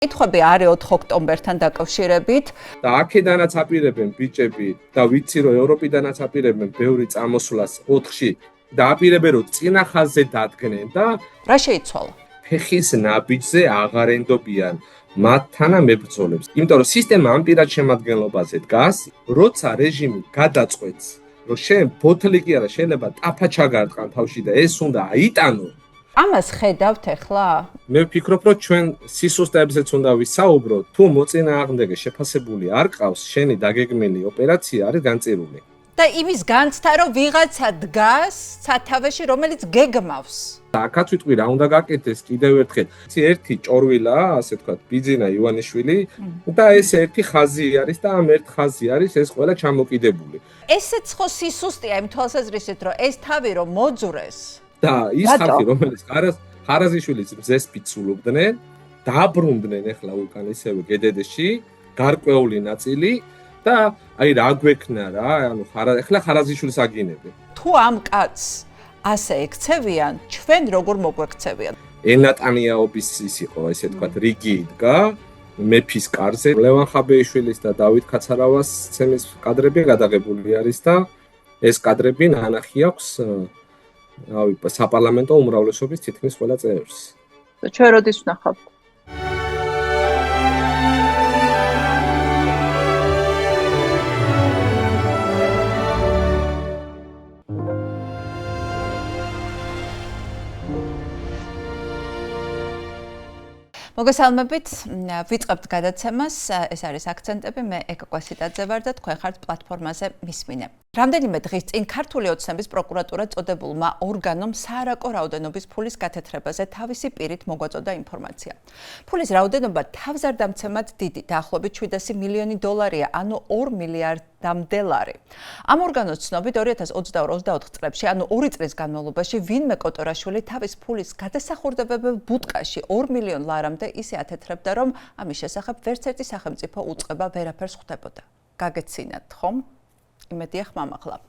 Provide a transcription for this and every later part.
კითხვები არის 4 ოქტომბერთან დაკავშირებით. და აქედანაც აპირებენ ბიჭები და ვიცი რომ ევროპიდანაც აპირებენ ბევრი წამოსვლას 4-ში და აპირებენ რომ წინა ხაზზე დადგნენ და რა შეიცვალა? ფეხის ნაბიჯზე აღარ ენდობიან მათ თანამებრძოლებს. იმიტომ რომ სისტემა ამ პირად შემადგენლობაზე დგას, როცა რეჟიმი გადაწყვეტს, რომ შენ ბოთლი კი არა შეიძლება ტაფა ჩაგარტყან თავში და ეს უნდა აიტანო. ამას ხედავთ ახლა? მე ვფიქრობ, რომ ჩვენ სისუსტეებზეც უნდა ვისაუბროთ, თუ მოწინააღმდეგე შეფასებული არ ყავს, შენი დაგეგმილი ოპერაცია არის განწირული. და იმის განცდა რომ ვიღაცა დგას სათავეში, რომელიც გეგმავს. აქაც ვიტყვი რა უნდა გაკეთდეს კიდევ ერთხელ. ერთი ჭორვილა, ასე ვთქვათ, ბიძინა ივანიშვილი და ეს ერთი ხაზი არის და ამ ერთ ხაზი არის ეს ყველა ჩამოკიდებული. ესეც ხო სისუსტეა იმ თვალსაზრისით, რომ ეს თავი რომ მოძურეს. და ის ხალხი, რომელიც ხარაზიშვილის მზეს ფიცულობდნენ, დაბრუნდნენ ახლა უკან ისევე გედედეში, გარკვეული ნაწილი და აი რა გვექნა რა, ანუ ახლა ხარაზიშვილს აგინებენ. თუ ამ კაცს ასე ექცევიან, ჩვენ როგორ მოგვექცევიან? ენატანიაობის ის იყო, ესე ვთქვათ, რიგი იდგა მეფის კარზე. ლევან ხაბეიშვილის და დავით კაცარავას სცენის კადრები გადაღებული არის და ეს კადრები ნანახი აქვს საპარლამენტო უმრავლესობის თითქმის ყველა წევრს. ჩვენ როდის ვნახავთ? მოგესალმებით, ვიწყებთ გადაცემას, ეს არის აქცენტები, მე ეკა კვასიტაძე ვარ და თქვენ ხართ პლატფორმაზე მისმინე. რამდენიმე დღის წინ ქართული ოცნების პროკურატურა წოდებულმა ორგანომ საარაკო რაოდენობის ფულის გათეთრებაზე თავისი პირით მოგვაწოდა ინფორმაცია. ფულის რაოდენობა თავზარდამცემად დიდი, დაახლოებით $700 მილიონი, ანუ 2 მილიარდამდე ლარი. ამ ორგანოს ცნობით 2022-24 წლებში, ანუ 2 წლის განმავლობაში, ვინმე კოტორაშვილი თავის ფულის გადასახურდებებელ ბუტკაში 2 მილიონ ლარამდე ისე ათეთრებდა, რომ ამის შესახებ ვერც ერთი სახელმწიფო უწყება ვერაფერს ხვდებოდა. გაგეცინათ, ხომ? იმედია ხმამაღლა.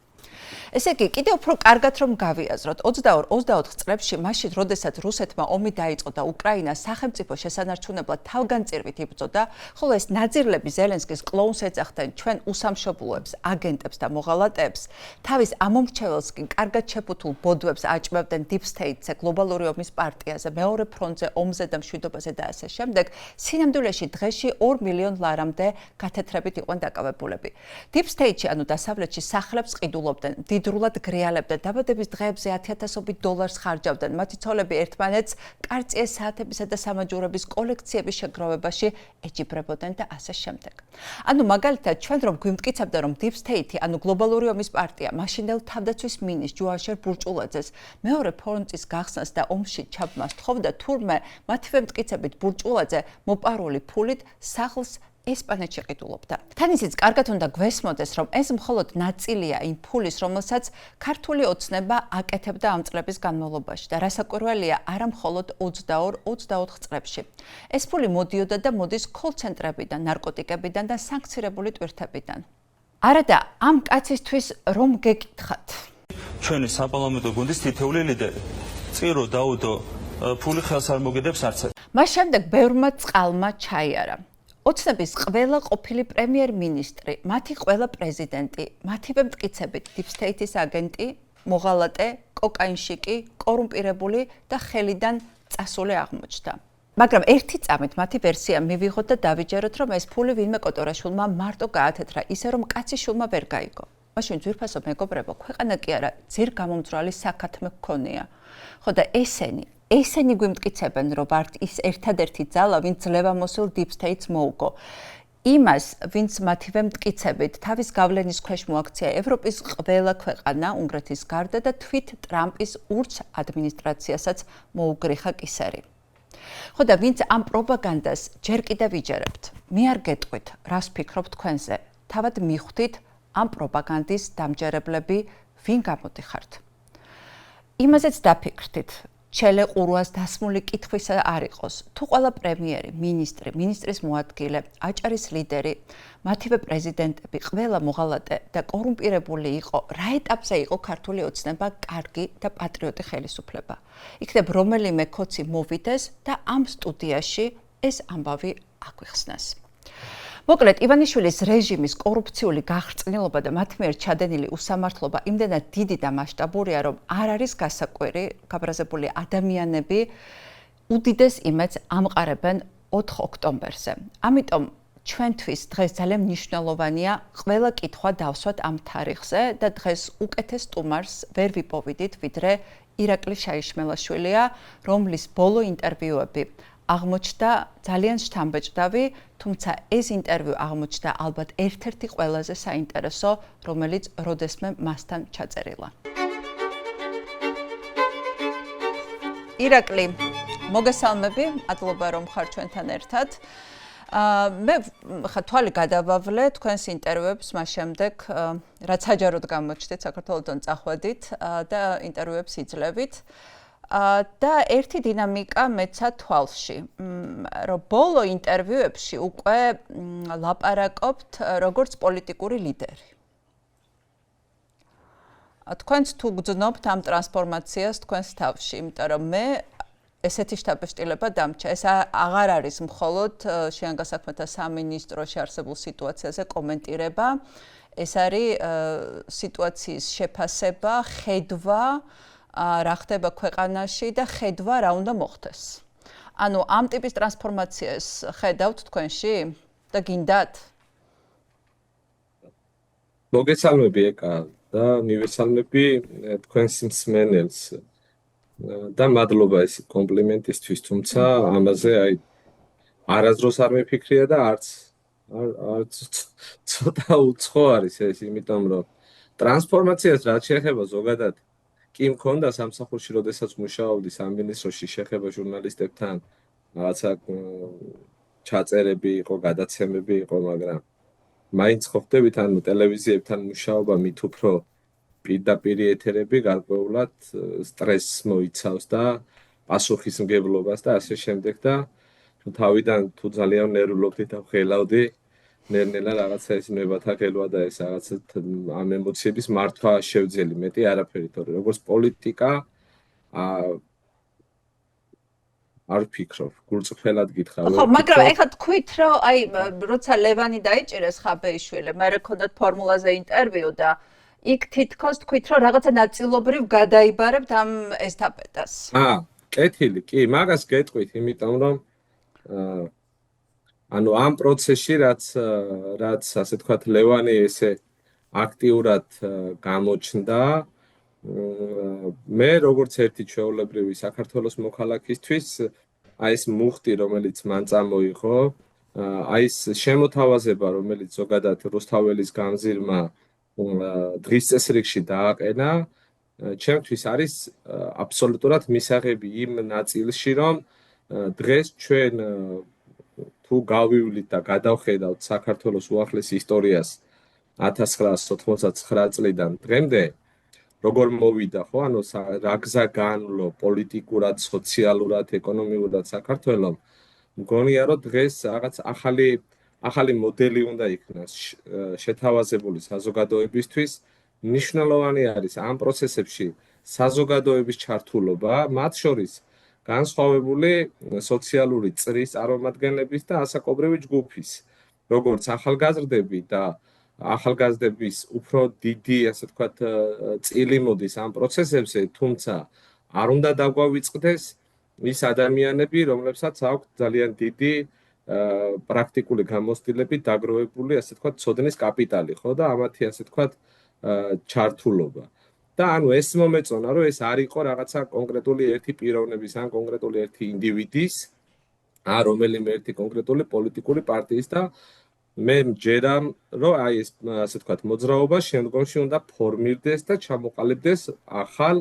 ესე იგი, კიდევ უფრო კარგად რომ გავიაზროთ, 22-24 წლებში, მაშინ, როდესაც რუსეთმა ომი დაიწყო და უკრაინა სახელმწიფო შესანარჩუნებლად თავგანწირვით იბრძოდა, ხოლო ეს ნაძირლები ზელენსკის კლოუნს ეძახდნენ ჩვენ უსამშობლოებს, აგენტებს და მოღალატეებს, თავის ამომრჩეველს კი კარგად შეფუთულ ბოდვებს აჭმევდნენ Deep State-ზე, გლობალური ომის პარტიაზე, მეორე ფრონტზე, ომზე და მშვიდობაზე და ასე შემდეგ, სინამდვილეში დღეში 2 მილიონ ლარამდე გათეთრებით იყვნენ დაკავებულები. Deep State-ში, ანუ დასავლეთში სახლებს ყიდულობდნენ, დიდრულად გრეალებდნენ, დაბადების დღეებზე $10,000 ხარჯავდნენ, მათი ცოლები ერთმანეთს კარწიეს საათებისა და სამაჯურების კოლექციების შეგროვებაში ეჯიბრებოდნენ და ასე შემდეგ. ანუ მაგალითად, ჩვენ რომ გვიმტკიცებდა, რომ Deep State, ანუ გლობალური ომის პარტია, მაშინდელ თავდაცვის მინისტრ ჯუაშერ ბურჭულაძეს მეორე ფრონტის გახსნას და ომში ჩაბმას თხოვდა, თურმე მათივე მტკიცებით ბურჭულაძე მოპარული ფულით სახლს ესპანეთში ყიდულობდა. თან ისიც კარგად უნდა გვესმოდეს, რომ ეს მხოლოდ ნაწილია იმ ფულის, რომელსაც ქართული ოცნება აკეთებდა ამ წლების განმავლობაში და რასაკვირველია, არა მხოლოდ 22-24 წლებში. ეს ფული მოდიოდა და მოდის კოლ-ცენტრებიდან, ნარკოტიკებიდან და სანქცირებული ტვირთებიდან. არადა ამ კაცისთვის რომ გეკითხათ. ჩვენი საპარლამენტო გუნდის თითოეული ლიდერი წირო დაუდო ფული ხელს არ მოგედებს არც ერთ. მას შემდეგ ბევრმა წყალმა ჩაიარა. ოცნების ყველა ყოფილი პრემიერ-მინისტრი, მათი ყველა პრეზიდენტი, მათივე მტკიცებით Deep State-ის აგენტი, მოღალატე, კოკაინშიკი, კორუმპირებული და ხელიდან წასული აღმოჩნდა. მაგრამ ერთი წამით მათი ვერსია მივიღოთ და დავიჯეროთ, რომ ეს ფული ვინმე კოტორაშვილმა მარტო გაათეთრა, ისე რომ კაციშვილმა ვერ გაიგო. მაშინ ძვირფასო მეგობრებო, ქვეყანა კი არა, ძირგამომძვრალი საქათმე გქონია. ხო და ესენი გვიმტკიცებენ, რომ ვართ ის ერთადერთი ძალა, ვინც ძლევამოსილ Deep State-ს მოუგო. იმას, ვინც მათივე მტკიცებით თავის გავლენის ქვეშ მოაქცია ევროპის ყველა ქვეყანა, უნგრეთის გარდა და თვით ტრამპის ურჩ ადმინისტრაციასაც მოუგრიხა კისერი. ხო და ვინც ამ პროპაგანდას ჯერ კიდევ ვიჯერებთ, მე არ გეტყვით, რას ფიქრობთ თქვენზე, თავად მიხვდით ამ პროპაგანდის დამჯერებლები ვინ გამოდიხართ. იმაზეც დაფიქრდით, ჩელეყურვას დასმული კითხვისა არ იყოს, თუ ყველა პრემიერი, მინისტრი, მინისტრის მოადგილე, აჭარის ლიდერი, მათივე პრეზიდენტები, ყველა მოღალატე და კორუმპირებული იყო, რა ეტაპზე იყო ქართული ოცნება კარგი და პატრიოტი ხელისუფლება. იქნებ რომელიმე ქოცი მოვიდეს და ამ სტუდიაში ეს ამბავი აგვიხსნას. მოკლედ, ივანიშვილის რეჟიმის კორუფციული გახრწნილობა და მათ მიერ ჩადენილი უსამართლობა იმდენად დიდი და მასშტაბურია, რომ არ არის გასაკვირი, გაბრაზებული ადამიანები უდიდეს იმედს ამყარებენ 4 ოქტომბერზე. ამიტომ ჩვენთვის დღეს ძალიან მნიშვნელოვანია ყველა კითხვა დავსვათ ამ თარიღზე და დღეს უკეთეს სტუმარს ვერ ვიპოვიდით, ვიდრე ირაკლი შაიშმელაშვილია, რომლის ბოლო ინტერვიუები აღმოჩნდა ძალიან შთამბეჭდავი, თუმცა ეს ინტერვიუ აღმოჩნდა ალბათ ერთ-ერთი ყველაზე საინტერესო, რომელიც როდესმე მასთან ჩაწერილა. ირაკლი, მოგესალმები, მადლობა რომ ხარ ჩვენთან ერთად. მე ხა თვალი გადავავლე თქვენს ინტერვიუებს მას შემდეგ, რაც საჯაროდ გამოჩნდეთ საქართველოსთან წახვედით და ინტერვიუებს იძლევით. და ერთი დინამიკა მეცა თვალში, რომ ბოლო ინტერვიუებში უკვე ლაპარაკობთ როგორც პოლიტიკური ლიდერი. თქვენც თუ გძნობთ ამ ტრანსფორმაციას თქვენს თავში, იმიტომ რომ მე ესეთი შთაბეჭდილება დამჭა. ეს აღარ არის მხოლოდ შინაგან საქმეთა სამინისტროში არსებულ სიტუაციაზე კომენტირება, ეს არის სიტუაციის შეფასება, ხედვა რა ხდება ქვეყანაში და ხედვა რა უნდა მოხდეს. ანუ ამ ტიპის ტრანსფორმაციას ხედავთ თქვენში და გინდათ? მოგესალმები ეკა და მივესალმები თქვენს მსმენელს და მადლობა ეს კომპლიმენტისთვის, თუმცა ამაზე არასდროს არ მეფიქრია და არც ცოტა უცხო არის ეს, იმიტომ რომ ტრანსფორმაციას რაც შეეხება ზოგადად კი მქონდა სამსახურში, როდესაც მუშაობდი სამინისტროში, შეხება ჟურნალისტებთან, რაღაცა ჩაწერები იყო, გადაცემები იყო, მაგრამ მაინც ხო ხდებით, ანუ ტელევიზიებთან მუშაობა მით უფრო პირდაპირი ეთერები გარკვეულად სტრესს მოიცავს და პასუხისმგებლობას და ასე შემდეგ და თავიდან თუ ძალიან ნერვულობდი და ღელავდი, ნელ-ნელა რაღაცა ეს ნებათა ღელვა და ეს რაღაცა ამ ემოციების მართვა შევძელი, მეტი არაფერი, თორე როგორც პოლიტიკა არ ვფიქრობ, გულწრფელად გითხრა. ხო, მაგრამ ეხლა თქვით, რომ როცა ლევანი დაიჭირეს ხაბეიშვილე, მე რეკონდათ ფორმულაზე ინტერვიუ და იქ თითქოს თქვით, რომ რაღაცა ნაწილობრივ გადაიბარებთ ამ ესტაფეტას. კეთილი, კი, მაგას გეტყვით, იმიტომ რომ ანუ ამ პროცესში რაც ასე თქვათ ლევანი ესე აქტიურად გამოჩნდა, მე როგორც ერთი ჩვეულებრივი საქართველოს მოქალაქისთვის ეს მუხტი, რომელიც მან წამოიღო, ეს შემოთავაზება, რომელიც ზოგადად რუსთაველის გამზირმა დღის წესრიგში დააყენა, ჩემთვის არის აბსოლუტურად მისაღები იმ ნაწილში, რომ დღეს ჩვენ თუ გავივლით და გადავხედავთ საქართველოს უახლეს ისტორიას 1999 წლიდან დღემდე, როგორ მოვიდა, ხო, ანუ რა გზა განვლო პოლიტიკურად, სოციალურად, ეკონომიურად საქართველოს, მგონია რომ დღეს რაღაც ახალი მოდელი უნდა იქნას შეთავაზებული საზოგადოებისთვის. მნიშვნელოვანი არის ამ პროცესებში საზოგადოების ჩართულობა, მათ შორის განსხვავებული სოციალური წრის წარმომადგენლების და ასაკობრივი ჯგუფის, როგორც ახალგაზრდები და ახალგაზრდების უფრო დიდი, ასე ვთქვათ, წილი მოდის ამ პროცესებზე, თუმცა არ უნდა დაგვავიწყდეს ის ადამიანები, რომლებსაც აქვთ ძალიან დიდი პრაქტიკული გამოცდილებით დაგროვებული, ასე ვთქვათ, ცოდნის კაპიტალი, ხო და ამათი, ასე ვთქვათ, ჩართულობა. და ანუ ეს მომეწონა, რომ ეს არ იყო რაღაცა კონკრეტული ერთი პიროვნების ან კონკრეტული ერთი ინდივიდის, რომელიმე ერთი კონკრეტული პოლიტიკური პარტიის და მე მჯერა, რომ ეს ასე ვთქვათ, მოძრაობა შემდგომში უნდა ფორმირდეს და ჩამოყალიბდეს ახალ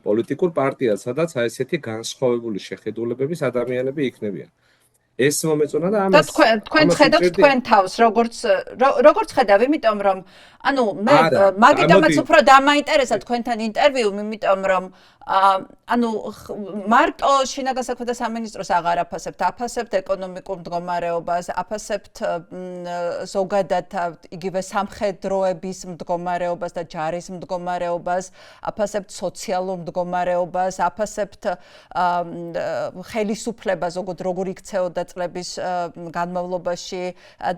პოლიტიკურ პარტიას, სადაც ესეთი განსხვავებული შეხედულებების ადამიანები იქნებიან. ეს მომეწონა და ამას თქვენ ხედავთ თქვენ თავს, როგორც ხედავ, იმიტომ რომ ანუ მე მაგიტომაც უფრო დამაინტერესა თქვენთან ინტერვიუ, იმიტომ რომ ანუ მარტო შინაგან საქმეთა სამინისტროს აღარ აფასებთ ეკონომიკურ მდგომარეობას, აფასებთ ზოგადად იგივე სამხედროების მდგომარეობას და ჯარის მდგომარეობას, აფასებთ სოციალურ მდგომარეობას, აფასებთ ხელისუფლებას, როგორ იქცეოდა წლების განმავლობაში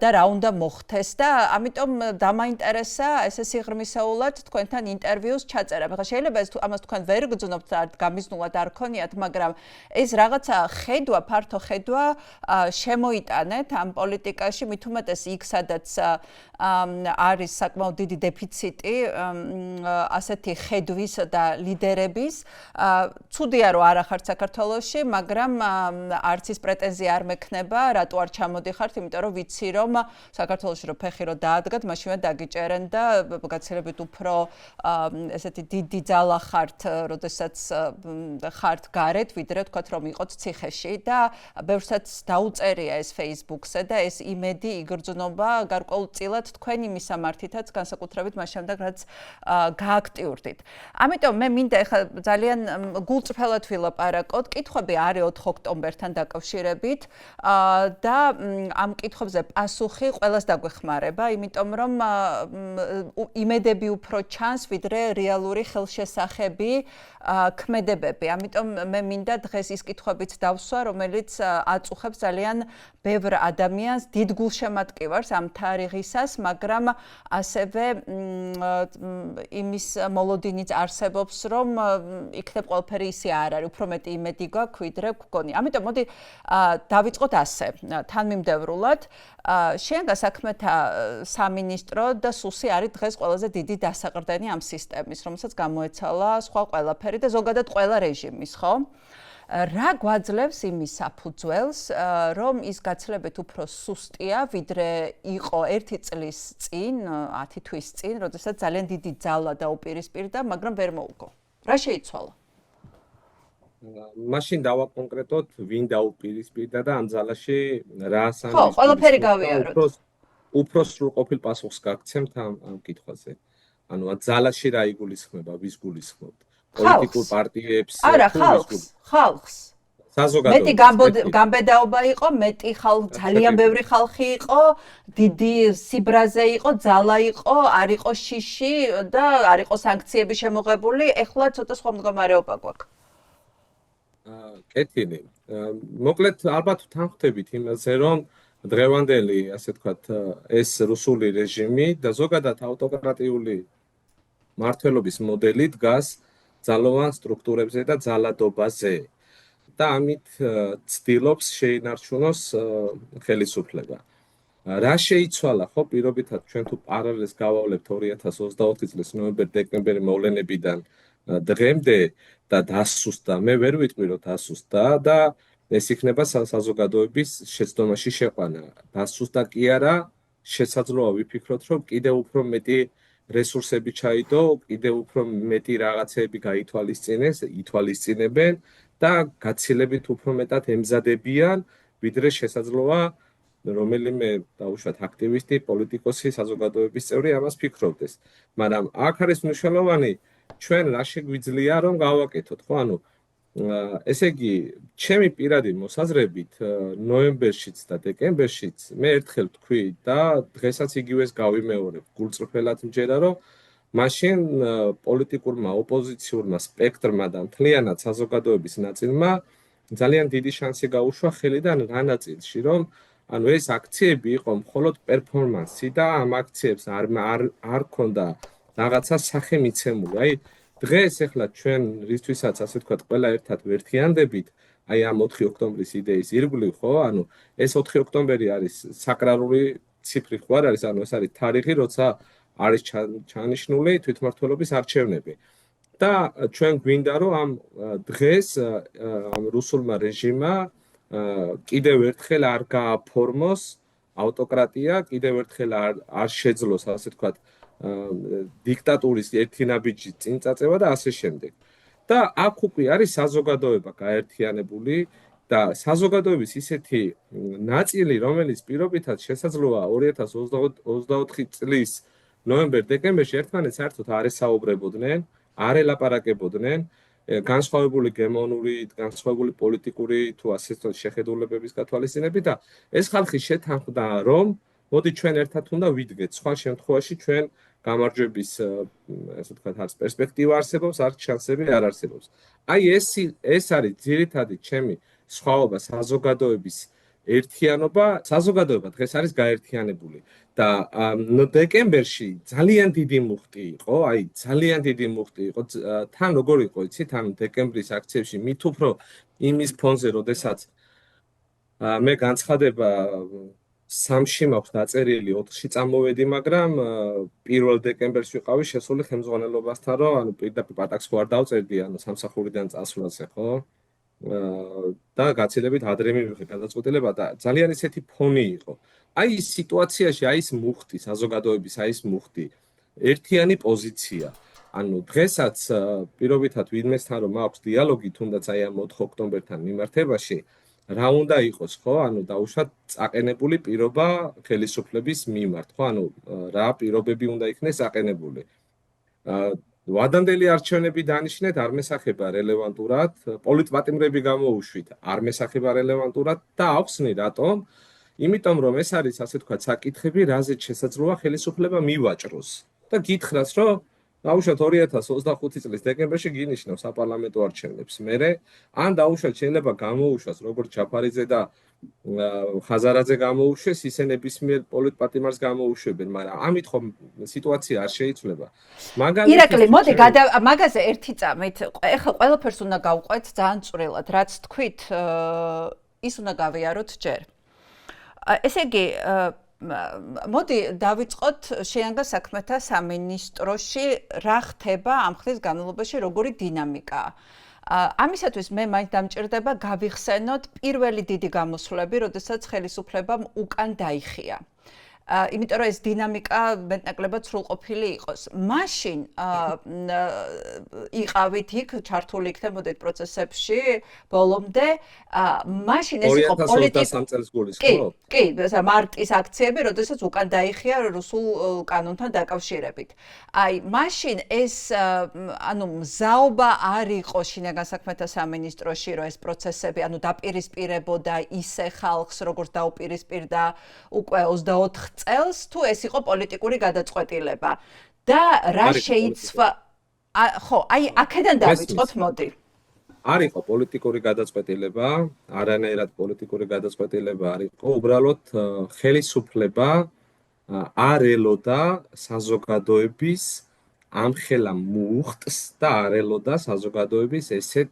და რა უნდა მოხდეს და ამიტომ დამაინტერესა ესე სიღრმისეულად თქვენთან ინტერვიუს ჩაწერა. ხა შეიძლება ამას თქვენ ვერ გძნობთ და გამიზნულად არ ქონიათ, მაგრამ ეს რაღაცა ხედვა, ფართო ხედვა შემოიტანეთ ამ პოლიტიკაში, მით უმეტეს იქ, სადაც არის საკმაოდ დიდი დეფიციტი ასეთი ხედვის და ლიდერების. ცუდია რომ არ ახართ საქართველოში, მაგრამ არც ის პრეტენზია არ მექნება, რატო არ ჩამოდიხართ, იმიტომ რომ ვიცი რომ საქართველოში რო ფეხი რო დაადგათ, მაშინვე დაგიჭერენ და გაცილებით უფრო ესეთი დიდი ძალა ხართ, როდესაც ხართ გარეთ, ვიდრე თქვათ რომ იყოთ ციხეში და ბევრსაც დაუწერია ეს Facebook-ზე და ეს იმედი იგრძნობა გარკვეულწილად თქვენი მისამართითაც, განსაკუთრებით მას შემდეგ, რაც გააქტიურდით. ამიტომ მე მინდა ეხლა ძალიან გულწრფელად ვილაპარაკოთ. კითხვები არის 4 ოქტომბერთან დაკავშირებით და ამ კითხვებზე პასუხი ყველას დაგვეხმარება, იმიტომ რომ იმედები უფრო ჩანს, ვიდრე რეალური ხელშესახები, ქმედებები. ამიტომ მე მინდა დღეს ის კითხვებიც დავსვა, რომელიც აწუხებს ძალიან ბევრ ადამიანს დიდ გულშემატკივარს ამ თარიღისას, მაგრამ ასევე იმის მოლოდინიც არსებობს, რომ იქნებ ყველაფერი ისე არ არის, უფრო მეტი იმედი გვაქვს, ვიდრე გვგონია. ამიტომ მოდი დავიწყოთ ასე, თანმიმდევრულად. შენგა საქმეთა სამინისტრო და სუსი არის დღეს ყველაზე დიდი დასაყრდენი ამ სისტემის, რომელსაც გამოეცალა სხვა ყველაფერი და ზოგადად ყველა რეჟიმის, ხო? რა გვაძლევს იმის საფუძველს, რომ ის გაცილებით უფრო სუსტია, ვიდრე იყო 1 წლის წინ, 10 თვის წინ, როდესაც ძალიან დიდი ძალა დაუპირისპირდა, მაგრამ ვერ მოუგო. რა შეიცვალა? მაშინ დავაკონკრეტოთ, ვინ დაუპირისპირდა და ამ ძალაში რა ასანი. ხო, ყველაფერი გავიაროთ. უფრო სრულყოფილ პასუხს გაგცემთ ამ კითხვაზე. ანუ ძალაში რა იგულისხმება, ვის გულისხმობთ? პოლიტიკურ პარტიებს, არა, ხალხს. მეტი გამბედაობა იყო, მეტი ძალიან ბევრი ხალხი იყო, დიდი სიბრაზე იყო, ძალა იყო, არ იყო შიში და არ იყო სანქციები შემოღებული, ეხლა ცოტა სხვა მდგომარეობა გვაქვს. კეთილი. მოკლედ ალბათ თანხმდებით იმაზე, რომ დღევანდელი, ასე ვთქვათ, ეს რუსული რეჟიმი და ზოგადად ავტოკრატიული მმართველობის მოდელი დგას ძალოვან სტრუქტურებზე და ძალადობაზე. და ამით ცდილობს შეინარჩუნოს ხელისუფლება. რა შეიცვალა, ხო, პირობითად ჩვენ თუ პარალელს გავავლებთ 2024 წლის ნოემბერ-დეკემბერი მოვლენებიდან დღემდე და დასუსტდა, მე ვერ ვიტყვი რომ დასუსტდა და ეს იქნება საზოგადოების შეცდომაში შეყვანა. დასუსტდა კი არა, შესაძლოა ვიფიქროთ, რომ კიდევ უფრო მეტი რესურსები ჩაიდო, კიდევ უფრო მეტი რაღაცეები ითვალისწინებენ და გაცილებით უფრო მეტად ემზადებიან, ვიდრე შესაძლოა რომელიმე დაუშვათ აქტივისტი, პოლიტიკოსი, საზოგადოების წევრი ამას ფიქრობდეს. მაგრამ აქ არის მნიშვნელოვანი ჩვენ რა შეგვიძლია რომ გავაკეთოთ, ხო? ანუ ესე იგი, ჩემი პირადი მოსაზრებით ნოემბერშიც და დეკემბერშიც მე ერთხელ თქვი და დღესაც იგივეს გავიმეორებ, გულწრფელად მჯერა რომ მაშინ პოლიტიკურმა ოპოზიციურმა სპექტრმა და მთლიანად საზოგადოების ნაწილმა ძალიან დიდი შანსი გაუშვა ხელიდან რა ნაწილში, რომ ანუ ეს აქციები იყო მხოლოდ პერფორმანსი და ამ აქციებს არ ქონდა რაღაცა სახე მიცემული. აი დღეს ახლა ჩვენ რისთვისაც ასე ვთქვათ, ყველა ერთად ვერთიანდებით, აი ამ 4 ოქტომბრის იდეის ირგვლივ, ხო? ანუ ეს 4 ოქტომბერი არის საკრალური ციფრი ხო არ არის, ანუ ეს არის თარიღი, როცა არის ჩანიშნული თვითმმართველობის არჩევნები. და ჩვენ გვინდა რომ ამ დღეს ამ რუსულმა რეჟიმმა კიდევ ერთხელ არ გააფორმოს ავტოკრატია, კიდევ ერთხელ არ შეძლოს, ასე ვთქვათ, დიქტატურის ერთი ნაბიჯი წინ წაწევა და ასე შემდეგ. და აქ უკვე არის საზოგადოება გაერთიანებული და საზოგადოების ისეთი ნაწილი, რომელიც პირობითად შესაძლოა 2024 წლის ნოემბერ-დეკემბერში ერთმანეთს საერთოდ არ ესაუბრებოდნენ, არ ელაპარაკებოდნენ განსხვავებული გემონური, განსხვავებული პოლიტიკური თუ ასე შეხედულებების გათვალისწინებით და ეს ხალხი შეთანხმდა, რომ მოდი ჩვენ ერთად უნდა ვიდგეთ, სხვა შემთხვევაში ჩვენ გამარჯვების, ასე ვთქვათ, არც პერსპექტივა არსებობს, არც შანსები არ არსებობს. აი ეს არის ძირითადი ჩემი სხვაობა საზოგადოების ერთიანობა, საზოგადოება დღეს არის გაერთიანებული და დეკემბერში ძალიან დიდი მუხტი იყო, აი ძალიან დიდი მუხტი იყო. თან როგორ იყო, იცი, თან დეკემბრის აქციებში მით უფრო იმის ფონზე, როდესაც მე განცხადება სამში მაქვს დაწერილი 4-ში წამოვედი, მაგრამ 1 დეკემბერს ვიყავი შესული ხელმძღვანელობასთან, რომ ანუ პირდაპირ პატაკს ხო არ დავწერდი, ანუ სამსახურიდან წასვლაზე, ხო? და გაცილებით ადრე მივიღე გადაწყვეტილება და ძალიან ისეთი ფონი იყო. აი ის სიტუაციაში, აი ის მუხტი, საზოგადოების აი ის მუხტი, ერთიანი პოზიცია. ანუ დღესაც პირობითად ვინმესთან რომ მაქვს დიალოგი, თუნდაც აი ამ 4 ოქტომბერთან მიმართებაში, რა უნდა იყოს, ხო? ანუ დაუშვათ წაყენებული პირობა ხელისუფლების მიმართ, ხო? ანუ რა პირობები უნდა იქნეს წაყენებული. ვადამდელი არჩევნები დანიშნეთ, არ მესახება რელევანტურად, პოლიტპატიმრები გამოუშვით, არ მესახება რელევანტურად და ახსნი რატომ? იმიტომ რომ ეს არის ასე თქვა საკითხები, რაზეც შესაძლოა ხელისუფლება მივაჭროს. და გითხრას, რომ დაუშვათ 2025 წლის დეკემბერში გინიშნავს საპარლამენტო არჩევნებს. მერე ან დაუშვათ შეიძლება გამოუშვას როგორც ჯაფარიძე და ხაზარაძე გამოუშვეს, ისე ნებისმიერ პოლიტპატიმარს გამოუშვებენ, მაგრამ ამით ხომ სიტუაცია არ შეიცვლება. ირაკლი, მოდი მაგაზე ერთი წამით, ეხლა ყველაფერს უნდა გავყვეთ ძალიან წვრილად, რაც თქვით, ის უნდა გავიაროთ ჯერ. ესე იგი, მოდი დავიწყოთ შეიარაღო საქმეთა სამინისტროში რა ხდება ამ ხნის განმავლობაში, როგორი დინამიკაა. ამისათვის მე მაინც დამჭირდება გავიხსენოთ პირველი დიდი გამოსვლები, როდესაც ხელისუფლებამ უკან დაიხია. იმიტომ რომ ეს დინამიკა მეტნაკლებად სრულყოფილი იყოს. მაშინ იყავით იქ ჩართული იქნებოდეთ პროცესებში ბოლომდე, მაშინ ეს იყო პოლიტიკური წელს გულის, ხო? კი, მარტის აქციები, როდესაც უკან დაიხია რუსულ კანონთან დაკავშირებით. აი, მაშინ ეს ანუ მზაობა არ იყო შინაგან საქმეთა სამინისტროში, რომ ეს პროცესები, ანუ დაპირისპირებოდა ისე ხალხს, როგორც დაუპირისპირდა უკვე 24 წელს, თუ ეს იყო პოლიტიკური გადაწყვეტილება. და რა შეიცვა, ხო, აი, აქედან დავიწყოთ, მოდი. არ იყო პოლიტიკური გადაწყვეტილება, არანაირად პოლიტიკური გადაწყვეტილება არ იყო, უბრალოდ ხელისუფლება არ ელოდა საზოგადოების ამხელა მუხტს და არ ელოდა საზოგადოების ესეთ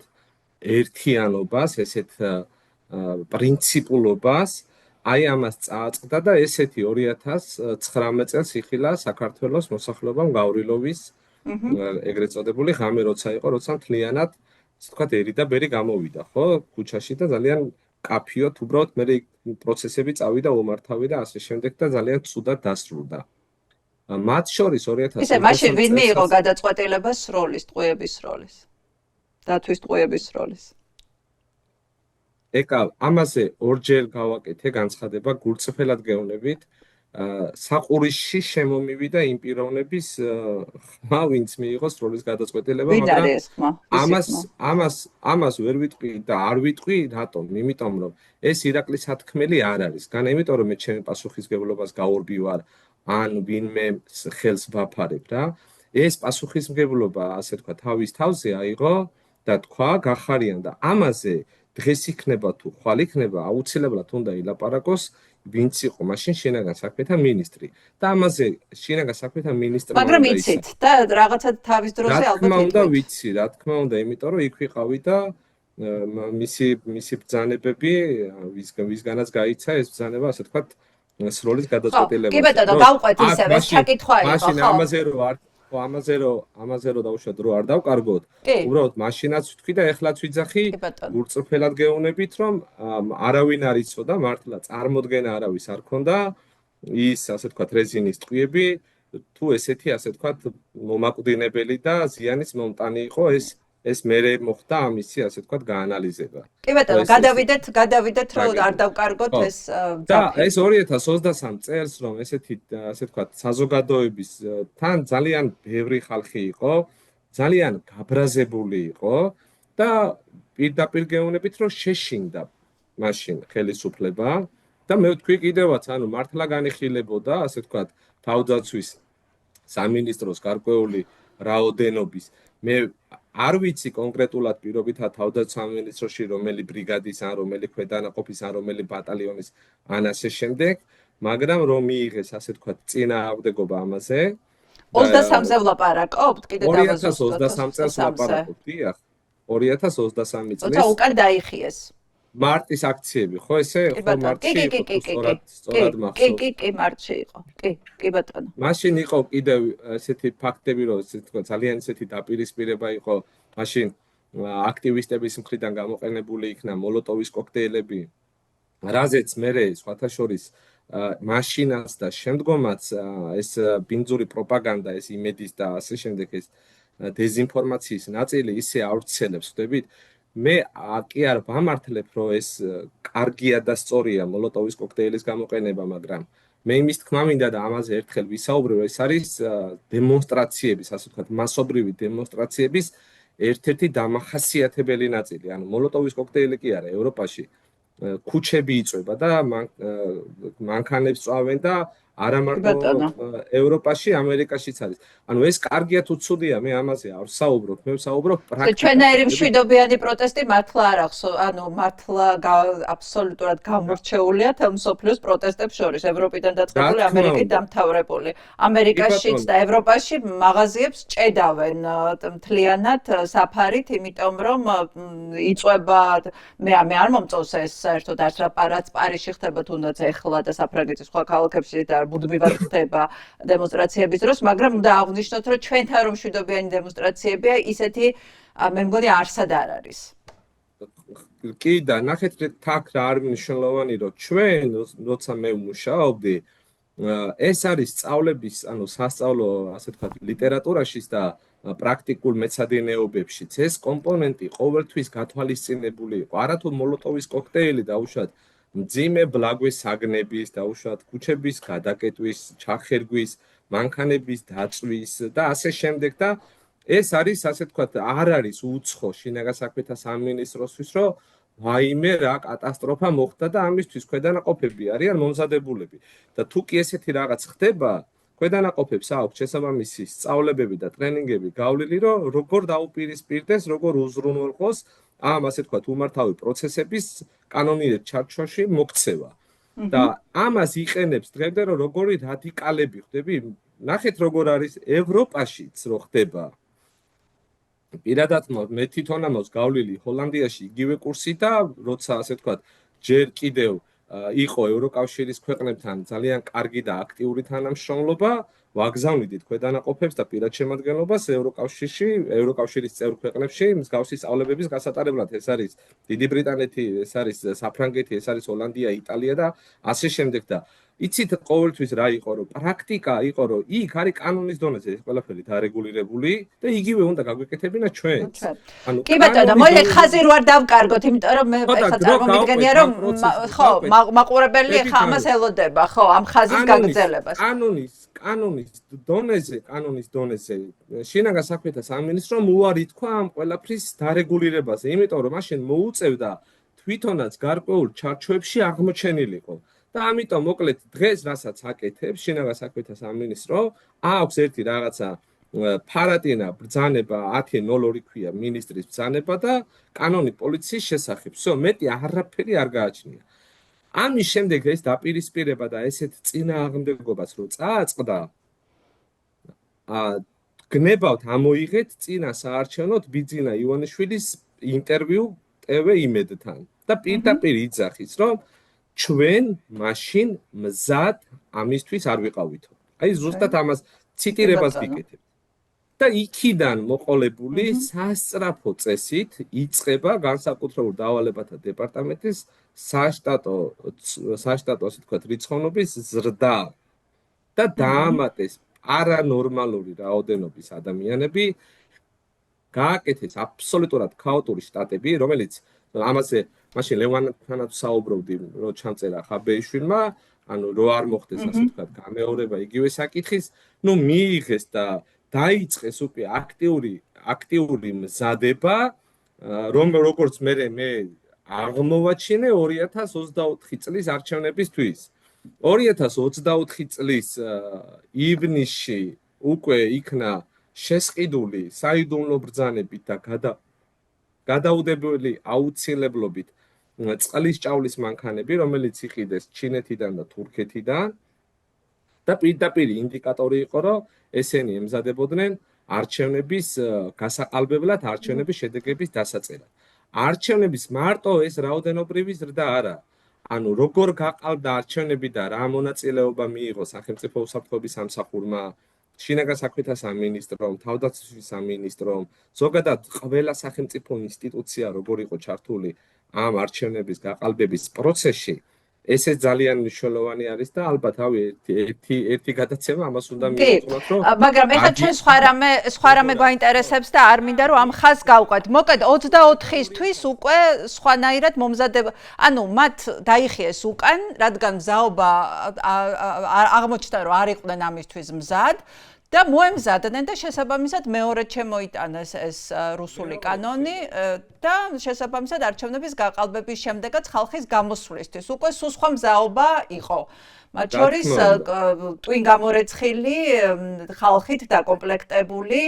ერთიანობას, ესეთ პრინციპულობას, აი ამას წააწყდა და ესეთი 2019 წელს იხილა საქართველოს მოსახლეობამ გავრილობის ეგრეთ წოდებული ღამე როცა იყო, როცა მთლიანად ასე ვთქვათ, ერი და ბერი გამოვიდა, ხო, ქუჩაში და ძალიან კაფიოთ, უბრალოდ მე პროცესები წავიდა უმართავი და ასე შემდეგ და ძალიან ცუდად დასრულდა. მათ შორის 2020 ისე მაშინ ვინ მიიღო გადაწყვეტილებას სროლის, ტყუების სროლის? დათვის ტყუების სროლის. ეკა, ამაზე ორჯერ გავაკეთე განცხადება, გულწრფელად გეუბნებით, საყურისში შემომივიდა იმ პიროვნების ხმა, ვინც მიიღო სროლის გადაწყვეტილება, მაგრამ ამას ვერ ვიტყვი და არ ვიტყვი, რატომ? იმიტომ რომ ეს ირაკლის სათქმელი არ არის. განა იმიტომ რომ მე ჩემი პასუხისმგებლობას გაურბივარ, ან ვინმე ხელს ვაფარებ რა. ეს პასუხისმგებლობა, ასე თქვა, თავის თავზე აიღო და თქვა, გახარიან და ამაზე დღეს იქნება თუ ხვალ იქნება, აუცილებლად უნდა ილაპარაკოს ვინც იყო მაშინ შინაგან საქმეთა მინისტრი და ამაზე შინაგან საქმეთა მინისტრმა მაგრამ იცით და რაღაცა თავის დროზე ალბათ რა თქმა უნდა ვიცი, რა თქმა უნდა, იმიტომ რომ იქ ვიყავი და მისი ბრძანებები ვისგანაც გაიცა ეს ბრძანება, ასე თქვა, სროლის გადაწყვეტილება. კი ბატონო, გავყვეთ ისევ, ეს ჩაკითხვა იყო, ხო? მაშინ ამაზე რომ დავუშვათ რო არ დავკარგოთ, უბრალოდ მაშინაც ვთქვი და ეხლაც ვიძახი, გულწრფელად გეუბნებით, რომ არავინ არ იცოდა, მართლა წარმოდგენა არავის არ ქონდა ის, ასე ვთქვათ, რეზინის ტყვიები, თუ ესეთი, ასე ვთქვათ, მომაკვდინებელი და ზიანის მომტანი იყო ეს მერე მოხდა ამისი, ასე ვთქვათ, გაანალიზება. კი ბატონო, გადავიდეთ, რომ არ დავკარგოთ ეს და ეს 2023 წელს, რომ ესეთი, ასე ვთქვათ, საზოგადოების თან ძალიან ბევრი ხალხი იყო, ძალიან გაბრაზებული იყო და პირდაპირ გეუბნებით, რომ შეშინდა მაშინ ხელისუფლება და მე ვთქვი კიდევაც, ანუ მართლა განიხილებოდა, ასე ვთქვათ, თავდაცვის სამინისტროს გარკვეული რაოდენობის. მე არ ვიცი კონკრეტულად პირობითად თავდაცვა მინისტროში რომელი ბრიგადის ან რომელი ქვედანაყოფის ან რომელი ბატალიონის ან ასე შემდეგ, მაგრამ რომ მიიღეს ასე თქვა წინააღმდეგობა ამაზე 23-ზე ვლაპარაკობთ, კიდე დავაზუსტოთ 2023 წელს ვლაპარაკობთ, დიახ. 2023 თუმცა წლის უკან დაიხიეს. მარტის აქციები, ხო ესე? კი ხო ბატონო, მარტში იყო სწორად მახსოვს. კი, მარტში იყო. კი ბატონო. მაშინ იყო კიდევ ესეთი ფაქტები, რომ ესე თქვა ძალიან ესეთი დაპირისპირება იყო, მაშინ აქტივისტების მხრიდან გამოყენებული იქნა მოლოტოვის კოქტეილები, რაზეც მე სხვათა შორის მაშინაც და შემდგომაც ეს ბინძური პროპაგანდა, ეს იმედის და ასე შემდეგ ეს დეზინფორმაციის ნაწილი ისე ავრცელებს, ხვდებით? მე კი არ ვამართლებ, რომ ეს კარგია და სწორია მოლოტოვის კოქტეილის გამოყენება, მაგრამ მე იმის თქმა მინდა და ამაზე ერთხელ ვისაუბრებ, ეს არის დემონსტრაციების, ასე ვთქვათ, მასობრივი დემონსტრაციების ერთ-ერთი დამახასიათებელი ნაწილი. ანუ მოლოტოვის კოქტეილი კი არა, ევროპაში ქუჩები იწვება და მანქანებს წვავენ და არა მარტო ევროპაში, ამერიკაშიც არის. ანუ ეს კარგია თუ ცუდია, მე ამაზე არ ვსაუბრობ, მე ვსაუბრობ პრაქტიკაზე. ჩვენაირი მშვიდობიანი პროტესტი მართლა არ ახსოვს, ანუ მართლა აბსოლუტურად გამორჩეულია თელ მსოფლიოს პროტესტებს შორის, ევროპიდან დაწყებული, ამერიკით დამთავრებული. ამერიკაშიც და ევროპაში მაღაზიებს ჭედავენ მთლიანად საფარით, იმიტომ რომ იწვება, მე არ მომწონს ეს საერთოდ არც რაც პარიზში ხდება, თუნდაც ეხლა და საფრანგეთის სხვა ქალაქებში და ბუდმივად ხდება დემონსტრაციების დროს, მაგრამ უნდა აღვნიშნოთ, რომ ჩვენთან რომ მშვიდობიანი დემონსტრაციებია, ისეთი მე მგონი არსად არ არის. კი და ნახეთ თაქ რა არის მნიშვნელოვანი, რომ ჩვენ როცა მე ვმუშაობდი, ეს არის სწავლების, ანუ სასწავლო, ასე ვთქვათ, ლიტერატურაში და პრაქტიკულ მეცადინეობებშიც ეს კომპონენტი ყოველთვის გათვალისწინებული იყო. არათუ მოლოტოვის კოქტეილი დაუშვათ მძიმე ბლაგვის საგნების, დაუშვათ ქუჩების გადაკეტვის, ჩახერგვის, მანქანების დაწვის და ასე შემდეგ და ეს არის, ასე ვთქვათ, არ არის უცხო შინაგან საქმეთა სამინისტროსთვის, რომ ვაიმე რა კატასტროფა მოხდა და ამისთვის ქვედანაყოფები არიან მომზადებულები. და თუ კი ესეთი რაღაც ხდება, ქვედანაყოფებს აქვს შესაბამისი სწავლებები და ტრენინგები გავლილი, რომ როგორ დაუპირისპირდეს, როგორ უზრუნველყოს ამ ასე ვთქვათ, უმართავი პროცესების კანონიერ ჩარჩოში მოქცევა. და ამას იყენებს დღემდე, რომ როგორი რადიკალები ხდები, ნახეთ როგორ არის ევროპაშიც რო ხდება. პირადად მე თვითონ ამას გავლილი ჰოლანდიაში იგივე კურსი და როცა ასე ვთქვათ, ჯერ კიდევ იყო ევროკავშირის ქვეყნებთან ძალიან კარგი და აქტიური თანამშრომლობა, ვაგზავნიდით ქვედანაყოფებს და პირად შემადგენლობას ევროკავშირის წევრ ქვეყნებში მსგავსი სწავლებების გასატარებლად. ეს არის დიდი ბრიტანეთი, ეს არის საფრანგეთი, ეს არის ჰოლანდია, იტალია და ასე შემდეგ და იცით ყოველთვის რა იყო, რომ პრაქტიკა იყო, რომ იქ არის კანონის დონეზე ეს ყველაფერი დარეგულირებული და იგივე უნდა გაგვეკეთებინა ჩვენც. ანუ კი ბატონო, მოდი ხაზი რო არ დავკარგოთ, იმიტომ რომ მე ხა წარმოგიდგენია რომ ხო, მაყურებელი ხა ამას ელოდება, ხო, ამ ხაზის გაგრძელებას. კანონის დონეზე შინაგან საქმეთა სამინისტრომ უარი თქვა ამ ყველაფრის დარეგულირებაზე, იმიტომ რომ მაშინ მოუწევდა თვითონაც გარკვეულ ჩარჩოებში აღმოჩენილიყო. და ამიტომ მოკლედ დღეს რასაც აკეთებს შინაგან საქმეთა სამინისტრო, აქვს ერთი რაღაცა ფარატინა ბრძანება 10.02 ქვია მინისტრის ბრძანება და კანონი პოლიციის შესახებ. всё, მეტი არაფერი არ გააჩნია. ამის შემდეგ ეს დაპირისპირება და ესეთ წინააღმდეგობას რო წააწყდა, გნებავთ ამოიღეთ წინა საარჩევნოდ ბიძინა ივანიშვილის ინტერვიუ TV იმედთან და პირდაპირ იძახის, რომ ჩვენ მაშინ მზად ამისთვის არ ვიყავითო. აი ზუსტად ამას ციტირებას ვიკეთებ. და იქიდან მოყოლებული სასწრაფო წესით იწყება განსაკუთრებულ დავალებათა დეპარტამენტის საშტატო ასე ვთქვათ, რიცხოვნობის ზრდა და დაამატეს არანორმალური რაოდენობის ადამიანები, გააკეთეს აბსოლუტურად ქაოტური შტატები, რომელიც ამაზე მაშინ ლევანთანაც საუბრობდი, რომ ჩამწერა ხაბეიშვილმა, ანუ რო არ მოხდეს ასე ვთქვათ, გამეორება იგივე საკითხის, ნუ მიიღეს და დაიწყეს უკვე აქტიური მზადება, როგორც მე აღმოვაჩინე 2024 წლის არჩევნებისთვის. 2024 წლის ივნისში უკვე იქნა შესყიდული საიდუმლო ბრძანებით და გადაუდებელი აუცილებლობით წყლის ჭავლის მანქანები, რომელიც იყიდეს ჩინეთიდან და თურქეთიდან და პირდაპირ ინდიკატორი იყო, რომ ესენი ემზადებოდნენ არჩევნების გასაყალბებლად, არჩევნების შედეგების დასაწერად. არჩევნების მარტო ეს რაოდენობრივი ზრდა არა. ანუ როგორ გაყალბდა არჩევნები და რა მონაწილეობა მიიღო სახელმწიფო უსაფრთხოების სამსახურმა, შინაგან საქმეთა სამინისტრომ, თავდაცვის სამინისტრომ, ზოგადად ყველა სახელმწიფო ინსტიტუცია როგორ იყო ჩართული ამ არჩევნების გაყალბების პროცესში, ესე ძალიან მნიშვნელოვანი არის და ალბათ ერთი გადაცემა ამას უნდა მივუძღოთ, რომ მაგრამ ეხლა ჩვენ სხვა რამე გვაინტერესებს და არ მინდა რომ ამ ხაზს გავყვეთ. მოკლედ 24-ისთვის უკვე სხვანაირად მომზადება, ანუ მათ დაიხიეს უკან, რადგან მზაობა აღმოჩნდა რომ არ იყვნენ ამისთვის მზად. და მოემზადნენ და შესაბამისად მეორედ შემოიტანეს ეს რუსული კანონი და შესაბამისად არჩევნების გაყალბების შემდეგაც ხალხის გამოსვლისთვის უკვე სხვა მზაობა იყო. მათ შორის ტვინ გამორეცხილი ხალხით დაკომპლექტებული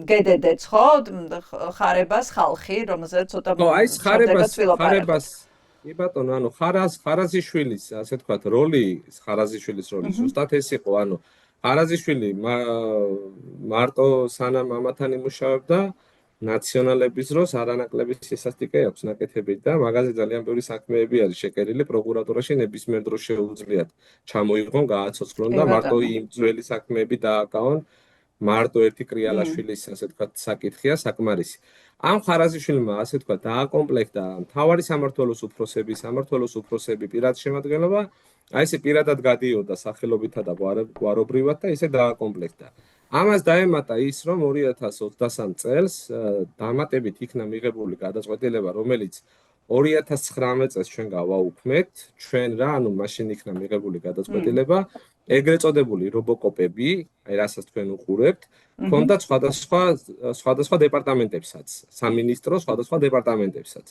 GDD-ც ხო ხარებას ხალხი რომელზეც ცოტა ხარებას კი ბატონო, ანუ ხარაზიშვილის, ასე ვთქვათ, როლი, ხარაზიშვილის როლი ზუსტად ეს იყო, ანუ ხარაზიშვილი მარტო სანამ ამათან იმუშავებდა ნაციონალების დროს არანაკლების შესასტიკე აქვს ნაკეთები და მაგაზე ძალიან ბევრი საქმეები არის შეკერილი პროკურატურაში ნებისმიერ დროს შეუძლიათ ჩამოიღონ, გააცოცხლონ და მარტო იმ ძველი საქმეები დააკავონ მარტო ერთი კრიალაშვილის, ასე ვთქვათ, საკითხია საკმარისი. ამ ხარაზიშვილმა, ასე ვთქვათ, დააკომპლექტა მთავარი სამმართველოს უფროსები პირად შემადგენლობა, აი ესე პირადად გადიოდა სახელობითა და გვარობრივად და ისე დააკომპლექტა. ამას დაემატა ის, რომ 2023 წელს დამატებით იქნა მიღებული გადაწყვეტილება, რომელიც 2019 წელს ჩვენ გავაუქმეთ, ჩვენ რა, ანუ მაშინ იქნა მიღებული გადაწყვეტილება, ეგრეთ წოდებული რობოკოპები, აი რასაც თქვენ უყურებთ, ქონდა სხვადასხვა დეპარტამენტებსაც, სამინისტროს სხვადასხვა დეპარტამენტებსაც.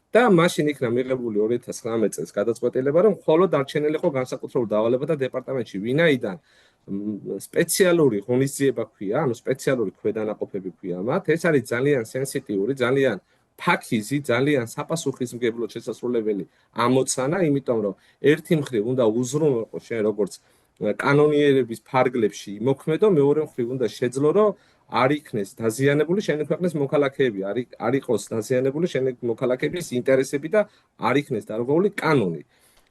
და მაშინ იქნა მიღებული 2019 წელს გადაწყვეტილება, რომ მხოლოდ დარჩენილი იყო განსაკუთრებულ დავალებათა დეპარტამენტში, ვინაიდან სპეციალური ღონისძიება ქვია, ანუ სპეციალური ქვედანაყოფები ქვია მათ, ეს არის ძალიან სენსიტიური, ძალიან ფაქიზი, ძალიან საპასუხისმგებლო შესასრულებელი ამოცანა, იმიტომ რომ ერთი მხრივ უნდა უზრუნველყო შენ როგორც კანონიერების ფარგლებში იმოქმედო, მეორე მხრივ უნდა შეძლო, რომ არ იქნეს დაზიანებული შენი ქვეყნის მოქალაქეები, არ იყოს დაზიანებული შენი მოქალაქეების ინტერესები და არ იქნეს დარღვეული კანონი.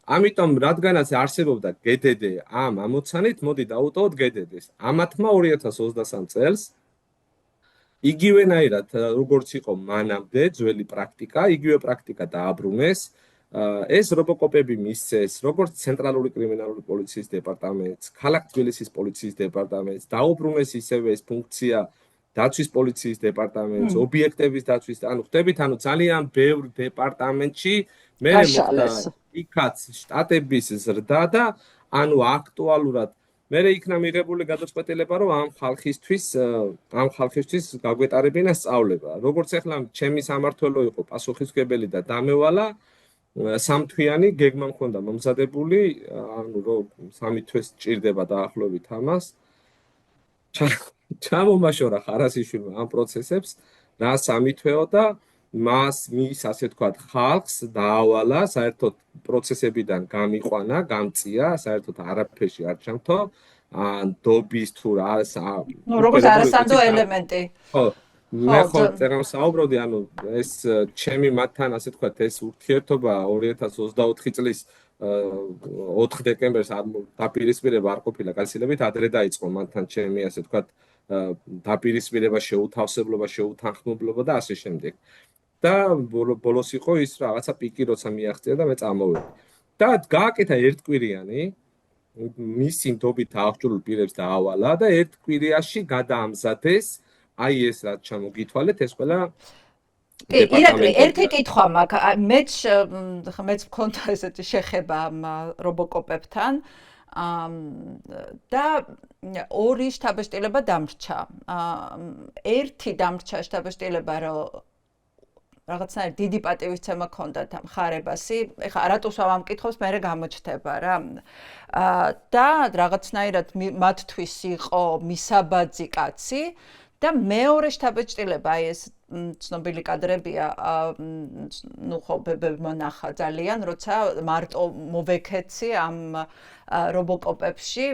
ამიტომ რადგანაც არსებობდა GDD ამ ამოცანით, მოდი დავუტოვოთ GDD-ს. ამათმა 2023 წელს იგივენაირად როგორც იყო მანამდე ძველი პრაქტიკა, იგივე პრაქტიკა დააბრუნეს. ეს რობოკოპები მისცეს როგორც ცენტრალური კრიმინალური პოლიციის დეპარტამენტს, ქალაქ თბილისის პოლიციის დეპარტამენტს, დაუბრუნეს ისევე ეს ფუნქცია დაცვის პოლიციის დეპარტამენტს, ობიექტების დაცვის, ანუ ხვდებით, ანუ ძალიან ბევრ დეპარტამენტში მე მოხდა იქაც შტატების ზრდა და ანუ აქტუალურად მე იქნა მიღებული გადაწყვეტილება, რომ ამ ხალხისთვის გაგვეტარებინა სწავლება. როგორც ახლა ჩემი სამმართველო იყო პასუხისმგებელი და დამევალა სამთვიანი გეგმა მქონდა მომზადებული, ანუ რომ 3 თვეს ჭირდება დაახლოებით ამას. ჩამომაშორა ხარაზიშვილმა ამ პროცესებს, რა 3 თვეო და მის ასე ვთქვათ, ხალხს დაავალა საერთოდ პროცესებიდან გამიყვანა, გამწია, საერთოდ არაფერში არ ჩამთო, დობის თუ რა, როგორც არასანდო ელემენტი. ხო. მე ხო წერამ საუბრობდი, ანუ ეს ჩემი მათთან ასე ვთქვათ, ეს ურთიერთობა 2024 წლის 4 დეკემბერს დაპირისპირება არ ყოფილა გასილებით, ადრე დაიწყო მათთან ჩემი ასე ვთქვათ დაპირისპირება, შეუთავსებლობა, შეუთანხმებლობა და ასე შემდეგ. და ბოლოს იყო ის რაღაცა პიკი, როცა მიაღწია და მე წამოვედი. და გააკეთა ერთკვირიანი, მისი ნდობით აღჭურვილ პირებს დაავალა და ერთკვირიაში გადაამზადეს აი ეს რაც ჩამოგითვალეთ, ეს ყველა ირაკლი, ერთი კითხვა მაქვს. მეც მქონდა ესეთი შეხება ამ რობოკოპებთან. და ორი შტაბ-შტილება დამრჩა. ერთი დამრჩა შტაბ-შტილება, რომ რაღაცნაირ დიდი პატივისცემა ჰქონდათ ამ ხარებასი. ეხლა რატო ამ კითხავს მე გამოჩნდება რა. და რაღაცნაირად მათთვის იყო მისაბაძი კაცი და მეორე შთაბეჭდილება აი ეს ცნობილი კადრებია ნუ ხო მონახა ძალიან როცა მარტო მოვეკეცი ამ რობოკოპებში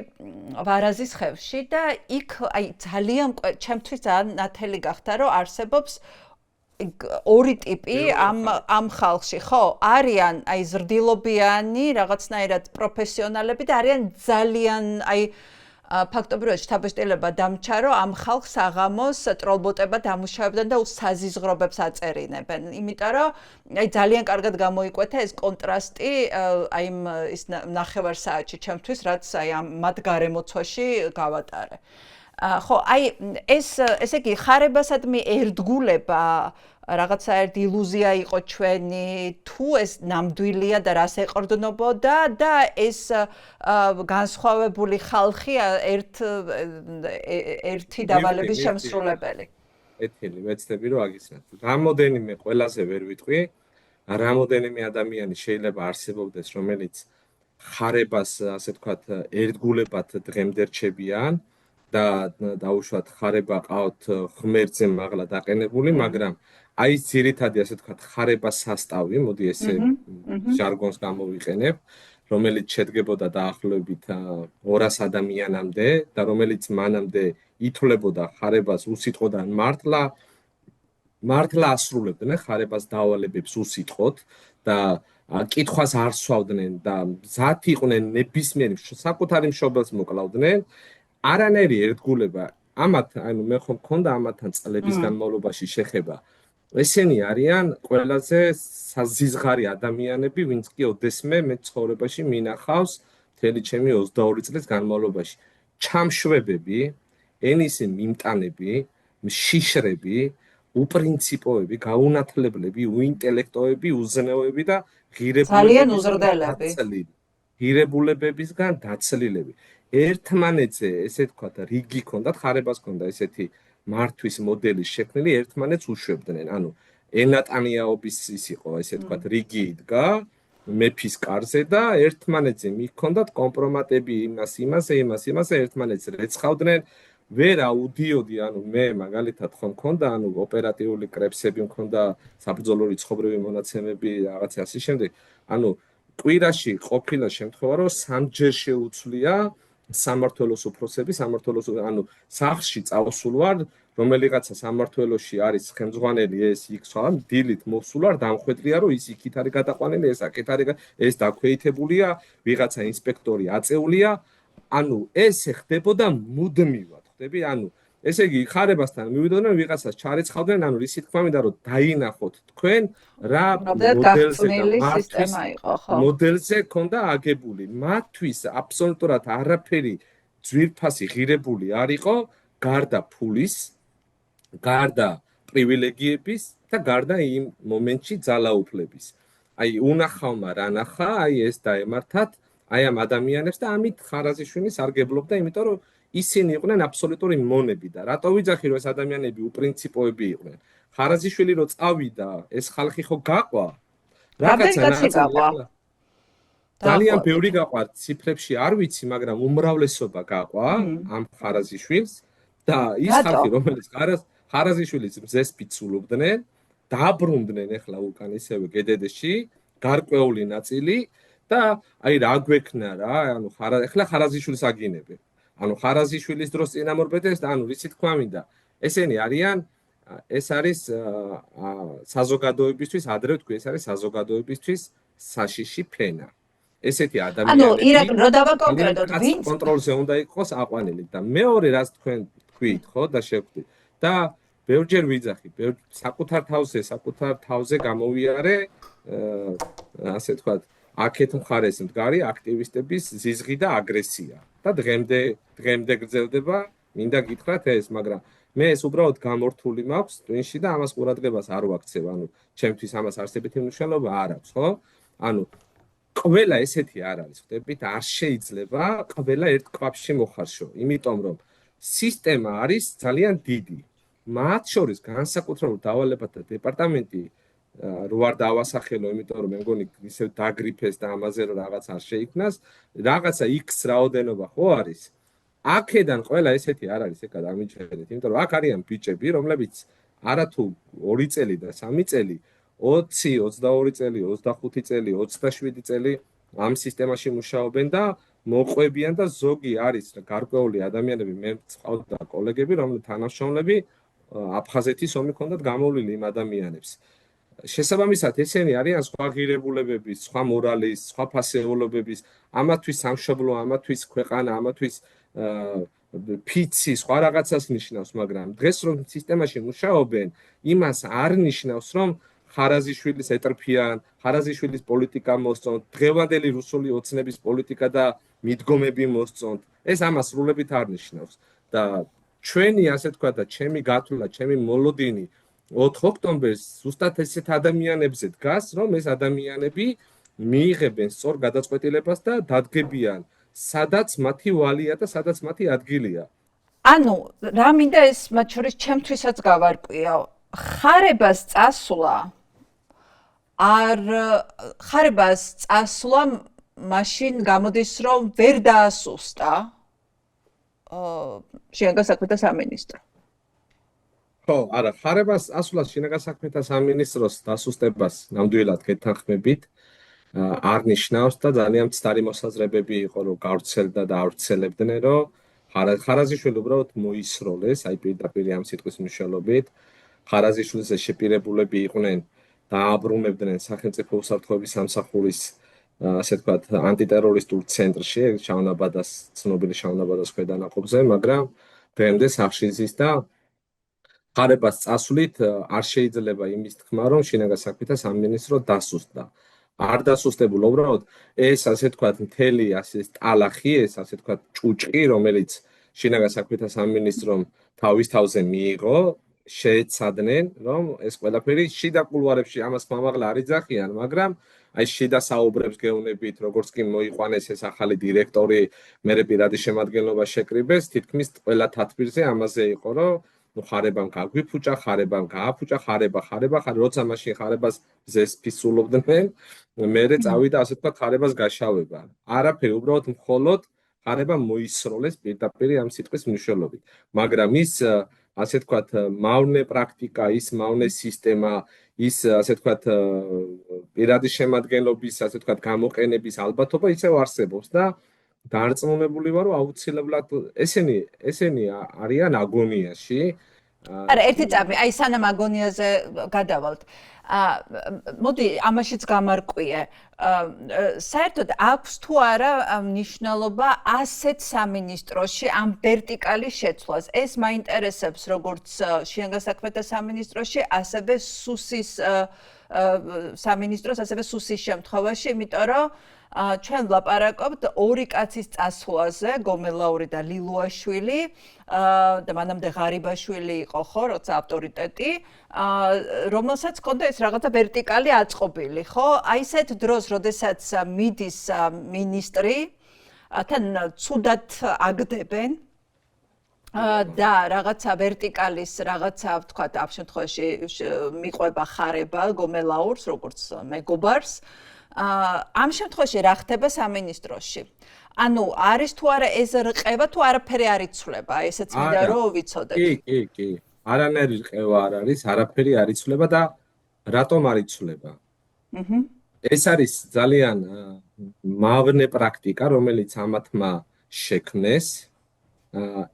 ვარაზის ხევში და იქ აი ძალიან ჩემთვის ძალიან ნათელი გახდა რომ არსებობს ორი ტიპი ამ ხალხში ხო არიან აი ზრდილობიანი რაღაცნაირად პროფესიონალები და არიან ძალიან აი ფაქტობრივად შთაბეჭდილება დამჩა რომ ამ ხალხს აღამოს ტროლბოტება დამუშავებდნენ და საზიზღრობებს აწერინებენ იმიტომ რომ აი ძალიან კარგად გამოიკვეთა ეს კონტრასტი აი ის ნახევარ საათში ჩემთვის რაც აი ამ მათ გარემოცვაში გავატარე ხო აი ესე იგი ხარებასადმი ერთგულება რაღაცა ერთ ილუზია იყო ჩვენი თუ ეს ნამდვილია და რას ეყრდნობოდა და ეს განსხვავებული ხალხი ერთი დავალების შემსრულებელი ეთილი ვეცდები რომ აგიცნათ რამოდენიმე ყველაზე ვერ ვიტყვი რამოდენიმე ადამიანი შეიძლება არსებობდეს რომელიც ხარებას ასე ვთქვათ ერთგულებად დღემდე რჩებიან და დაუშვათ ხარება ყავთ ღმერთზე მაღლა დაყენებული მაგრამ აი ეს ძირითადი ასე ვთქვათ ხარებას სასტავი მოდი ესე ჟარგონს გამოვიყენებ რომელიც შედგებოდა დაახლოებით 200 ადამიანამდე და რომელიც მანამდე ითვლებოდა ხარებას უსიტყვოდან მართლა ასრულებდნენ ხარებას დავალებებს უსიტყვოდ და კითხვას არ სვავდნენ და მზად იყვნენ ნებისმიერი საკუთარი მშობელს მოკლავდნენ არანაირი ერთგულება ამათ ანუ მე ხომ მქონდა ამათთან წლების განმავლობაში შეხება ესენი არიან ყველაზე საზიზღარი ადამიანები ვინც კი ოდესმე მე ცხოვრებაში მინახავს მთელი ჩემი 22 წლის განმავლობაში ჩამშვებები ენისი მიმტანები მშიშრები უპრინციპოები გაუნათლებლები უინტელექტოები უზნეოები და ძალიან უზრდელები ღირებულებებისგან დაცლილები ერთმანეთზე ესე ვთქვათ რიგი ქონდათ ხარებას ქონდა ესეთი მართვის მოდელის შექმნილი ერთმანეთს უშვებდნენ ანუ ენატანიაობის ის იყო ესე ვთქვათ რიგი იდგა მეფის კარზე და ერთმანეთზე მიქონდათ კომპრომატები იმასე ერთმანეთს რეცხავდნენ ვერ აუდიოდი ანუ მე მაგალითად ხომ მქონდა ანუ ოპერატიული კრებსები მქონდა საბრძოლო ცხოვრების მონაცემები რაღაცა ასე შემდეგ ანუ კვირაში ყოფილა შემთხვევა რომ სამჯერ შეუცვლია სამმართველოს უფროსები სამმართველოს ანუ სახლში წავსულ ვარ რომელიღაცა სამმართველოში არის ხელმძღვანელი ეს იქ სხვა დილით მოსულ ვარ დამხვედრია რომ ის იქით არის გადაყვანილი ეს აქეთ არის ეს დაქვეითებულია ვიღაცა ინსპექტორი აწეულია ანუ ეს ხდებოდა მუდმივად ხდები ანუ ესე იგი ხარებასთან მივიდოდნენ ვიღაცას ჩარეცხავდნენ ანუ ისი თქმა მინდა რომ დაინახოთ თქვენ რა მოდელზე ქონდა აგებული მათთვის აბსოლუტურად არაფერი ძვირფასი ღირებული არ იყო გარდა ფულის გარდა პრივილეგიების და გარდა იმ მომენტში ძალაუფლების აი უნახავმა რა ნახა აი ეს დაემართათ აი ამ ადამიანებს და ამით ხარაზიშვილი სარგებლობდა იმიტომ რომ ისინი იყვნენ აბსოლუტური მონები და რატო ვიძახი რომ ეს ადამიანები უპრინციპოები იყვნენ ხარაზიშვილი რო წავიდა ეს ხალხი ხო გაყვა ძალიან ბევრი გაყვა ციფრებში არ ვიცი მაგრამ უმრავლესობა გაყვა ამ ხარაზიშვილს და ის ხალხი რომელიც ხარაზიშვილის მზეს ფიცულობდნენ დაბრუნდნენ ახლა უკან ისევე გედედეში გარკვეული ნაწილი და აი რა გვექნა რა ანუ ახლა ხარაზიშვილს აგინებენ ანუ ხარაზიშვილის დროს წინამორბედებს და ანუ რისი თქვა მინდა ესენი არიან ეს არის საზოგადოებისთვის ადრე ვთქვი ეს არის საზოგადოებისთვის საშიში ფენა ესეთი ადამიანები ანუ რო დავაკონკრეტოთ ვინც კონტროლზე უნდა იყოს აყვანილი და მეორე რაც თქვენ თქვით ხო და შევხვდით და ბევრჯერ ვიძახი საკუთარ თავზე გამოვიარე ასე ვთქვათ აქეთ მხარეს მდგარი აქტივისტების ზიზღი და აგრესია და დღემდე გრძელდება მინდა გითხრათ ეს მაგრამ მე ეს უბრალოდ გამორთული მაქვს ტვინში და ამას ყურადღებას არ ვაქცევ ანუ ჩემთვის ამას არსებითი მნიშვნელობა არ აქვს ხო ანუ ყველა ესეთი არ არის ხდებით არ შეიძლება ყველა ერთ კვაფში მოხარშო იმიტომ რომ სისტემა არის ძალიან დიდი მათ შორის განსაკუთრებულ დავალებათა დეპარტამენტი რო არ დავასახელო, იმიტომ რომ მე მგონი ისევ დაგრიფეს და ამაზე რომ რაღაც არ შეიქმნას, რაღაცა X რაოდენობა ხო არის. აქედან ყველა ესეთი არ არის, ეკა დამიჩერეთ, იმიტომ რომ აქ არიან ბიჭები, რომლებიც არათუ 2 წელი და 3 წელი, 20, 22 წელი, 25 წელი, 27 წელი ამ სისტემაში მუშაობენ და მოყვებიან და ზოგი არის გარკვეული ადამიანები, მე მწყავდა კოლეგები, რომლებიც თანამშრომლები აფხაზეთის ომი ჰქონდათ გამოვლილი იმ ადამიანებს. შესაბამისად, ესენი არიან სხვა ღირებულებების, სხვა მორალის, სხვა ფასეულობების, ამათვის სამშობლო, ამათვის ქვეყანა, ამათვის ფიცი, სხვა რაღაცას ნიშნავს, მაგრამ დღეს რომ სისტემაში მუშაობენ, იმას არ ნიშნავს, რომ ხარაზიშვილის ეტრფიან, ხარაზიშვილის პოლიტიკა მოსწონთ, დღევანდელი რუსული ოცნების პოლიტიკა და მიდგომები მოსწონთ. ეს ამას სრულებით არ ნიშნავს და ჩვენი, ასე თქვა და ჩემი გათვლა, ჩემი მოლოდინი 4 ოქტომბერს ზუსტად ესეთ ადამიანებზე დგას, რომ ეს ადამიანები მიიღებენ სწორ გადაწყვეტილებას და დადგებიან, სადაც მათი ვალია და სადაც მათი ადგილია. ანუ რა მინდა ეს მათ შორის ჩემთვისაც გავარკვიო. ხარებას წასვლა მაშინ გამოდის რომ ვერ დაასუსტა შინაგან საქმეთა სამინისტრო. ხო, არა, ხარებას ასვლა შინაგან საქმეთა სამინისტროს დასუსტებას ნამდვილად გეთანხმებით. არ ნიშნავს და ძალიან მცდარი მოსაზრებები იყო რომ გავრცელდა და ავრცელებდნენ რომ ხარაზიშვილი უბრალოდ მოისროლეს, აი პირდაპირ ამ სიტყვის მნიშვნელობით. ხარაზიშვილის შეპირებულები იყვნენ და აბრუნებდნენ სახელმწიფო უსაფრთხოების სამსახურის ასე ვთქვათ ანტიტერორისტულ ცენტრში, შავნაბადას, ცნობილი შავნაბადას ქვედანაყოფზე, მაგრამ დღემდე სახლში ზის და ხარებას წასვლით არ შეიძლება იმის თქმა, რომ შინაგან საქმეთა სამინისტრო დასუსტდა. არ დასუსტებულა, უბრალოდ ეს ასე ვთქვათ მთელი ასე ტალახი, ეს ასე ვთქვათ ჭუჭყი, რომელიც შინაგან საქმეთა სამინისტრომ თავის თავზე მიიღო, შეეცადნენ, რომ ეს ყველაფერი შიდა კულუარებში ამას მამაღლა არ იძახიან, მაგრამ აი შიდა საუბრებს გეუბნებით, როგორც კი მოიყვანეს ეს ახალი დირექტორი, მერე პირადი შემადგენლობა შეკრიბეს, თითქმის ყველა თათბირზე ამაზე იყო, რომ ხარებამ გაგვიფუჭა, ხარებამ გააფუჭა, ხარება, როცა მაშინ ხარებას ზეს ფისულობდნენ, მერე წავიდა ასე ვთქვათ ხარებას გაშავება. არაფერი, უბრალოდ მხოლოდ ხარება მოისროლეს პირდაპირ ამ სიტყვის მნიშვნელობით. მაგრამ ის ასე ვთქვათ მავნე პრაქტიკა, ის მავნე სისტემა, ის ასე ვთქვათ პირადი შემადგენლობის ასე ვთქვათ გამოყენების ალბათობა ისევ არსებობს და დარწმუნებული ვარ, რომ აუცილებლად ესენი არიან აგონიაში. არა, ერთი წამი, აი სანამ აგონიაზე გადავალთ. მოდი, ამაშიც გამარკვიე. საერთოდ აქვს თუ არა მნიშვნელობა ასეთ სამინისტროში ამ ვერტიკალის შეცვლას? ეს მაინტერესებს როგორც შინაგან საქმეთა სამინისტროში, ასევე სუსის სამინისტროს, ასევე სუსის შემთხვევაში, იმიტომ რომ ჩვენ ვლაპარაკობთ ორი კაცის წასვლაზე, გომელაური და ლილუაშვილი და მანამდე ღარიბაშვილი იყო ხო, როცა ავტორიტეტი, რომელსაც ჰქონდა ეს რაღაცა ვერტიკალი აწყობილი, ხო? აი ესეთ დროს, როდესაც მიდის მინისტრი, თან ცუდად აგდებენ და რაღაცა ვერტიკალის რაღაცა ვთქვათ ამ შემთხვევაში მიყვება ხარება გომელაურს, როგორც მეგობარს. ამ შემთხვევაში რა ხდება სამინისტროში? ანუ არის თუ არა ეს რყევა თუ არაფერი არ იცვლება? ესეც მინდა რომ ვიცოდეთ. კი. არანაირი რყევა არ არის, არაფერი არ იცვლება და რატომ არ იცვლება? ეს არის ძალიან მავნე პრაქტიკა, რომელიც ამათმა შექმნეს.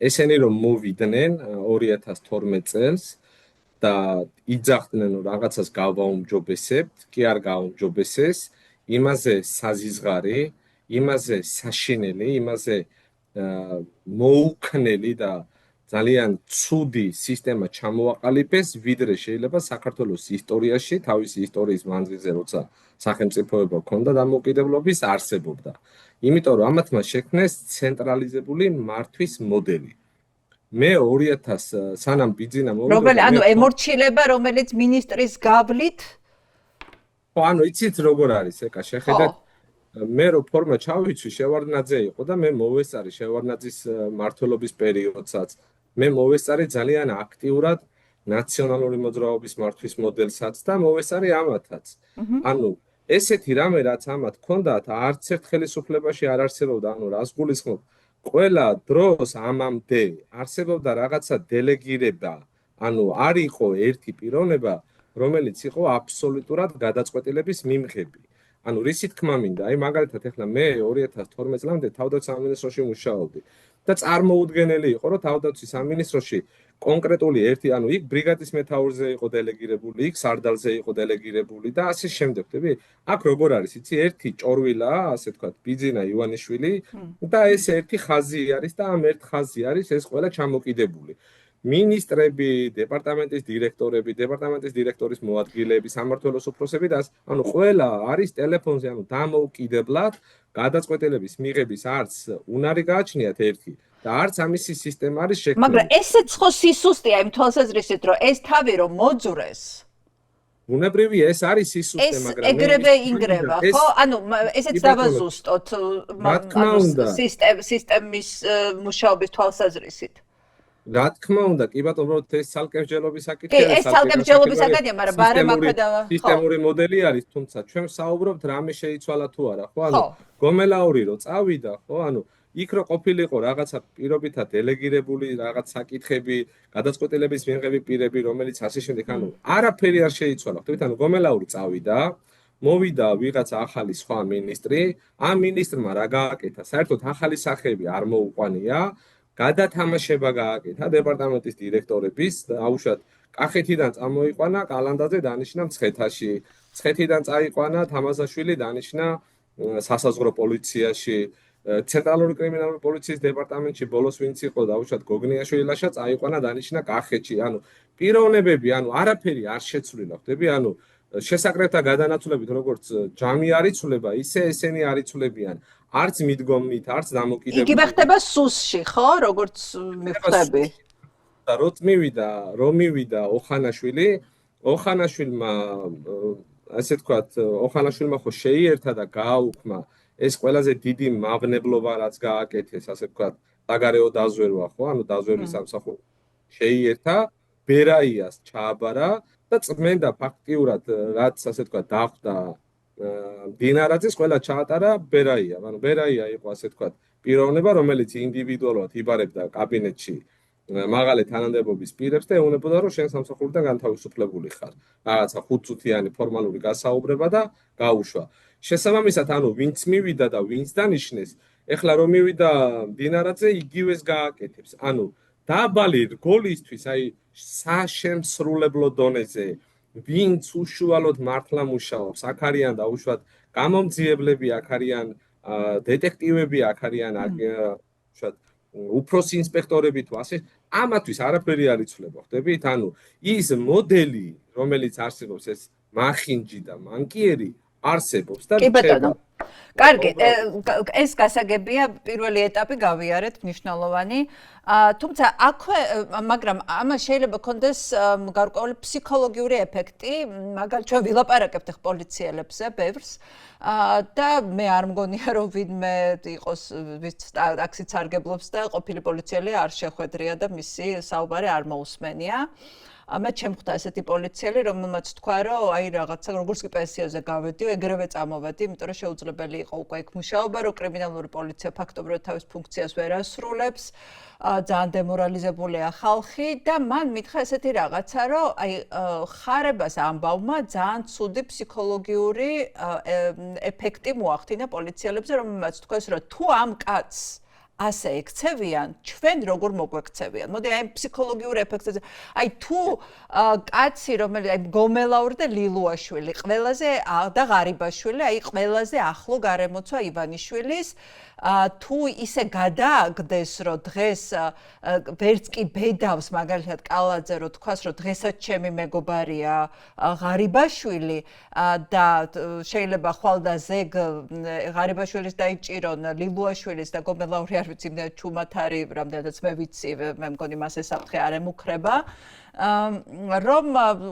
ესენი რომ მოვიდნენ 2012 წელს და იძახდნენ რომ რაღაცას გავაუმჯობესებთ, კი არ გააუმჯობესეს. იმაზე საზიზღარი, იმაზე საშინელი, იმაზე მოუქნელი და ძალიან ცუდი სისტემა ჩამოაყალიბეს, ვიდრე შეიძლება საქართველოს ისტორიაში, თავისი ისტორიის მანძილზე, როცა სახელმწიფოება ჰქონდა დამოუკიდებლობის, არსებობდა. იმიტომ რომ ამათმა შექმნეს ცენტრალიზებული მართვის მოდელი. მე 2000 სანამ ბიძინა მოვიდა, ანუ ემორჩილება, რომელიც მინისტრის გავლით ანუ იცით როგორ არის, ეკა შეხედეთ მე რო ფორმა ჩავიცვი შევარდნაძე იყო და მე მოვესწარი შევარდნაძის მმართველობის პერიოდსაც მე მოვესწარი ძალიან აქტიურად ნაციონალური მოძრაობის მართვის მოდელსაც და მოვესწარი ამათაც. ანუ ესეთი რამე რაც ამათ ჰქონდათ, არც ერთ ხელისუფლებაში არ არსებობდა, ანუ რას გულისხმობ? ყველა დროს ამამდე არსებობდა რაღაცა დელეგირება, ანუ არ იყო ერთი პიროვნება, რომელიც იყო აბსოლუტურად გადაწყვეტილების მიმღები. ანუ რისი თქმა მინდა, აი მაგალითად ახლა მე 2012 წლამდე თავდაცვის სამინისტროში მუშაობდი და წარმოუდგენელი იყო, რომ თავდაცვის სამინისტროში კონკრეტული ერთი, ანუ იქ ბრიგადის მეთაურზე იყო დელეგირებული, იქ სარდალზე იყო დელეგირებული და ასე შემდეგ, ხდები? აქ როგორ არის, იცი, ერთი ჭორვილაა, ასე ვთქვათ, ბიძინა ივანიშვილი და ეს ერთი ხაზი არის და ამ ერთ ხაზი არის ეს ყველა ჩამოკიდებული. მინისტრები, დეპარტამენტის დირექტორები, დეპარტამენტის დირექტორის მოადგილეები, სამმართველოს უფროსები და ანუ ყველა არის ტელეფონზე, ანუ დამოუკიდებლად გადაწყვეტილების მიღების არც უნარი გააჩნიათ ერთი და არც ამისი სისტემა არის შექმნილი. მაგრამ ესეც ხო სისუსტეა იმ თვალსაზრისით, რომ ეს თავი რომ მოძვრეს. ბუნებრივია, ეს არის სისუსტე, მაგრამ ეგრევე ინგრევა, ხო? ანუ ესეც დავაზუსტოთ სისტემის მუშაობის თვალსაზრისით. რა თქმა უნდა, კი ბატონო, ეს ცალკევჯელობის საკითხია. ეს ცალკევჯელობის საკითხია, მაგრამ ბარემ აქვედავა. სისტემური მოდელი არის, თუმცა ჩვენ ვსაუბრობთ რამე შეიცვალა თუ არა, ხო? ანუ გომელაური რო წავიდა, ხო? ანუ იქ რო ყოფილიყო რაღაცა პირობითად დელეგირებული რაღაც საკითხები, გადაწყვეტილების მიღები პირები, რომელიც ასე შემდეგ, ანუ არაფერი არ შეიცვალა. ხვდებით, ანუ გომელაური წავიდა, მოვიდა ვიღაცა ახალი სხვა მინისტრი, ამ მინისტრმა რა გააკეთა? საერთოდ ახალი სახეები არ მოუყვანია. გადათამაშება გააკეთა დეპარტამენტის დირექტორების, აუშვათ კახეთიდან წამოიყვანა კალანდაძე დანიშნა მცხეთაში, მცხეთიდან წაიყვანა თამაზაშვილი დანიშნა სასაზღვრო პოლიციაში, ცენტრალური კრიმინალური პოლიციის დეპარტამენტში ბოლოს ვინც იყო დაუშვათ გოგნიაშვილი ლაშა წაიყვანა დანიშნა კახეთში, ანუ პიროვნებები, ანუ არაფერი არ შეცვლილა, ხდები, ანუ შესაკრებთა გადანაცვლებით როგორც ჯამი არ იცვლება, ისე ესენი არ იცვლებიან. არც მიდგომით, არც დამოკიდებით. იგივე ხდება სუსში, ხო, როგორც მივხვდები. და რომ მივიდა ოხანაშვილმა, ასე ვთქვათ, ოხანაშვილმა ხო შეიერთა და გააუქმა ეს ყველაზე დიდი მავნებლობა, რაც გააკეთეს, ასე ვთქვათ, საგარეო დაზვერვა, ხო, ანუ დაზვერვის სამსახური შეიერთა, ბერაიას ჩააბარა და წმენდა ფაქტიურად, რაც ასე ვთქვათ, დახვდა დინარაძის ყველა ჩაატარა ბერაია. ანუ ბერაია იყო ასე ვთქვათ პიროვნება, რომელიც ინდივიდუალურად იბარებდა კაბინეტში მაღალი თანამდებობის პირებს და ეუბნებოდა, რომ შენ სამსახურიდან განთავისუფლებული ხარ. რაღაცა 5 წუთიანი ფორმალური გასაუბრება და გაუშვა. შესაბამისად, ანუ ვინც მივიდა და ვინც დანიშნეს, ეხლა რომ მივიდა დინარაძე, იგივეს გააკეთებს. ანუ დაბალი რგოლისთვის, აი საშემსრულებლო დონეზე ვინც უშუალოდ მართლა მუშაობს, აქ არიან დაუშვათ გამომძიებლები, აქ არიან დეტექტივები, აქ არიან უშუალოდ უფროსი ინსპექტორები თუ ასე, ამათვის არაფერი არ იცვლება, ხდებით? ანუ ის მოდელი, რომელიც არსებობს, ეს მახინჯი და მანკიერი არსებობს და რჩება. კარგი, ეს გასაგებია, პირველი ეტაპი გავიარეთ, მნიშვნელოვანი. თუმცა აქვე, მაგრამ ამას შეიძლება ქონდეს გარკვეული ფსიქოლოგიური ეფექტი, მაგალითად ჩვენ ვილაპარაკებთ ხ პოლიციელებზე ბევრს და მე არ მგონია რომ ვინმე იყოს ვის ტაქსით სარგებლობს და ყოფილი პოლიციელი არ შეხვედრია და მისი საუბარი არ მოусმენია. მე ჩემხვდა ესეთი პოლიციელი, რომელმაც თქვა, რომ აი რაღაცა როგორც კი პენსიაზე გავედიო, ეგრევე წამოვედი, იმიტომ რომ შეუძლებელი იყო უკვე იქ მუშაობა, რომ კრიმინალური პოლიცია ფაქტობრივად თავის ფუნქციას ვერ ასრულებს, ძალიან დემორალიზებულია ხალხი და მან მითხრა ესეთი რაღაცა, რომ აი ხარებას ამბავმა ძალიან ცუდი ფსიქოლოგიური ეფექტი მოახდინა პოლიციელებზე, რომელმაც თქვეს, რომ თუ ამ კაცს ასე ექცევიან, ჩვენ როგორ მოგვექცევიან. მოდი აი ფსიქოლოგიურ ეფექტზე. აი თუ კაცი, რომელიც აი გომელაური და ლილუაშვილი, ყველაზე და ღარიბაშვილი, აი ყველაზე ახლო გარემოცვა ივანიშვილის, თუ ისე გადააგდეს, რომ დღეს ვერც კი ბედავს მაგალითად კალაძე, რომ თქვას, რომ დღესაც ჩემი მეგობარია ღარიბაშვილი და შეიძლება ხვალ და ზეგ ღარიბაშვილის დაიჭირონ, ლილუაშვილის და გომელაური არ ვიცი, ჩუმად არის, რამდენადაც მე ვიცი, მე მგონი მას ეს საფრთხე არ ემუქრება, რომ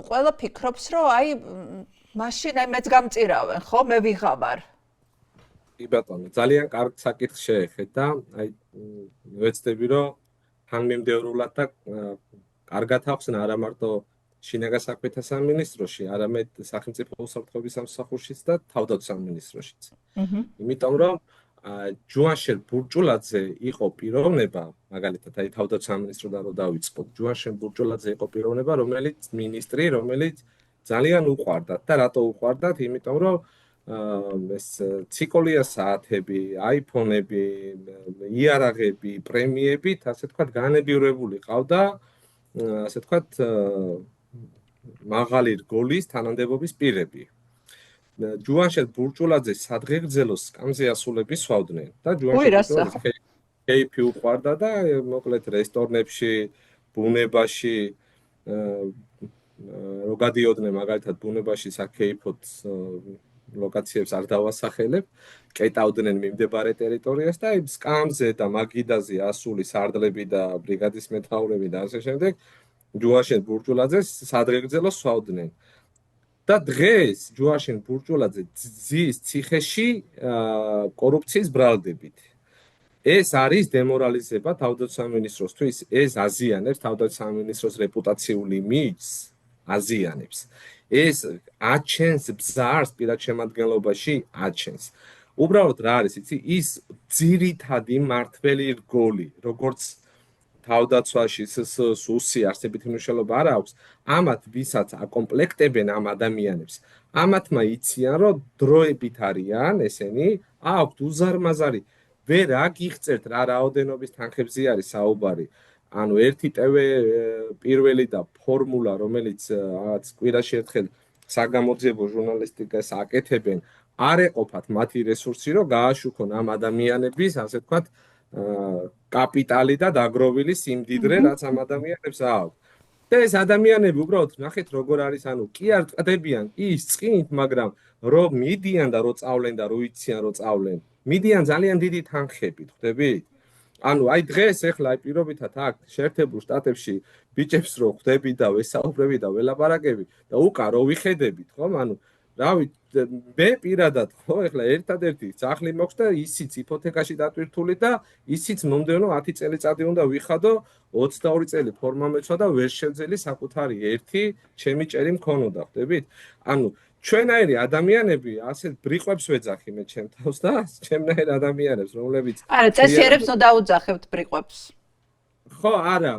ყველა ფიქრობს, რომ აი მაშინ აი მეც გამწირავენ, ხო, მე ვიღავარ. კი ბატონო, ძალიან კარგ საკითხს შეეხეთ და აი ვეცდები, რომ თანმიმდევრულად და კარგად აქვს არა მარტო შინაგან საქმეთა სამინისტროში, არამედ სახელმწიფო უსაფრთხოების სამსახურშიც და თავდაცვის სამინისტროშიც. იმიტომ რომ ჯუანშენ ბურჭულაძე იყო პიროვნება, მაგალითად, აი თავდაცვის სამინისტროდან რო დავიწყოთ, ჯუანშენ ბურჭულაძე იყო პიროვნება, რომელიც მინისტრი, რომელიც ძალიან უყვარდათ და რატო უყვარდათ? იმიტომ რომ ეს ციკოლია საათები, აიფონები, იარაღები, პრემიებით, ასე თქვათ, განებივრებული ყავდა, ასე თქვათ, მაღალი რგოლის თანამდებობის პირები. ჯუანშენ ბურჭულაძეს სადღეგრძელო სკამზე ასულები სვავდნენ და ჯუანშენ ბურჭულაძეს კეიფი უყვარდა და მოკლედ რესტორნებში, ბუნებაში რო გადიოდნენ მაგალითად ბუნებაში საკეიფოთ ლოკაციებს არ დავასახელებ, კეტავდნენ მიმდებარე ტერიტორიას და იმ სკამზე და მაგიდაზე ასული სარდლები და ბრიგადის მეთაურები და ასე შემდეგ ჯუანშენ ბურჭულაძეს სადღეგრძელო სვავდნენ. და დღეს ჯუანშენ ბურჭულაძე ძის ციხეში კორუფციის ბრალდებით. ეს არის დემორალიზება თავდაცვის სამინისტროსთვის, ეს აზიანებს თავდაცვის სამინისტროს რეპუტაციულ იმიჯს, აზიანებს. ეს აჩენს ბზარს პირად შემადგენლობაში, აჩენს. უბრალოდ რა არის, იცი, ის ძირითადი მართველი რგოლი, როგორც თავდაცვაში სუსი არსებითი მნიშვნელობა არ აქვს, ამათ ვისაც აკომპლექტებენ ამ ადამიანებს, ამათმა იციან, რომ დროებით არიან ესენი, აქვთ უზარმაზარი, ვერ აგიღწევთ რა რაოდენობის თანხებზე არის საუბარი. ანუ ერთი ტევ პირველი და ფორმულა, რომელიც რაღაც კვირაში ერთხელ საგამოძიებო ჟურნალისტიკას აკეთებენ, არ ეყოფათ მათი რესურსი, რომ გააშუქონ ამ ადამიანების, ასე ვთქვათ, კაპიტალი და დაგროვილი სიმდიდრე, რაც ამ ადამიანებს აქვს. და ეს ადამიანები უბრალოდ ნახეთ როგორ არის, ანუ კი არ წდებიან ის წინით, მაგრამ რომ მიდიან და რომ წავლენ და რომ იციან რომ წავლენ, მიდიან ძალიან დიდი თანხებით, ხვდებით? ანუ აი დღეს ეხლა აი პირობითად აქ შეერთებულ შტატებში ბიჭებს რო ხვდები და ვესაუბრები და ველაპარაკები და უკან რო ვიხედებით, ხომ? ანუ რავი, მე პირადად ხო, ეხლა ერთადერთი სახლი მაქვს და ისიც იპოთეკაში დატვირთული და ისიც მომდევნო 10 წელიწადი უნდა ვიხადო, 22 წელი ფორმა მეცვა და ვერ შევძელი საკუთარი ერთი ჩემი ჭერი მქონოდა, ხვდებით? ანუ ჩვენაირი ადამიანები ასეთ ბრიყვებს ვეძახი მე ჩემ თავს და ჩემნაირ ადამიანებს, რომლებიც არა, წესიერებს ნუ დაუძახებთ ბრიყვებს. ხო, არა,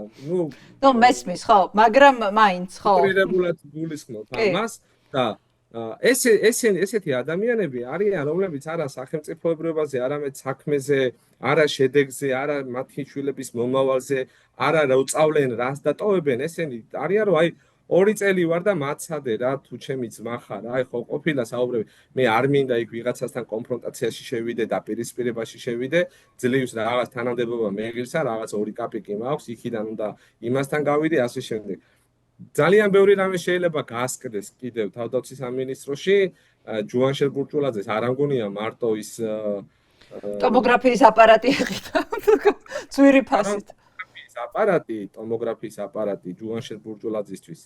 ნუ მესმის, ხო, მაგრამ მაინც, ხო. პრირებულად გულისხმობ ამას და ესეთი ადამიანები არიან, რომლებიც არა სახელმწიფოებრიობაზე, არამედ საქმეზე, არა შედეგზე, არა მათი შვილების მომავალზე, არა რა უწავლენ, რას დატოვებენ, ესენი არიან, რომ აი 2 წელი ვარ და მაცადე რა თუ ჩემი ძმა ხარ, აი ხო ყოფილა საუბრები, მე არ მინდა იქ ვიღაცასთან კონფრონტაციაში შევიდე და პირისპირებაში შევიდე, ძლივს რაღაც თანამდებობა მეღირსა, რაღაც 2 კაპიკი მაქვს, იქიდან უნდა იმასთან გავიდე, ასე შემდეგ. ძალიან ბევრი რამე შეიძლება გაასკდეს კიდევ თავდაცვის სამინისტროში, ჯუანშენ ბურჭულაძეს არ ამგონია მარტო ის ტომოგრაფიის აპარატი ეხიდა. ძვირი ფასით. აპარატი, ტომოგრაფიის აპარატი ჯუანშენ ბურჭულაძისთვის.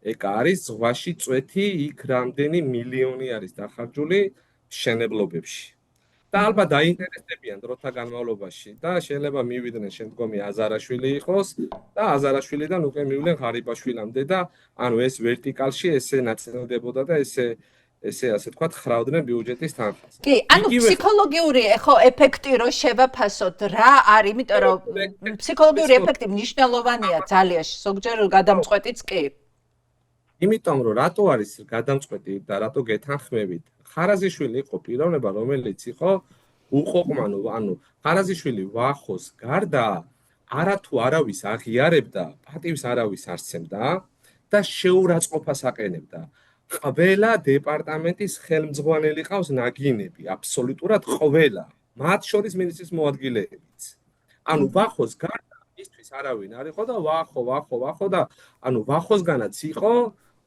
ეგ არის ზღვაში წვეთი, იქ რამდენი მილიონი არის დახარჯული მშენებლობებში. და ალბათ დაინტერესდებიან დროთა განმავლობაში და შეიძლება მივიდნენ შემდგომი აზარაშვილი იყოს და აზარაშვილიდან უკვე მივიდნენ ღარიბაშვილამდე და ანუ ეს ვერტიკალში ესე ნაწილდებოდა და ესე ასე თქვა ხრავდნენ ბიუჯეტის თანხას. კი, ანუ ფსიქოლოგიური ხო ეფექტი რო შევაფასოთ, რა არის, იმიტომ რომ ფსიქოლოგიური ეფექტი მნიშვნელოვანია ძალიან, ზოგჯერ გადამწყვეტიც კი. იმიტომ რომ რატო არის გადამწყვეტი და რატო გეთანხმებით? ხარაზიშვილი იყო პიროვნება, რომელიც იყო უყოყმანო, ანუ ხარაზიშვილი ვახოს გარდა არათუ არავის აღიარებდა, პატივს არავის არცემდა და შეურაცხყოფას აყენებდა. ყველა დეპარტამენტის ხელმძღვანელი ყავს ნაგინები, აბსოლუტურად ყველა, მათ შორის მინისტრის მოადგილეებიც. ანუ ვახოს გარდა ისთვის არავინ არ იყო და ვახო და ანუ ვახოსგანაც იყო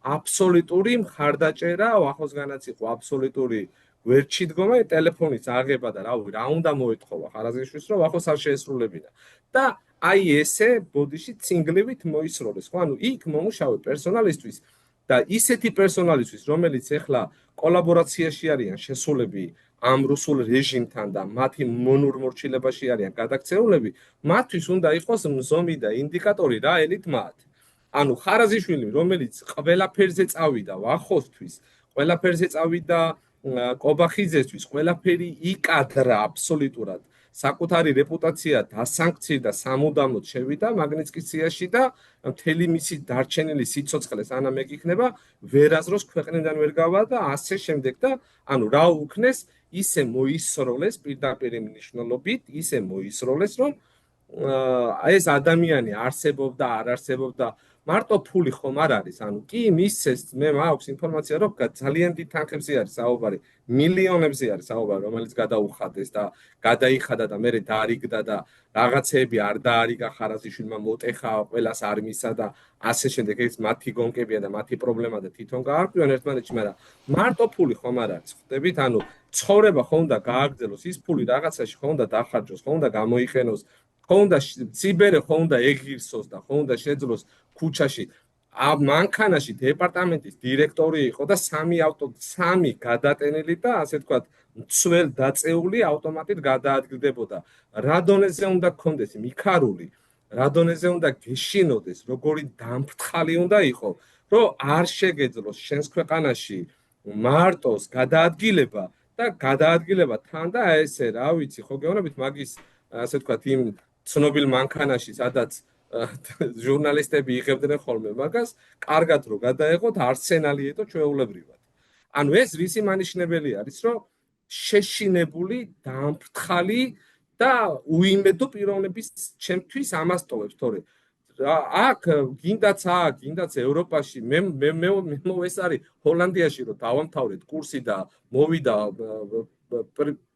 აბსოლუტური მხარდაჭერა, ვახოსგანაც იყო აბსოლუტური გვერდში დგომა, ტელეფონის აღება და რავი, რა უნდა მოეთხოვა ხარაზიშვილს, რომ ვახოს არ შეესრულებინა. და აი ესე ბოდიში ცინგლივით მოისროლეს, ხო? ანუ იქ მომუშავე პერსონალისთვის და ისეთი პერსონალისთვის, რომელიც ეხლა კოლაბორაციაში არიან შესულები ამ რუსულ რეჟიმთან და მათი მონურმორჩილებაში არიან გადაქცეულები, მათთვის უნდა იყოს მზომი და ინდიკატორი რა ელით მათ. ანუ ხარაზიშვილი, რომელიც ყველაფერზე წავიდა ვახოსთვის, ყველაფერზე წავიდა კობახიძესთვის, ყველაფერი იკადრა აბსოლუტურად. საკუთარი რეპუტაცია დასანქცია სამუდამოდ შევიდა მაგნიტსკის სიაში და მთელი მისი დარჩენილი სიცოცხლე სანამ ეგ იქნება ვერაზროს ქვეყნიდან ვერ გავა და ასე შემდეგ და ანუ რა უქნეს ისე მოისროლეს პირდაპირ მნიშვნელობით ისე მოისროლეს რომ ეს ადამიანი არსებობდა არ არსებობდა მარტო ფული ხომ არ არის ანუ კი მისცეს მე მაქვს ინფორმაცია რომ ძალიან დიდ თანხებზე არის საუბარი მილიონებზე არის საუბარი რომელიც გადაუხადეს და გადაიხადა და მე დაარიგდა და რაღაცები არ დაარიგა ხარაზიშვილმა მოტეხა ყველას არ მისა და ასე შემდეგ ეს მათი გონკებია და მათი პრობლემა და თვითონ გაარკვიონ ერთმანეთში მაგრამ მარტო ფული ხომ არ არის ხვდებით ანუ ცხოვრება ხომ და გააგრძელოს ის ფული რაღაცაში ხომ და დახარჯოს ხომ და გამოიყენოს ხომ და ციბერე ხომ და ეგირსოს და ხომ და შეძლოს ქუჩაში მანქანაში დეპარტამენტის დირექტორი იყო და სამი გადატენილი და ასე ვთქვათ მცველ დაწეული ავტომატით გადაადგილდებოდა რა დონეზე უნდა გქონდეს მიქარული რა დონეზე უნდა გეშინოდეს როგორი დამფრთხალი უნდა იყო რომ არ შეგეძლოს შენს ქვეყანაში მარტოს გადაადგილება და გადაადგილება თან და ესე რა ვიცი ხო გეუბნებით მაგის ასე ვთქვათ იმ ცნობილ მანქანაში სადაც ჟურნალისტები იღებდნენ ხოლმე მაგას, კარგად რო გადაეღოთ არსენალი ეტო ჩვეულებრივად. ანუ ეს რისი მანიშნებელი არის, რომ შეშინებული, დამფრთხალი და უიმედო პიროვნების ჩემთვის ამას ტოვებს, თორე აქ გინდაც ევროპაში მე ეს არის ჰოლანდიაში რომ დავამთავრეთ კურსი და მოვიდა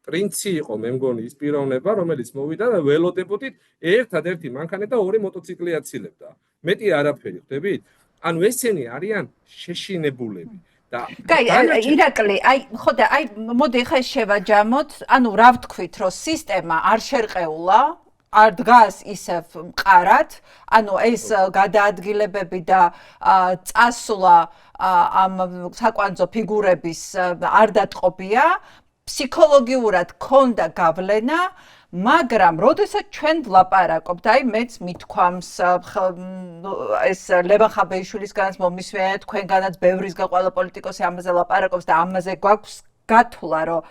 პრინცი იყო მე მგონი ის პიროვნება რომელიც მოვიდა და ველოდებოდით ერთადერთი მანქანა და ორი მოტოციკლი აცილებდა მეტი არაფერი ხვდებით ანუ ესენი არიან შეშინებულები და ირაკლი ხო და მოდი ხა შევაჯამოთ ანუ რა ვთქვით რომ სისტემა არ შერყეულა არ დგას ისევ მყარად ანუ ეს გადაადგილებები და წასვლა ამ საკვანძო ფიგურების არ დატყობია ფსიქოლოგიურად ქონდა გავლენა, მაგრამ როდესაც ჩვენ ვლაპარაკობთ, აი მეც მithქვამს ეს ლევან ხაბეიშვილისგანაც მომისვენეთ, თქვენგანაც ბევრისგან ყველა პოლიტიკოსი ამაზე ლაპარაკობს და ამაზე გვაქვს გათვლა, რომ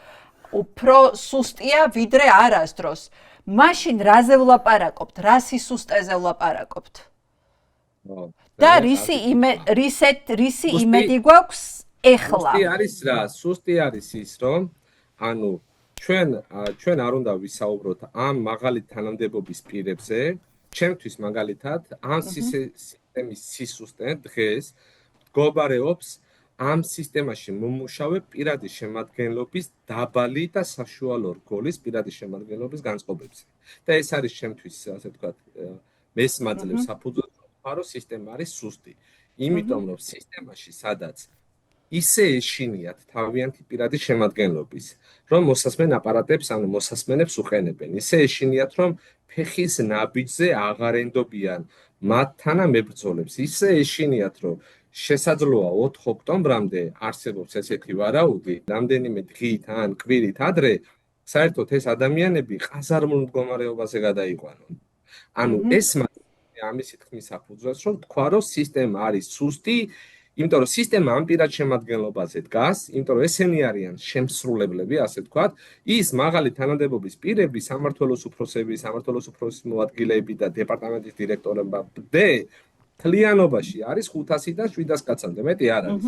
უფრო სუსტია ვიდრე არასდროს. მაშინ რაზე ვლაპარაკობთ, რა სისუსტეზე ვლაპარაკობთ? და რისი იმედი გვაქვს ეხლა? სუსტი არის რა? სუსტი არის ის, რომ ანუ ჩვენ არ უნდა ვისაუბროთ ამ მაღალი თანამდებობის პირებზე, ჩემთვის მაგალითად, ამ სისტემის სისუსტე დღეს მდგომარეობს ამ სისტემაში მომუშავე პირადი შემადგენლობის დაბალი და საშუალო რგოლის პირადი შემადგენლობის განწყობებზე. და ეს არის ჩემთვის, ასე ვთქვათ, მესმაძლევ საფუძვლად, რომ სისტემა არის სუსტი. იმიტომ რომ სისტემაში სადაც ისე ეშინიათ თავიანთი პირადი შემადგენლობის, რომ მოსასმენ აპარატებს, ანუ მოსასმენებს უყენებენ. ისე ეშინიათ, რომ ფეხის ნაბიჯზე აღარ ენდობიან მათ თანამებრძოლებს. ისე ეშინიათ, რომ შესაძლოა 4 ოქტომბრამდე არსებობს ესეთი ვარაუდი, რამდენიმე დღით ან კვირით ადრე, საერთოდ ეს ადამიანები ყაზარმულ მდგომარეობაზე გადაიყვანონ. ანუ ეს ამისი თქმის საფუძველს, რომ თქვა, რომ სისტემა არის სუსტი, იმიტომ რომ სისტემა ამ პირად შემადგენლობაზე დგას, იმიტომ რომ ესენი არიან შემსრულებლები, ასე ვთქვათ, ის მაღალი თანამდებობის პირები, სამმართველოს უფროსები, სამმართველოს უფროსის მოადგილეები და დეპარტამენტის დირექტორები თლიანობაში არის 500-დან 700 კაცამდე, მეტი არ არის.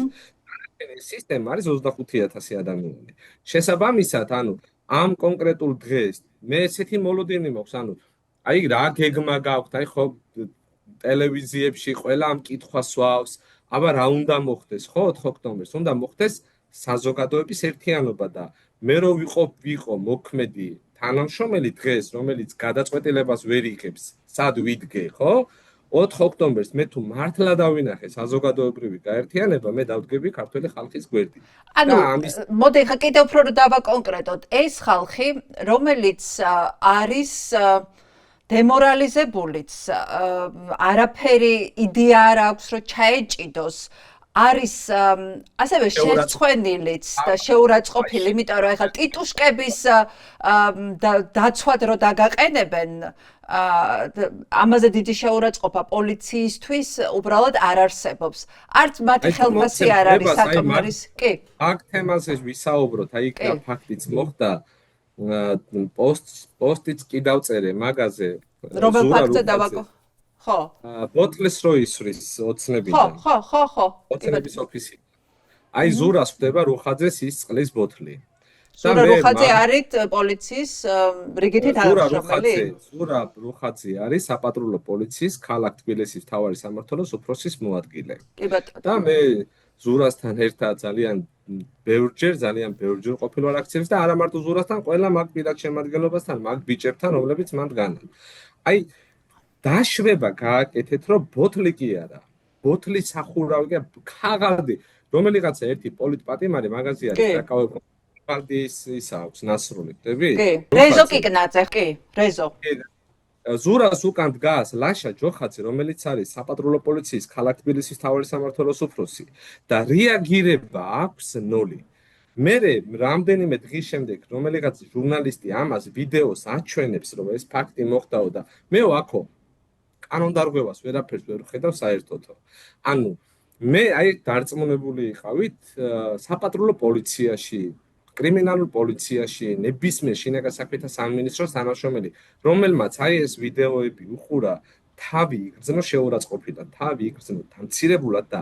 ეს სისტემა არის 25000 ადამიანი. შესაბამისად, ანუ ამ კონკრეტულ დღეს მე ესეთი მოლოდინი მაქვს, ანუ აი რა გეგმა გაქვთ, აი ხო ტელევიზიებში ყველა ამ კითხვას ვავს, აბა რა უნდა მოხდეს, ხო 4 ოქტომბერს უნდა მოხდეს საზოგადოების ერთიანობა და მე რო ვიყო მოქმედი თანამშრომელი დღეს, რომელიც გადაწყვეტილებას ვერ იღებს, სად ვიდგე, ხო? 4 ოქტომბერს მე თუ მართლა დავინახე საზოგადოებრივი გაერთიანება, მე დავდგები ქართული ხალხის გვერდით. ანუ მოდი ხა კიდევ უფრო დავაკონკრეტოთ, ეს ხალხი, რომელიც არის დემორალიზებულიც, არაფერი იდეა არ აქვს, რომ ჩაეჭიდოს, არის ასევე შეცხვენილიც და შეურაცხყოფილი, იმიტომ რომ ეხლა ტიტუშკების დაცვად რო დაგაყენებენ, ამაზე დიდი შეურაცხყოფა პოლიციისთვის უბრალოდ არ არსებობს. არც მათი ხელფასი არ არის საკმარის, კი. აქ თემაზე ვისაუბროთ, აი და ფაქტიც მოხდა, პოსტიც კი დავწერე მაგაზე. რომელ ფაქტზე დავაკო? ხო. ბოთლის რო ისვრის ოცნებიდან. ხო. ოცნების ოფისი. აი ზურას ხვდება რუხაძეს ის წყლის ბოთლი. ზურა რუხაძე არის პოლიციის რიგითი თანამშრომელი? ზურა რუხაძე არის საპატრულო პოლიციის ქალაქ თბილისის მთავარი სამმართველოს უფროსის მოადგილე. კი ბატონო. და მე ზურასთან ერთად ძალიან ბევრჯერ ყოფილი ვარ აქციებში და არა მარტო ზურასთან, ყველა მაგ პირად შემადგენლობასთან, მაგ ბიჭებთან, რომლებიც მან დგანან. აი დაშვება გააკეთეთ, რომ ბოთლი კი არა. ბოთლის სახურავი კი ქაღალდი, რომელიღაცა ერთი პოლიტპატიმარი მაგაზი არის დაკავებული პარტიის ის აქვს ნასრული, ხდები? კი, რეზო კიკნაძე, კი, რეზო. ზურას უკან დგას ლაშა ჯოხაძე, რომელიც არის საპატრულო პოლიციის ქალაქ თბილისის მთავარი სამმართველოს უფროსი და რეაგირება აქვს ნოლი. მე რამდენიმე დღის შემდეგ რომელიღაც ჟურნალისტი ამას ვიდეოს აჩვენებს, რომ ეს ფაქტი მოხდაო და მე აქო კანონდარღვევას ვერაფერს ვერ ხედავ საერთოდო. ანუ მე აი დარწმუნებული იყავით საპატრულო პოლიციაში, კრიმინალურ პოლიციაში, ნებისმიერ შინაგან საქმეთა სამინისტროს თანამშრომელი, რომელმაც აი ეს ვიდეოები უყურა, თავი იგრძნო შეურაცხყოფიდან, თავი იგრძნო დამცირებულად და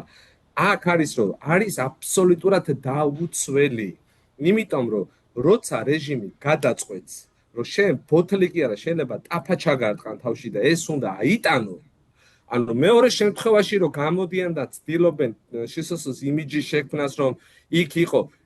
აქ არის რომ არის აბსოლუტურად დაუცველი, იმიტომ რომ როცა რეჟიმი გადაწყვეტს, რომ შენ ბოთლი კი არა, შეიძლება ტაფა ჩაგარტყან თავში და ეს უნდა აიტანო. ანუ მეორე შემთხვევაში რომ გამოდიან და ცდილობენ შსს იმიჯის შექმნას, რომ იქ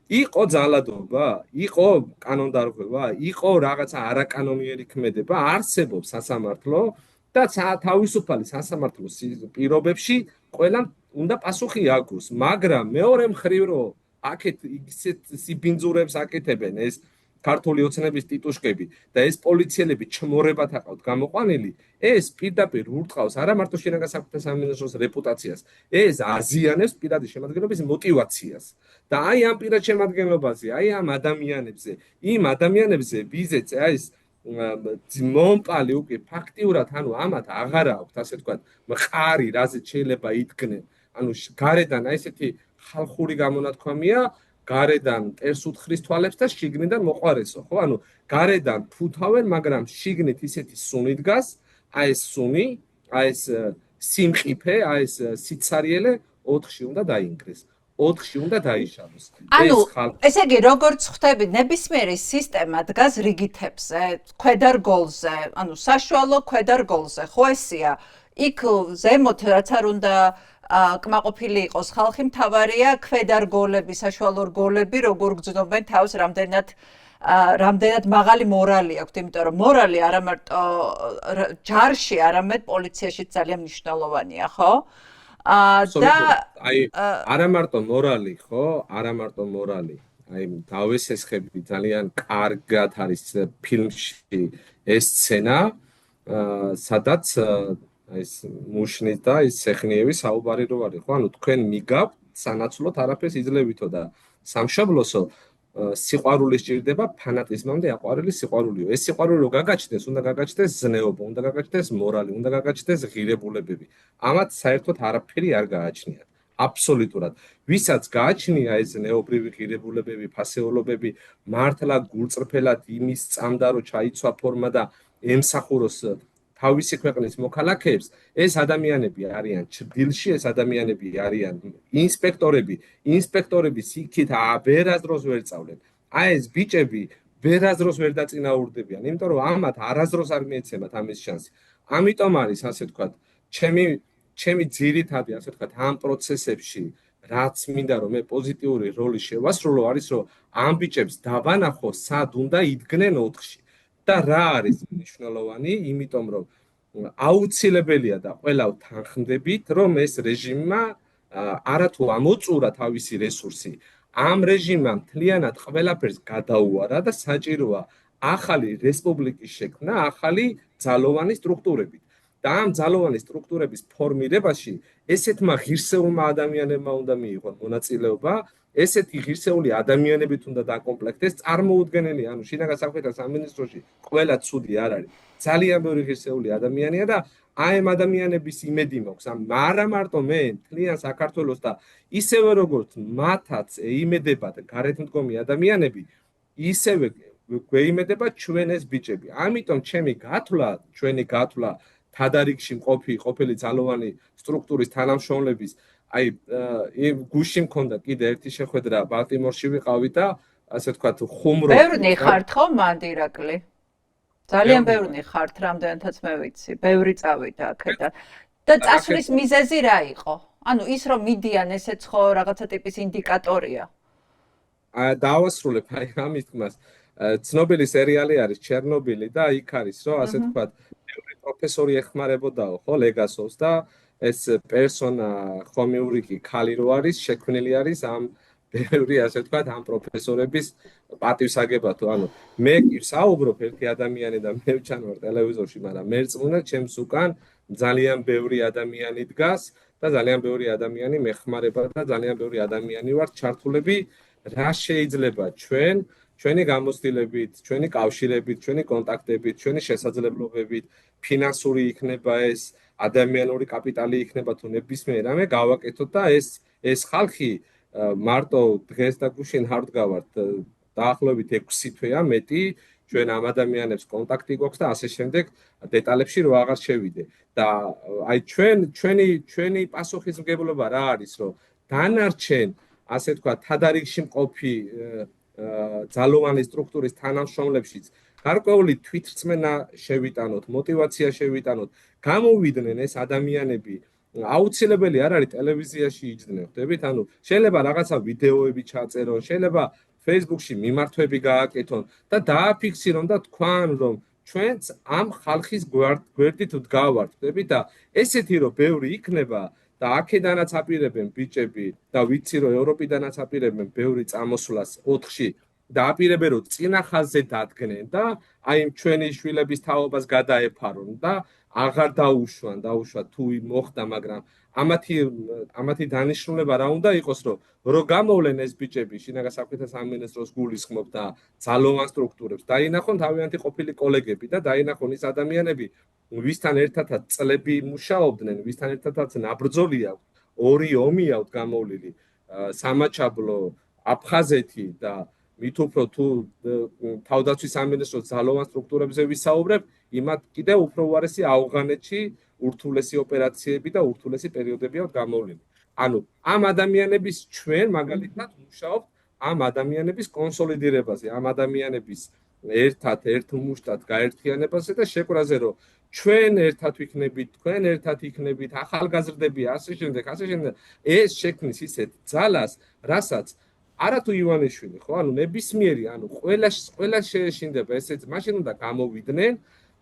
იყო ძალადობა, იყო კანონდარღვევა, იყო რაღაცა არაკანონიერი ქმედება, არსებობს სასამართლო და თავისუფალი სასამართლოს პირობებში ყველამ უნდა პასუხი აქვს, მაგრამ მეორე მხრივ რომ აქეთ ისეთ სიბინძურებს აკეთებენ ეს ქართული ოცნების ტიტუშკები და ეს პოლიციელები ჩმორებად აყავთ გამოყვანილი, ეს პირდაპირ ურტყავს არა მარტო შინაგან საქმეთა სამინისტროს რეპუტაციას, ეს აზიანებს პირადი შემადგენლობის мотиваციას. და აი ამ პირად შემადგენლობაზე, აი ამ ადამიანებზე, იმ ადამიანებზე ვიზეც აი ეს მომპალი უკვე ფაქტიურად, ანუ ამათ აღარ აქვს, ასე ვთქვათ, მყარი, რაზეც შეიძლება იდგნენ. ანუ გარედან აი ესეთი ხალხური გამონათქვამია, გარედან ტერს უთხრის თვალებს და შიგნიდან მოყარესო, ხო? ანუ გარედან ფუთავენ, მაგრამ შიგნით ისეთი სუნი დგას, აი ეს სუნი, აი ეს სიმყიფე, აი ეს სიცარიელე 4-ში უნდა დაინგრეს. 4-ში უნდა დაიშალოს. ანუ ესე იგი, როგორც ხვდები, ნებისმიერი სისტემა დგას რიგითებზე, ქვედარგოლზე, ანუ საშუალო ქვედარგოლზე, ხო ესია? იქ ზემოთ რაც არ უნდა კმაყოფილი იყოს ხალხი, მთავარია ქვედარგოლები, საშუალო რგოლები, როგორ გრძნობენ თავს, რამდენად მაღალი მორალი აქვთ, იმიტომ რომ მორალი არა მარტო ჯარში, არამედ პოლიციაში ძალიან მნიშვნელოვანია, ხო? და აი არა მარტო მორალი, ხო? არა მარტო მორალი. აი დავესესხები ძალიან კარგად არის ფილმში ეს სცენა, სადაც ეს მუშნის და ეს სეხნიევის საუბარი რო არის, ხო? ანუ თქვენ მიგავთ სანაცვლოდ არაფერს იძლევითო და სამშობლოსო სიყვარული სჭირდება ფანატიზმამდე აყვარელი სიყვარულიო. ეს სიყვარული რო გაგაჩნდეს, უნდა გაგაჩნდეს ზნეობა, უნდა გაგაჩნდეს მორალი, უნდა გაგაჩნდეს ღირებულებები. ამათ საერთოდ არაფერი არ გააჩნიათ. აბსოლუტურად. ვისაც გააჩნია ეს ზნეობრივი ღირებულებები, ფასეულობები, მართლა გულწრფელად იმის წამდა რომ ჩაიცვა ფორმა და ემსახუროს თავისი ქვეყნის მოქალაქეებს, ეს ადამიანები არიან ჭრდილში, ეს ადამიანები არიან ინსპექტორები იქით ვერასდროს ვერ წავლენ. აი ეს ბიჭები ვერასდროს ვერ დაწინაურდებიან, იმიტომ რომ ამათ არასდროს არ მიეცემათ ამის შანსი. ამიტომ არის, ასე ვთქვათ, ჩემი ძირითადი, ასე ვთქვათ, ამ პროცესებში, რაც მინდა რომ მე პოზიტიური როლი შევასრულო, არის რომ ამ ბიჭებს დავანახო სად უნდა იდგნენ 4-ში. და რა არის მნიშვნელოვანი, იმიტომ რომ აუცილებელია და ყველა თანხმდებით, რომ ეს რეჟიმმა არათუ ამოწურა თავისი რესურსი, ამ რეჟიმმა მთლიანად ყველაფერს გადაუარა და საჭიროა ახალი რესპუბლიკის შექმნა, ახალი ძალოვანი სტრუქტურებით. და ამ ძალოვანი სტრუქტურების ფორმირებაში ესეთმა ღირსეულმა ადამიანებმა უნდა მიიღონ მონაწილეობა, ესეთი ღირსეული ადამიანებით უნდა დაკომპლექტდეს, წარმოუდგენელი, ანუ შინაგან საქმეთა სამინისტროში ყველა ცუდი არ არის. ძალიან ბევრი ღირსეული ადამიანია და აი ამ ადამიანების იმედი მაქვს, არა მარტო მე, მთლიან საქართველოს და ისევე როგორც მათაც იმედებათ გარეთმდგომი ადამიანები, ისევე გვეიმედება ჩვენ ეს ბიჭები. ამიტომ ჩვენი გათვლა თადარიგში ყოფილი ძალოვანი სტრუქტურის თანამშრომლების აი გუშინ მქონდა კიდე ერთი შეხვედრა ბალტიმორში ვიყავი და ასე ვთქვათ ხუმრობ. ბევრნი ხართ ხო მანდირაკლი? ძალიან ბევრნი ხართ, რამდენადაც მე ვიცი. ბევრი წავიდა აქედან. და წასვლის მიზეზი რა იყო? ანუ ის რომ მიდიან ესეც ხო რაღაცა ტიპის ინდიკატორია. დავასრულებ აი ამის თქმას. ცნობილი სერიალი არის ჩერნობილი და იქ არის რომ ასე ვთქვათ ბევრი პროფესორი ეხმარებოდაო ხო ლეგასოვს და ეს პერსონა ხომიურიკი ქალი რო არის შექმნილი არის ამ ბევრი ასე ვთქვათ ამ პროფესორების პატივსაგებათო ანუ მე კი საუბრობ ერთი ადამიანი და მე ვჩანვარ ტელევიზორში მაგრამ მერწმუნე ჩემს უკან ძალიან ბევრი ადამიანი დგას და ძალიან ბევრი ადამიანი მეხმარება და ძალიან ბევრი ადამიანი ვართ ჩართულები რა შეიძლება ჩვენი გამოცდილებით, ჩვენი კავშირებით, ჩვენი კონტაქტებით, ჩვენი შესაძლებლობებით, ფინანსური იქნება ეს, ადამიანური კაპიტალი იქნება თუ ნებისმიერ რამე გავაკეთოთ და ეს ხალხი მარტო დღეს და გუშინ არ ვდგავართ დაახლოებით 6 თვეა მეტი ჩვენ ამ ადამიანებს კონტაქტი გვაქვს და ასე შემდეგ დეტალებში რო აღარ შევიდე და აი ჩვენი პასუხისმგებლობა რა არის რომ დანარჩენ ასე თქვა თადარიგში მყოფი ძალოვანი სტრუქტურის თანამშრომლებშიც გარკვეული თვითრწმენა შევიტანოთ, მოტივაცია შევიტანოთ, გამოვიდნენ ეს ადამიანები. აუცილებელი არ არის ტელევიზიაში იჯდნენ, ხვდებით? ანუ შეიძლება რაღაცა ვიდეოები ჩაწერონ, შეიძლება Facebook-ში მიმართვები გააკეთონ და დააფიქსირონ და თქვან რომ ჩვენც ამ ხალხის გვერდით ვდგავართ, ხვდებით? და ესეთი რომ ბევრი იქნება და აქედანაც აპირებენ ბიჭები და ვიცი რომ ევროპიდანაც აპირებენ ბევრი წამოსვლას 4-ში და აპირებენ რომ წინა ხაზზე დადგნენ და აი ჩვენი შვილების თაობას გადაეფარონ და აღარ დაუშვან თუ მოხდა მაგრამ ამათი დანიშნულება რა უნდა იყოს რომ გამოვლენ ეს ბიჭები შინაგან საქმეთა სამინისტროს გულისხმობ და ძალოვან სტრუქტურებს დაინახონ თავიანთი ყოფილი კოლეგები და დაინახონ ის ადამიანები ვისთან ერთადაც წლები მუშაობდნენ, ვისთან ერთადაც ნაბრძოლი აქვს, 2 ომი აქვს გამოვლილი, სამაჩაბლო, აფხაზეთი და მით უფრო თუ თავდაცვის სამინისტროს ძალოვან სტრუქტურებზე ვისაუბრებ, იმათ კიდევ უფრო უარესი ავღანეთში ურთულესი ოპერაციები და ურთულესი პერიოდები აქვს გამოვლილი. ანუ ამ ადამიანების ჩვენ მაგალითად მუშაობთ ამ ადამიანების კონსოლიდირებაზე, ამ ადამიანების ერთ მუშტად გაერთიანებაზე და შეკვრაზე რომ ჩვენ ერთად ვიქნებით, თქვენ ერთად იქნებით, ახალგაზრდები, ასე შემდეგ, ეს შექმნის ისეთ ძალას, რასაც არათუ ივანიშვილი, ხო, ანუ ნებისმიერი, ანუ ყველა შეეშინდება ესეც, მაშინ უნდა გამოვიდნენ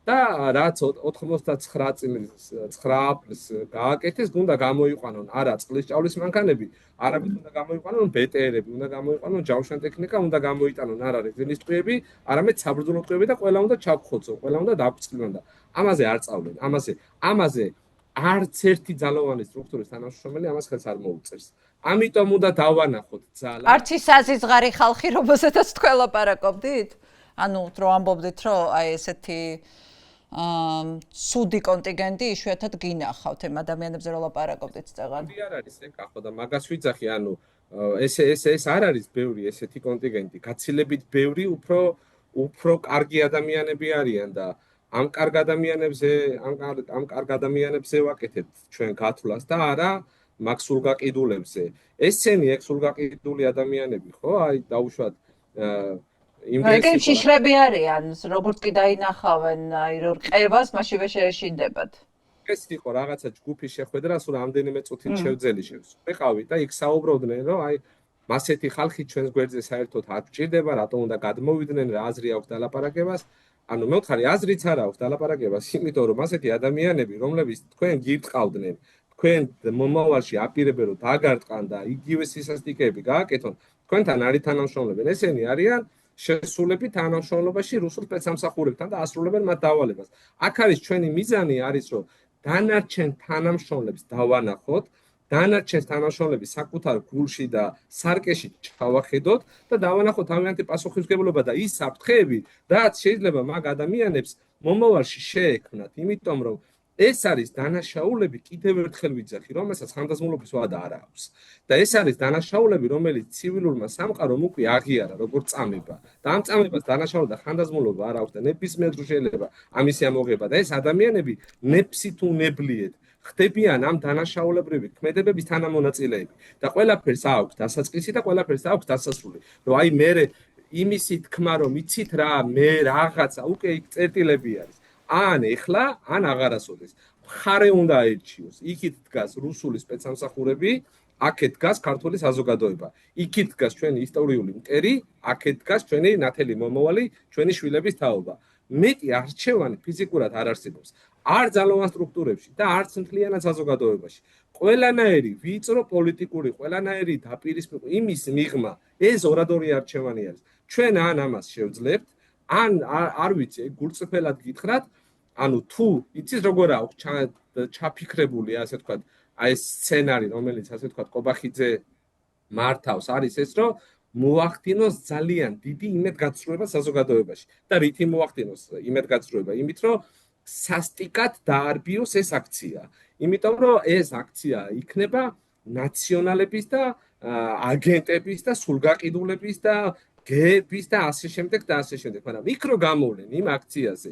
და რაც 99 წლის 9 აპრილს გააკეთეს, უნდა გამოიყვანონ არა წყლის ჭავლის მანქანები, არამედ უნდა გამოიყვანონ ბეტერები, უნდა გამოიყვანონ ჯავშან ტექნიკა, უნდა გამოიტანონ არა რეზინის ტყვიები, არამედ საბრძოლო ტყვიები და ყველა უნდა ჩაგხოცონ, ყველა უნდა დაგვწყვიტონ და ამაზე არ წავლენ, ამაზე არც ერთი ძალოვანი სტრუქტურის თანამშრომელი ამას ხელს არ მოუწერს. ამიტომ უნდა დავანახოთ ძალა. არც ის აზიზღარი ხალხი, რომელზედაც თქვენ ლაპარაკობდით? ანუ რო ამბობდით, რომ აი ესეთი სუდი კონტინგენტი იშვიათად გინახავთ ამ ადამიანებზე რო ლაპარაკობდით წეგან. არ არის ეკა ხო და მაგას ვიძახი, ანუ ეს არ არის ბევრი ესეთი კონტინგენტი, გაცილებით ბევრი უფრო კარგი ადამიანები არიან და ამ კარგ ადამიანებზე ვაკეთებთ ჩვენ გათვლას და არა მაგ სულგაყიდულებზე. ესენი სულგაყიდული ადამიანები ხო, აი დაუშვათ იმ შიშრები არიან, როგორც კი დაინახავენ აი რომ ყევას, მაშინვე შეეშინდებათ. ეს იყო რაღაცა ჯგუფის შეხვედრა, სულ რამდენიმე წუთით შევძელი შევყავი და იქ საუბრობდნენ, რომ აი მასეთი ხალხი ჩვენს გვერდზე საერთოდ არ გჭირდება, რატომ უნდა გადმოვიდნენ, რა აზრი აქვს დალაპარაკებას. ანუ მე ვთქვი, აზრიც არ აქვს დალაპარაკებას, იმიტომ რომ ასეთი ადამიანები, რომლებიც თქვენ გირტყავდნენ, თქვენ მომავალში აპირებენ რომ დაგარტყან და იგივე სისასტიკეები გააკეთონ, თქვენთან არის თანამშრომლობენ. ესენი არიან შესულები თანამშრომლობაში რუსულ სპეცსამსახურებთან და ასრულებენ მათ დავალებას. აქ არის ჩვენი მიზანი არის რომ დანარჩენ თანამშრომლებს დავანახოთ, დანარჩენ თანამშრომლები საკუთარ გულში და სარკეში ჩავახედოთ და დავანახოთ თავიანთი პასუხისმგებლობა და ის საფრთხეები, რაც შეიძლება მაგ ადამიანებს მომავალში შეექმნათ, იმიტომ რომ ეს არის დანაშაულები, კიდევ ერთხელ ვიძახი, რომელსაც ხანდაზმულობის ვადა არ აქვს. და ეს არის დანაშაულები, რომელიც ცივილურმა სამყარომ უკვე აღიარა, როგორც წამება. და ამ წამებას დანაშაულობა და ხანდაზმულობა არ აქვს და ნებისმიერ დროს შეიძლება ამისი ამოღება და ეს ადამიანები ნეფსით უნებლიეთ ხდებიან ამ დანაშაულებრივი ქმედებების თანამონაწილეები და ყველაფერს აქვს დასაწყისი და ყველაფერს აქვს დასასრული. რომ აი მე იმისი თქმა რომ იცით რა, მე რაღაცა უკვე იქ წერტილები არის. ან ეხლა, ან აღარასოდეს. მხარე უნდა აერჩიოს. იქით დგას რუსული სპეცსამსახურები, აქეთ დგას ქართული საზოგადოება. იქით დგას ჩვენი ისტორიული მტერი, აქეთ დგას ჩვენი ნათელი მომავალი, ჩვენი შვილების თაობა. მეტი არჩევანი ფიზიკურად არ არსებობს. არ ძალოვან სტრუქტურებში და არც მთლიანად საზოგადოებაში. ყველანაირი ვიწრო პოლიტიკური, ყველანაირი დაპირისპირება, იმის მიღმა, ეს ორადორი არჩევანი არის. ჩვენ ან ამას შევძლებთ, ან არ ვიცი, გულწრფელად გითხრათ, ანუ თუ იცით როგორ აქვს ჩაფიქრებული, ასე ვთქვათ, აი ეს სცენარი, რომელიც ასე ვთქვათ, კობახიძე მართავს, არის ეს, რომ მოახდინოს ძალიან დიდი იმედგაცრუება საზოგადოებაში. და რითი მოახდინოს იმედგაცრუება? იმით, რომ სასტიკად დაარბიოს ეს აქცია. იმიტომ რომ ეს აქცია იქნება ნაციონალების და აგენტების და სულგაყიდულების და გეების და ასე შემდეგ და ასე შემდეგ. მაგრამ იქ რო გამოვლენ იმ აქციაზე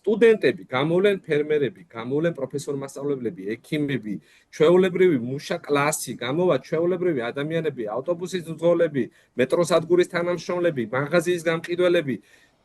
სტუდენტები, გამოვლენ ფერმერები, გამოვლენ პროფესორ-მასწავლებლები, ექიმები, ჩვეულებრივი მუშა კლასი, გამოვა ჩვეულებრივი ადამიანები, ავტობუსის მძღოლები, მეტროსადგურის თანამშრომლები, მაღაზიის გამყიდველები,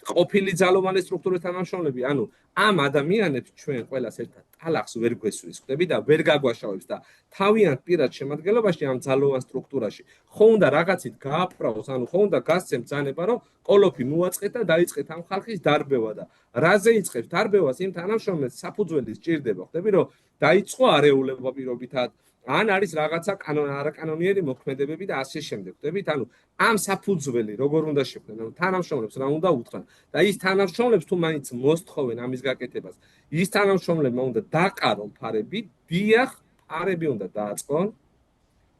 ყოფილი ძალოვანი სტრუქტურის თანამშრომლები, ანუ ამ ადამიანებს ჩვენ ყველას ერთად ტალახს ვერ გვესვრის, ხდები და ვერ გაგვაშავებს და თავიანთ პირად შემადგენლობაში ამ ძალოვან სტრუქტურაში ხო უნდა რაღაცით გააფრაოს, ანუ ხო უნდა გასცემ ბრძანება, რომ კოლოფი მოაწყეთ და დაიწყეთ ამ ხალხის დარბევა და რაზე იწყებს დარბევას იმ თანამშრომლებს საფუძველი სჭირდება, ხდები რომ დაიწყო არეულობა პირობითად ან არის რაღაცა არაკანონიერი მოქმედებები და ასე შემდეგ. ხდებით, ანუ ამ საფუძველი როგორ უნდა შექმნან, ანუ თანამშრომლებს რა უნდა უთხრან და ის თანამშრომლებს თუ მაინც მოსთხოვენ ამის გაკეთებას, ის თანამშრომლებმა უნდა დაყარონ ფარები, დიახ, ფარები უნდა დააწყონ,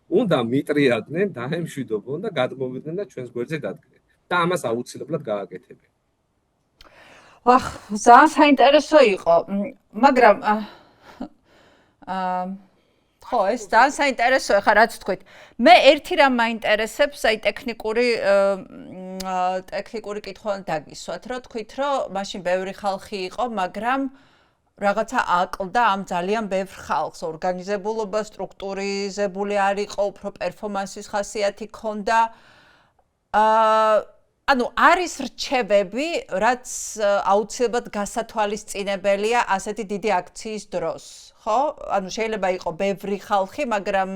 უნდა მიტრიადნენ, დაემშვიდობონ და გადმოვიდნენ და ჩვენს გვერდზე დადგნენ. და ამას აუცილებლად გააკეთებენ. ვახ, ძალიან საინტერესო იყო, მაგრამ ხო, ეს ძალიან საინტერესოა, ხა რაც თქვით. მე ერთი რამ მაინტერესებს, აი ტექნიკური კითხვა დაგისვათ, რომ თქვით, რომ მაშინ ბევრი ხალხი იყო, მაგრამ რაღაცა აკლდა ამ ძალიან ბევრ ხალხს, ორგანიზებულობა, სტრუქტურიზებული არ იყო, უფრო პერფორმანსის ხასიათი ჰქონდა. ანუ არის რჩევები, რაც აუცილებლად გასათვალისწინებელია ასეთი დიდი აქციის დროს, ხო? ანუ შეიძლება იყო ბევრი ხალხი, მაგრამ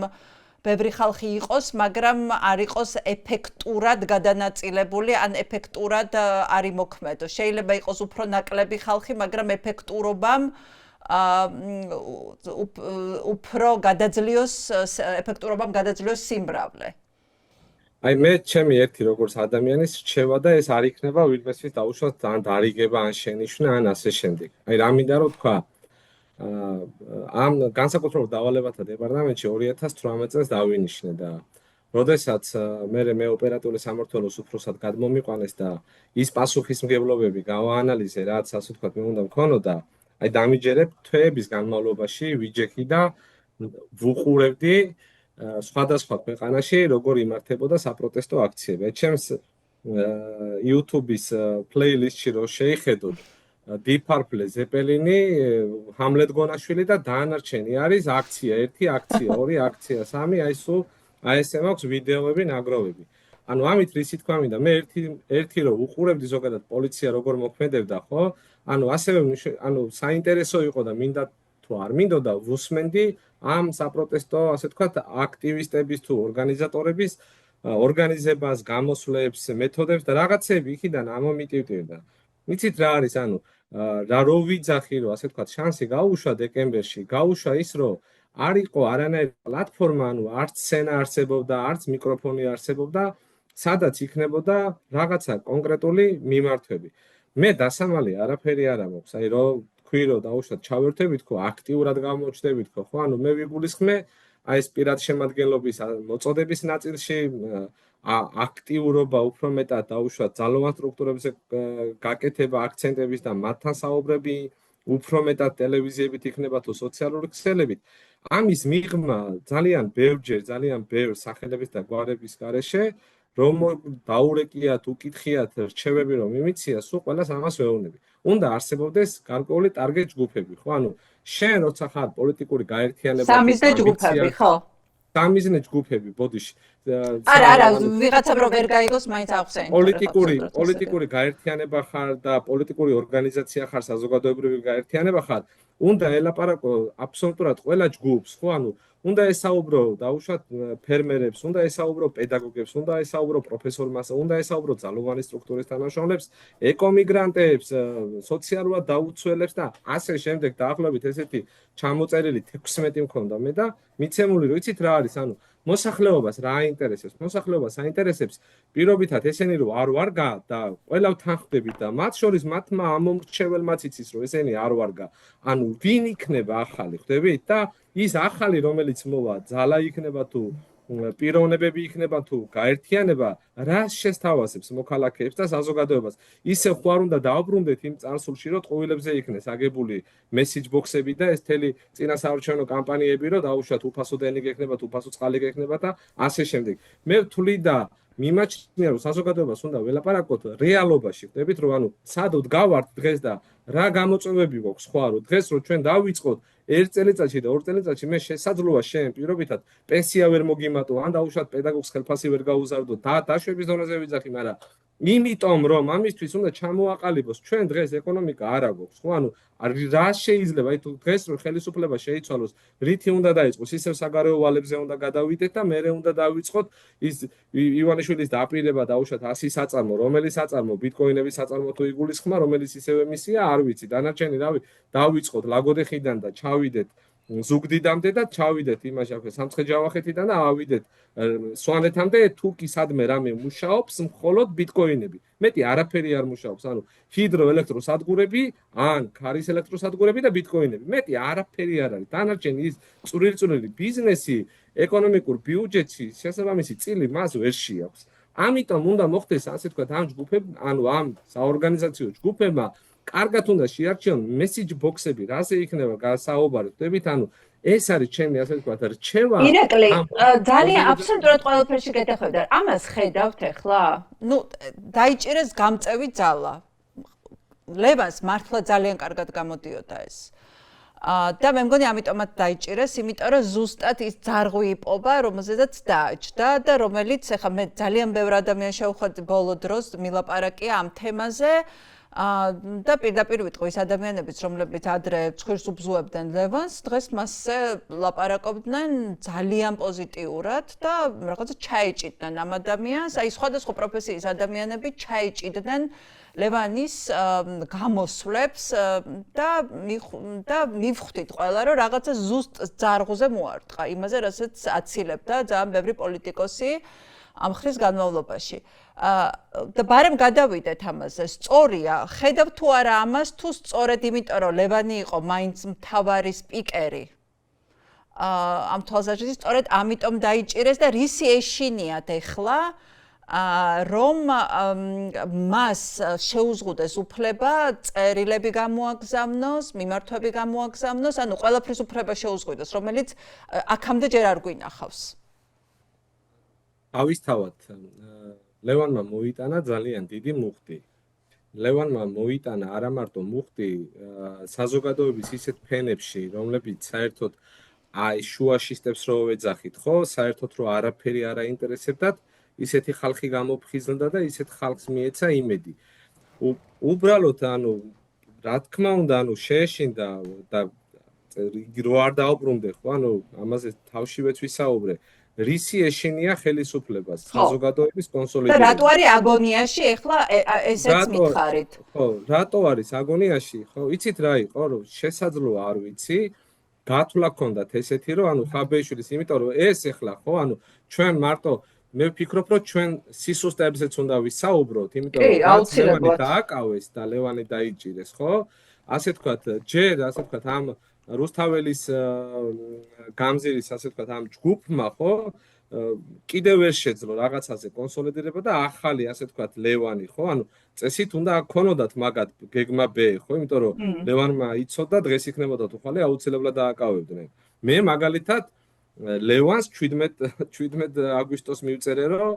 ბევრი ხალხი იყოს, მაგრამ არ იყოს ეფექტურად გადანაწილებული, ან ეფექტურად არ იმოქმედოს. შეიძლება იყოს უფრო ნაკლები ხალხი, მაგრამ ეფექტურობამ უფრო გადაძლიოს სიმრავლე. აი მე ჩემი ერთი როგორც ადამიანის რჩევა და ეს არ იქნება ვინმესთვის დაუშვათ ან დარიგება ან შენიშვნა ან ასე შემდეგ. აი რა მინდა რომ თქვა ამ განსაკუთრებულ დავალებათა დეპარტამენტში 2018 წელს დავინიშნე და როდესაც მე ოპერატიული სამმართველოს უფროსად გადმომიყვანეს და ის პასუხისმგებლობები გავაანალიზე, რაც ასე ვთქვათ მე უნდა მქონოდა, აი დამიჯერებ თვეების განმავლობაში ვიჯექი და ვუყურებდი სხვადასხვა ქვეყანაში როგორ იმართებოდა საპროტესტო აქციები. ჩემს YouTube-ის პლეილისტში რო შეიხედოთ Deep Purple, Zeppelin, Hamlet გონაშვილი და დანარჩენი არის აქცია 1, აქცია 2, აქცია 3, აი სულ ASM აქვს ვიდეოები, ნაგროვები. ანუ ამით რისი თქვა მინდა, მე ერთი რო უყურებდი ზოგადად პოლიცია როგორ მოქმედებდა, ხო? ანუ ასევე ანუ საინტერესო იყო და მინდა თუ არ მინდოდა ვუსმენდი ამ საპროტესტო, ასე ვთქვათ, აქტივისტების თუ ორგანიზატორების ორგანიზებას, გამოსვლებს, მეთოდებს და რაღაცები იქიდან ამომიტივტივდა. მიცით რა არის, ანუ რა რო ვიძახი, რომ ასე ვთქვათ, შანსი გაუშვა დეკემბერში, გაუშვა ის, რომ არ იყო არანაირი პლატფორმა, ანუ არც სცენა არსებობდა, არც მიკროფონი არსებობდა, სადაც იქნებოდა რაღაცა კონკრეტული მიმართვები. მე დასამალი არაფერი არ მაქვს, აი რომ თქვი რომ დაუშვათ ჩავერთებით ხო აქტიურად გამოჩნდებით ხო ანუ მე ვიგულისხმე აი ეს პირად შემადგენლობის მოწოდების ნაწილში აქტიურობა უფრო მეტად დაუშვათ ძალოვან სტრუქტურებზე გაკეთება აქცენტების და მათთან საუბრები უფრო მეტად ტელევიზიებით იქნება თუ სოციალური ქსელებით ამის მიღმა ძალიან ბევრჯერ ძალიან ბევრ სახელების და გვარების გარეშე რომ დაურეკიათ უკითხიათ რჩევები რომ იმიცია სულ ყველას ამას ვეუბნები უნდა არსებობდეს გარკვეული ტარგეტ ჯგუფები ხო ანუ შენ როცა ხარ პოლიტიკური გაერთიანება სამიზნე ჯგუფები ხო სამიზნე ჯგუფები ბოდიში არა ვიღაცამ რომ ვერ გაიგოს მაინც აღსაინტერესოა პოლიტიკური გაერთიანება ხარ და პოლიტიკური ორგანიზაცია ხარ საზოგადოებრივი გაერთიანება ხარ უნდა ელაპარაკო აბსოლუტურად ყველა ჯგუფს ხო ანუ უნდა ესაუბრო დაუშვათ ფერმერებს, უნდა ესაუბრო პედაგოგებს, უნდა ესაუბრო პროფესორებს, უნდა ესაუბრო ძალოვანი სტრუქტურის თანამშრომლებს, ეკომიგრანტებს, სოციალურად დაუცველებს და ასე შემდეგ დაახლოებით ესეთი ჩამოწერილი 16 მქონდა მე და მიცემული რომ იცით რა არის, ანუ მოსახლეობას რა აინტერესებს, მოსახლეობას აინტერესებს პირობითად ესენი რომ არ ვარგა და ყველავ თანხდებით და მათ შორის მათმა ამომრჩეველმაც იცის რომ ესენი არ ვარგა, ანუ ვინ იქნება ახალი, ხვდებით და ის ახალი რომელიც მოვა ძალა იქნება თუ პიროვნებები იქნება თუ გაერთიანება რას შესთავაზებს მოქალაქეებს და საზოგადოებას ისე ხوار უნდა დააბრუნდეთ იმ წარსულში რომ ტყუილებზე იქნეს აგებული მესიჯ ბოქსები და ეს თელი წინასაარჩევნო კამპანიები რომ დაუშვათ უფასო დენი გექნება თუ უფასო წყალი გექნება და ასე შემდეგ მე ვთვლი და მიმაჩნია რომ საზოგადოებას უნდა ველაპარაკოთ რეალობაში ხვდებით რომ ანუ სად ვდგავართ დღეს და რა გამოწვევები გვაქვს სხვა რომ დღეს რომ ჩვენ დავიწყოთ ერთ წელიწადში და ორ წელიწადში მე შესაძლოა შენ პირობითად პენსია ვერ მოგიმატო ან დაუშვათ პედაგოგს ხელფასი ვერ გაუზარდო და დაშვების დონეზე ვიძახი მაგრამ იმიტომ რომ ამისთვის უნდა ჩამოაყალიბოს ჩვენ დღეს ეკონომიკა არ აქვს ხო ანუ რა შეიძლება აი თუ დღეს რომ ხელისუფლება შეიცვალოს რითი უნდა დაიწყოს ისევ საგარეო ვალებზე უნდა გადავიდეთ და მერე უნდა დავიწყოთ ის ივანიშვილის დაპირება დაუშვათ 100 საწარმო რომელიც საწარმო ბიტკოინების საწარმო თუ იგულისხმა რომელიც ისევ მისია არ ვიცი დანარჩენი რავი დავიწყოთ ლაგოდეხიდან და ჩავიდეთ ზუგდიდამდე და ჩავიდეთ იმაში ახლა სამცხე-ჯავახეთიდან და ავიდეთ სვანეთამდე თუ კი სადმე რამე მუშაობს მხოლოდ ბიტკოინები მეტი არაფერი არ მუშაობს ანუ ჰიდროელექტროსადგურები ან ქარის ელექტროსადგურები და ბიტკოინები მეტი არაფერი არ არის დანარჩენი ის წვრილი ბიზნესი ეკონომიკურ ბიუჯეტში შესაბამისი წილი მას ვერ შეაქვს ამიტომ უნდა მოხდეს ასე თქვა ამ ჯგუფებ ანუ ამ საორგანიზაციო ჯგუფებმა კარგად უნდა შეარჩიონ მესიჯ ბოქსები, რაზე იქნება გასაუბარი, ხვდებით, ანუ ეს არის ჩემი ასე ვთქვათ, რჩევა. ირაკლი, ძალიან აბსოლუტურად ყველაფერში გეთახმები და ამას ხედავთ ახლა? ნუ დაიჭირეს გამწევი ძალა. ლევანს მართლა ძალიან კარგად გამოდიოდა ეს. და მე მგონი ამიტომაც დაიჭირეს, იმიტომ რომ ზუსტად ის ძარღვი იპოვა, რომელზედაც დააჭდა და რომელიც ახლა მე ძალიან ბევრ ადამიანს შევხვდი ბოლო დროს მილაპარაკია ამ თემაზე. და პირდაპირ ვიტყვი ის ადამიანებიც, რომლებიც ადრე ცხვირს უბზუებდნენ ლევანს, დღეს მასზე ლაპარაკობდნენ ძალიან პოზიტიურად და რაღაცა ჩაეჭიდნენ ამ ადამიანს, აი სხვადასხვა პროფესიის ადამიანები ჩაეჭიდნენ ლევანის გამოსვლებს და მივხვდით ყველა რომ რაღაცა ზუსტ ძარღვზე მოარტყა იმაზე, რასაც აცილებდა ძალიან ბევრი პოლიტიკოსი ამ ხრის განმავლობაში. და ბარემ გადავიდეთ ამაზე. სწორია, ხედავ თუ არა ამას, თუ სწორედ იმიტომ რომ ლევანი იყო მაინც მთავარი სპიკერი. ამ თვალსაზრისით სწორედ ამიტომ დაიჭირეს და რისი ეშინიათ ეხლა რომ მას შეუზღუდეს უფლება წერილები გამოაგზავნოს, მიმართვები გამოაგზავნოს, ანუ ყველაფრის უფლება შეუზღუდოს, რომელიც აქამდე ჯერ არ გვინახავს. ავისთავად ლევანმა მოიტანა ძალიან დიდი მუხტი. ლევანმა მოიტანა არა მარტო მუხტი საზოგადოების ისეთ ფენებში, რომლებიც საერთოდ აი შუაშისტებს რო ვეძახით, ხო, საერთოდ რო არაფერი არ აინტერესებდათ, ისეთი ხალხი გამოფხიზლდა და ისეთ ხალხს მიეცა იმედი. უბრალოდ ანუ რა თქმა უნდა, ანუ შეეშინდა და რო არ დაუბრუნდე, ხო, ანუ ამაზე თავშივეც ვისაუბრე. რისი ეშინია ხელისუფლებას საზოგადოების კონსოლიდაცია. და რატო არის აგონიაში ახლა ესეც მითხარით? ხო, რატო არის აგონიაში? ხო, იცით რა იყო, რომ შესაძლოა არ ვიცი, გათვლა ქონდათ ესეთი, რომ ანუ ხაბეიშვილის, იმიტომ რომ ეს ახლა ხო, ანუ ჩვენ მარტო მე ვფიქრობ, რომ ჩვენ სისუსტეებზეც უნდა ვისაუბროთ, იმიტომ რომ ლევანი დააკავეს და ლევანი დაიჭირეს, ხო? ასე ვთქვათ, ჯერ ასე ვთქვათ ამ რუსთაველის გამზირის ასე ვთქვათ ამ ჯგუფმა ხო კიდევ ვერ შეძლო რაღაცაზე კონსოლიდირება და ახალი ასე ვთქვათ ლევანი ხო ანუ წესით უნდა აქონოდათ მაგათ გეგმა B ხო იმიტომ რომ ლევანმა იცოდა დღეს იქნებოდა თუ ხალე აუცილებლად დააკავებდნენ მე მაგალითად ლევანს 17 აგვისტოს მივწერე რომ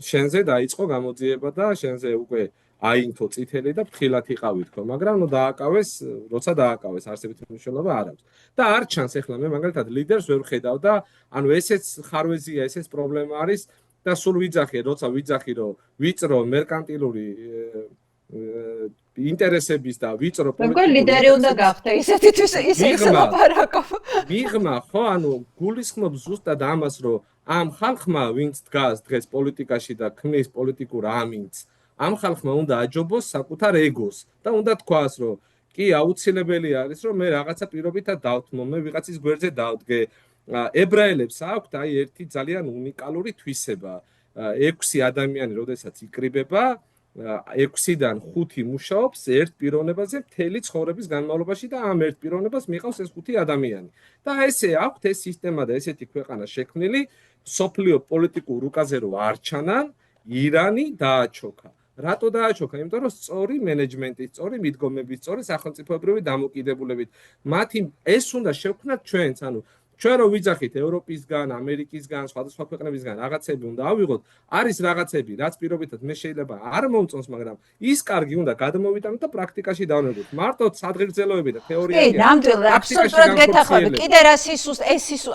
შენზე დაიწყო გამოძიება და შენზე უკვე აინთო წითელი და ფრთხილად იყავი თქო მაგრამ ნუ დააკავეს როცა დააკავეს არსებითი მნიშვნელობა არ აქვს და არ ჩანს ახლა მე მაგალითად ლიდერს ვერ ვხედავ და ანუ ესეც ხარვეზია ესეც პრობლემა არის და სულ ვიძახი როცა ვიძახი რომ ვიწრო მერკანტილური ინტერესების და ვიწრო პოლიტიკური ლიდერი უნდა გახდე ისეთთვის ისე ლაპარაკო მიღმა ხო ანუ გულისხმობს ზუსტად ამას რომ ამ ხალხმა ვინც დგას დღეს პოლიტიკაში და ქმნის პოლიტიკურ ამინდს ამ ხალხმა უნდა აჯობოს საკუთარ ეგოს და უნდა თქვას რომ კი აუცილებელი არის რომ მე რაღაცა პირობითად დავთმო მე ვიღაცის გვერდზე დავდგე ებრაელებს აქვთ აი ერთი ძალიან უნიკალური თვისება 6 ადამიანი როდესაც იკრიბება 6-დან 5 მუშაობს ერთ პიროვნებაზე მთელი ცხოვრების განმავლობაში და ამ ერთ პიროვნებას მიყავს ეს 5 ადამიანი და ესე აქვთ ეს სისტემა და ესეთი ქვეყანა შექმნილი სოფლიო პოლიტიკურ რუკაზე რო არ ჩანან ირანი დააჩოქა რატო დააჩოქა? იმიტომ რომ სწორი მენეჯმენტით, სწორი მიდგომებით, სწორი სახელმწიფოებრივი დამოკიდებულებით მათი ეს უნდა შევქმნათ ჩვენც, ანუ ჩვენ რო ვიძახით ევროპისგან, ამერიკისგან, სხვადასხვა ქვეყნებისგან რაღაცები უნდა ავიღოთ, არის რაღაცები, რაც პირობითად მე შეიძლება არ მომწონს, მაგრამ ის კარგი უნდა გადმოვიტანოთ და პრაქტიკაში დავნებოთ. მარტო სადღეგრძელოები და თეორია. კი, ნამდვილად აბსოლუტურად გეთახმები. კიდე რა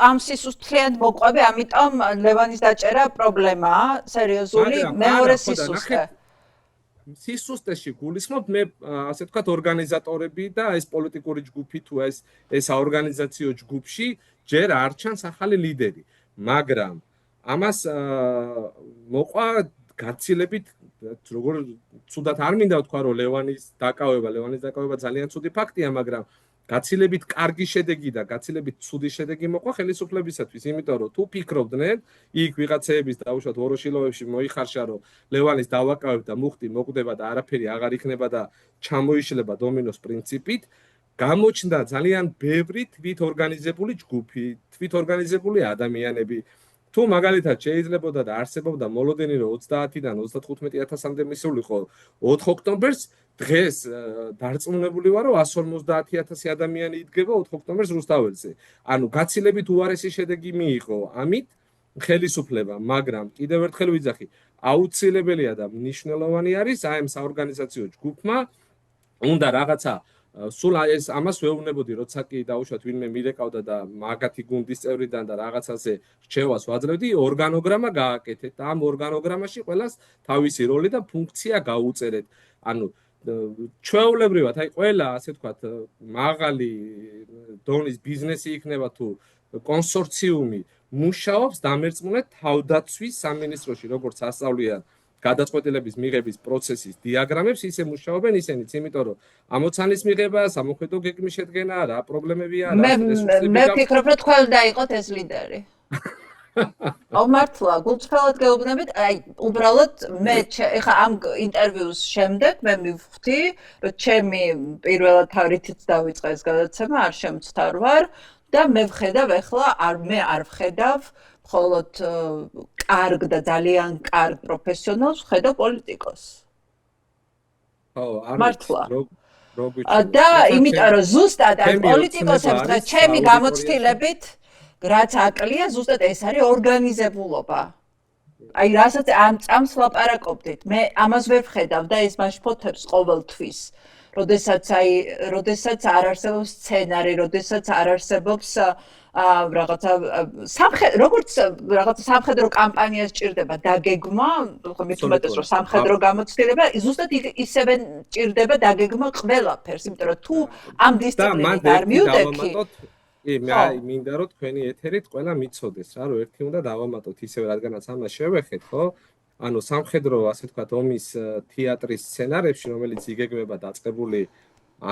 ამ სისუსტლიანად მოყვები, ამიტომ ლევანის დაჭერა პრობლემაა, სერიოზული, მეორე სისუსტე. სისუსტეში გულისხმობ მე ასე ვთქვათ ორგანიზატორები და ეს პოლიტიკური ჯგუფი თუ ეს საორგანიზაციო ჯგუფში ჯერ არ ჩანს ახალი ლიდერი მაგრამ ამას მოყვა გაცილებით როგორ ცუდად არ მინდა ვთქვა რომ ლევანის დაკავება ძალიან ცუდი ფაქტია მაგრამ გაცილებით კარგი შედეგი და გაცილებით ცუდი შედეგი მოყვა ხელისუფლებისათვის, იმიტომ რომ თუ ფიქრობდნენ, იქ ვიღაცეების დაუშვათ ვოროშილოვებში მოიხარშა რომ ლევანის დავაკავებ და მუხტი მოკვდება და არაფერი აღარ იქნება და ჩამოიშლება დომინოს პრინციპით, გამოჩნდა ძალიან ბევრი თვითორგანიზებული ჯგუფი, თვითორგანიზებული ადამიანები. თუ მაგალითად შეიძლებოდა და არსებობდა მოლოდინი რომ 30-დან 35,000-მდე მისულიყო 4 ოქტომბერს დღეს დარწმუნებული ვარ რომ 150,000 ადამიანი იდგება 4 ოქტომბერს რუსთაველზე. ანუ გაცილებით უარესი შედეგი მიიღო ამით ხელისუფლება, მაგრამ კიდევ ერთხელ ვიძახი, აუცილებელია და მნიშვნელოვანი არის აი ამ საორგანიზაციო ჯგუფმა უნდა რაღაცა სულ ეს ამას ვეუბნებოდი, როცა კი დაუშვათ ვინმე მირეკავდა და მაგათი გუნდის წევრიდან და რაღაცაზე რჩევას ვაძლევდი, ორგანოგრამა გააკეთეთ და ამ ორგანოგრამაში ყველას თავისი როლი და ფუნქცია გაუწერეთ. ანუ ჩვეულებრივად, აი ყველა ასე ვთქვათ, მაღალი დონის ბიზნესი იქნება თუ კონსორციუმი მუშაობს დამერწმუნედ თავდაცვის სამინისტროში, როგორც ასწავლიან გადაწყვეტილების მიღების პროცესის დიაგრამებს ისე მუშაობენ ისინიც, იმიტომ რომ ამოცანის მიღება, სამოქმედო გეგმის შედგენა, რა პრობლემებია, რა რესურსები. მე ვფიქრობ, რომ თქვენ უნდა იყოთ ეს ლიდერი. აუ მართლა, გულწრფელად გეუბნებით, აი უბრალოდ მე ეხა ამ ინტერვიუს შემდეგ მე მივხვდი, რომ ჩემი პირველად თარითიც დავიწყე ეს გადაცემა, არ შემცდარ ვარ და მე ვხედავ ეხლა მე არ ვხედავ მხოლოდ კარგ და ძალიან კარგ პროფესიონალს ვხედავ პოლიტიკოს. ხო, მართლა. და იმიტომ რომ ზუსტად ამ პოლიტიკოსებს და ჩემი გამოცდილებით რაც აკლია ზუსტად ეს არის ორგანიზებულობა. აი რასაც ამ წამს ლაპარაკობდით, მე ამას ვერ ვხედავ და ეს მაშფოთებს ყოველთვის. როდესაც არ არსებობს სცენარი, როდესაც არ არსებობს რაღაცა როგორც რაღაცა სამხედრო კამპანიას ჭირდება დაგეგმა, მით უმეტეს რომ სამხედრო გამოცდილება, ზუსტად ისევე ჭირდება დაგეგმა ყველაფერს, იმიტომ რომ თუ ამ დისციპლინით არ მივდექი კი, მე მინდა რომ თქვენი ეთერით ყველა მიცოდეს რა, რომ ერთი უნდა დავამატოთ ისევე, რადგანაც ამას შევეხეთ, ხო? ანუ სამხედრო, ასე ვთქვათ, ომის თეატრის სცენარებში, რომელიც იგეგმება დაწყებული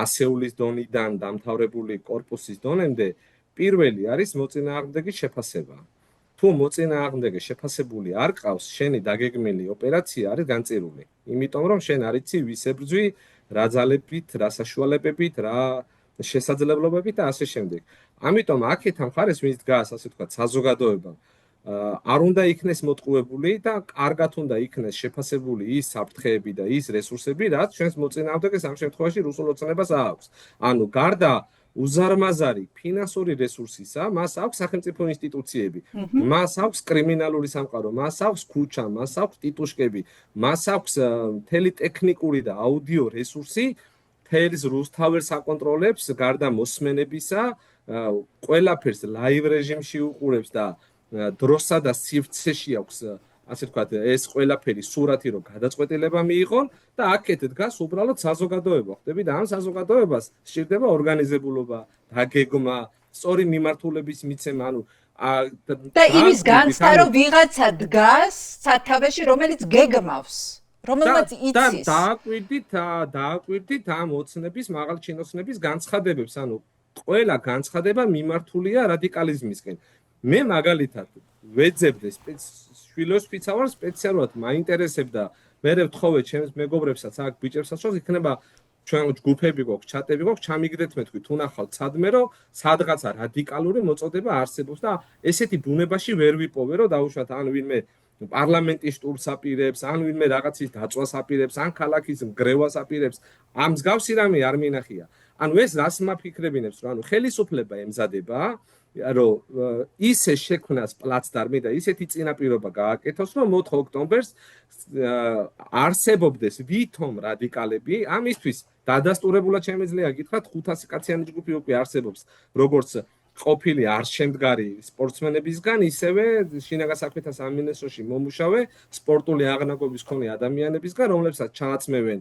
ასეულის დონიდან დამთავრებული კორპუსის დონემდე, პირველი არის მოწინააღმდეგის შეფასება. თუ მოწინააღმდეგე შეფასებული არ ყავს, შენი დაგეგმილი ოპერაცია არის განწირული. იმიტომ რომ შენ არ იცი ვის ებრძვი, რა ძალებით, რა საშუალებებით, რა შესაძლებლობებით და ასე შემდეგ. ამიტომ აქეთ ამ ხარეს ვინც დგას, ასე ვთქვათ, საზოგადოება არ უნდა იქნეს მოტყუებული და კარგად უნდა იქნეს შეფასებული ის საფრთხეები და ის რესურსები, რაც ჩვენს მოწინააღმდეგეს ამ შემთხვევაში რუსულ ოცნებას აქვს. ანუ გარდა უზარმაზარი ფინანსური რესურსისა, მას აქვს სახელმწიფო ინსტიტუციები, მას აქვს კრიმინალური სამყარო, მას აქვს ქუჩა, მას აქვს ტიტუშკები, მას აქვს მთელი ტექნიკური და აუდიო რესურსი, თელს რუსთაველს აკონტროლებს გარდა მოსმენებისა, ყველაფერს ლაივ რეჟიმში უყურებს და დროსა და სივრცეში აქვს, ასე ვთქვათ, ეს ყველაფერი სურათი რომ გადაწყვეტილება მიიღონ და აქეთ დგას უბრალოდ საზოგადოება, ხდები და ამ საზოგადოებას სჭირდება ორგანიზებულობა, დაგეგმა, სწორი მიმართულების მიცემა, ანუ და იმის განცდა რომ ვიღაცა დგას სათავეში, რომელიც გეგმავს, რომელმაც იცის. დააკვირდით ამ ოცნების, მაღალჩინოსნების განცხადებებს, ანუ ყველა განცხადება მიმართულია რადიკალიზმისკენ. მე მაგალითად ვეძებდე შვილოს ფიცავარ სპეციალურად მაინტერესებდა მე ვთხოვე ჩემს მეგობრებსაც აქ ბიჭებსაც რომ იქნება ჩვენ ჯგუფები გვაქვს ჩატები გვაქვს ჩამიგდეთ მე თქვი თუ ნახავთ სადმე რომ სადღაცა რადიკალური მოწოდება არსებობს და ესეთი ბუნებაში ვერ ვიპოვე რომ დაუშვათ ან ვინმე პარლამენტის ტურს აპირებს ან ვინმე რაღაცის დაწვას აპირებს ან ქალაქის მგრევას აპირებს ამ მსგავსი რამე არ მინახია ანუ ეს რას მაფიქრებინებს რომ ანუ ხელისუფლება ემზადება რომ ისე შექმნას პლაცდარმი და ისეთი წინაპირობა გააკეთოს, რომ 4 ოქტომბერს არსებობდეს ვითომ რადიკალები, ამისთვის დადასტურებულად შემიძლია გითხრათ 500 კაციანი ჯგუფი უკვე არსებობს, როგორც ყოფილი არშემდგარი სპორტსმენებისგან, ისევე შინაგან საქმეთა სამინისტროში მომუშავე სპორტული აღნაგობის მქონე ადამიანებისგან, რომლებსაც ჩააცმევენ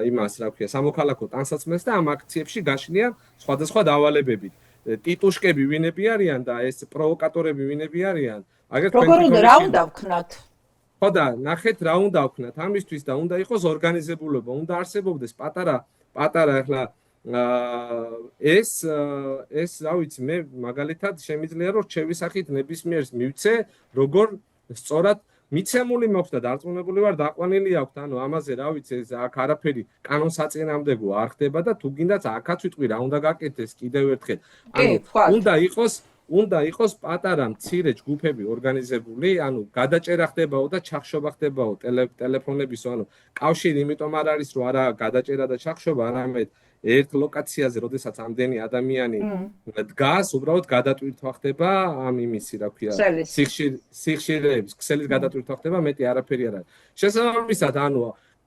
იმას, რა ქვია, სამოქალაქო ტანსაცმელს და ამ აქციებში გაშლიან სხვადასხვა დავალებებით. ტიტუშკები ვინები არიან და ეს პროვოკატორები ვინები არიან? როგორ უნდა რა უნდა ვქნათ? ხო და ნახეთ რა უნდა ვქნათ. ამისთვის და უნდა იყოს ორგანიზებულობა, უნდა არსებობდეს პატარა ახლა ეს რა ვიცი მე მაგალითად შემიძლია რომ რჩევისახით ნებისმიერს მივცე როგორ სწორად მიცემული მაქვს და დარწმუნებული ვარ დაყვანილი აქვს ანუ ამაზე რა ვიცი ეს აქ არაფერი კანონსაწინააღმდეგო არ ხდება და თუ გინდაც აქაც ვიტყვი რა უნდა გაკეთდეს კიდევ ერთხელ ანუ უნდა იყოს პატარა მცირე ჯგუფები ორგანიზებული ანუ გადაჭერა ხდებაო და ჩახშობა ხდებაო ტელეფონების ანუ კავშირი იმიტომ არ არის რომ არა გადაჭერა და ჩახშობა არამედ ერთ ლოკაციაზე, როდესაც ამდენი ადამიანი დგას, უბრალოდ გადატვირთვა ხდება ამ იმისი, რა ქვია, სიხშირეების, ქსელის გადატვირთვა ხდება, მეტი არაფერი არ არის. შესაბამისად, ანუ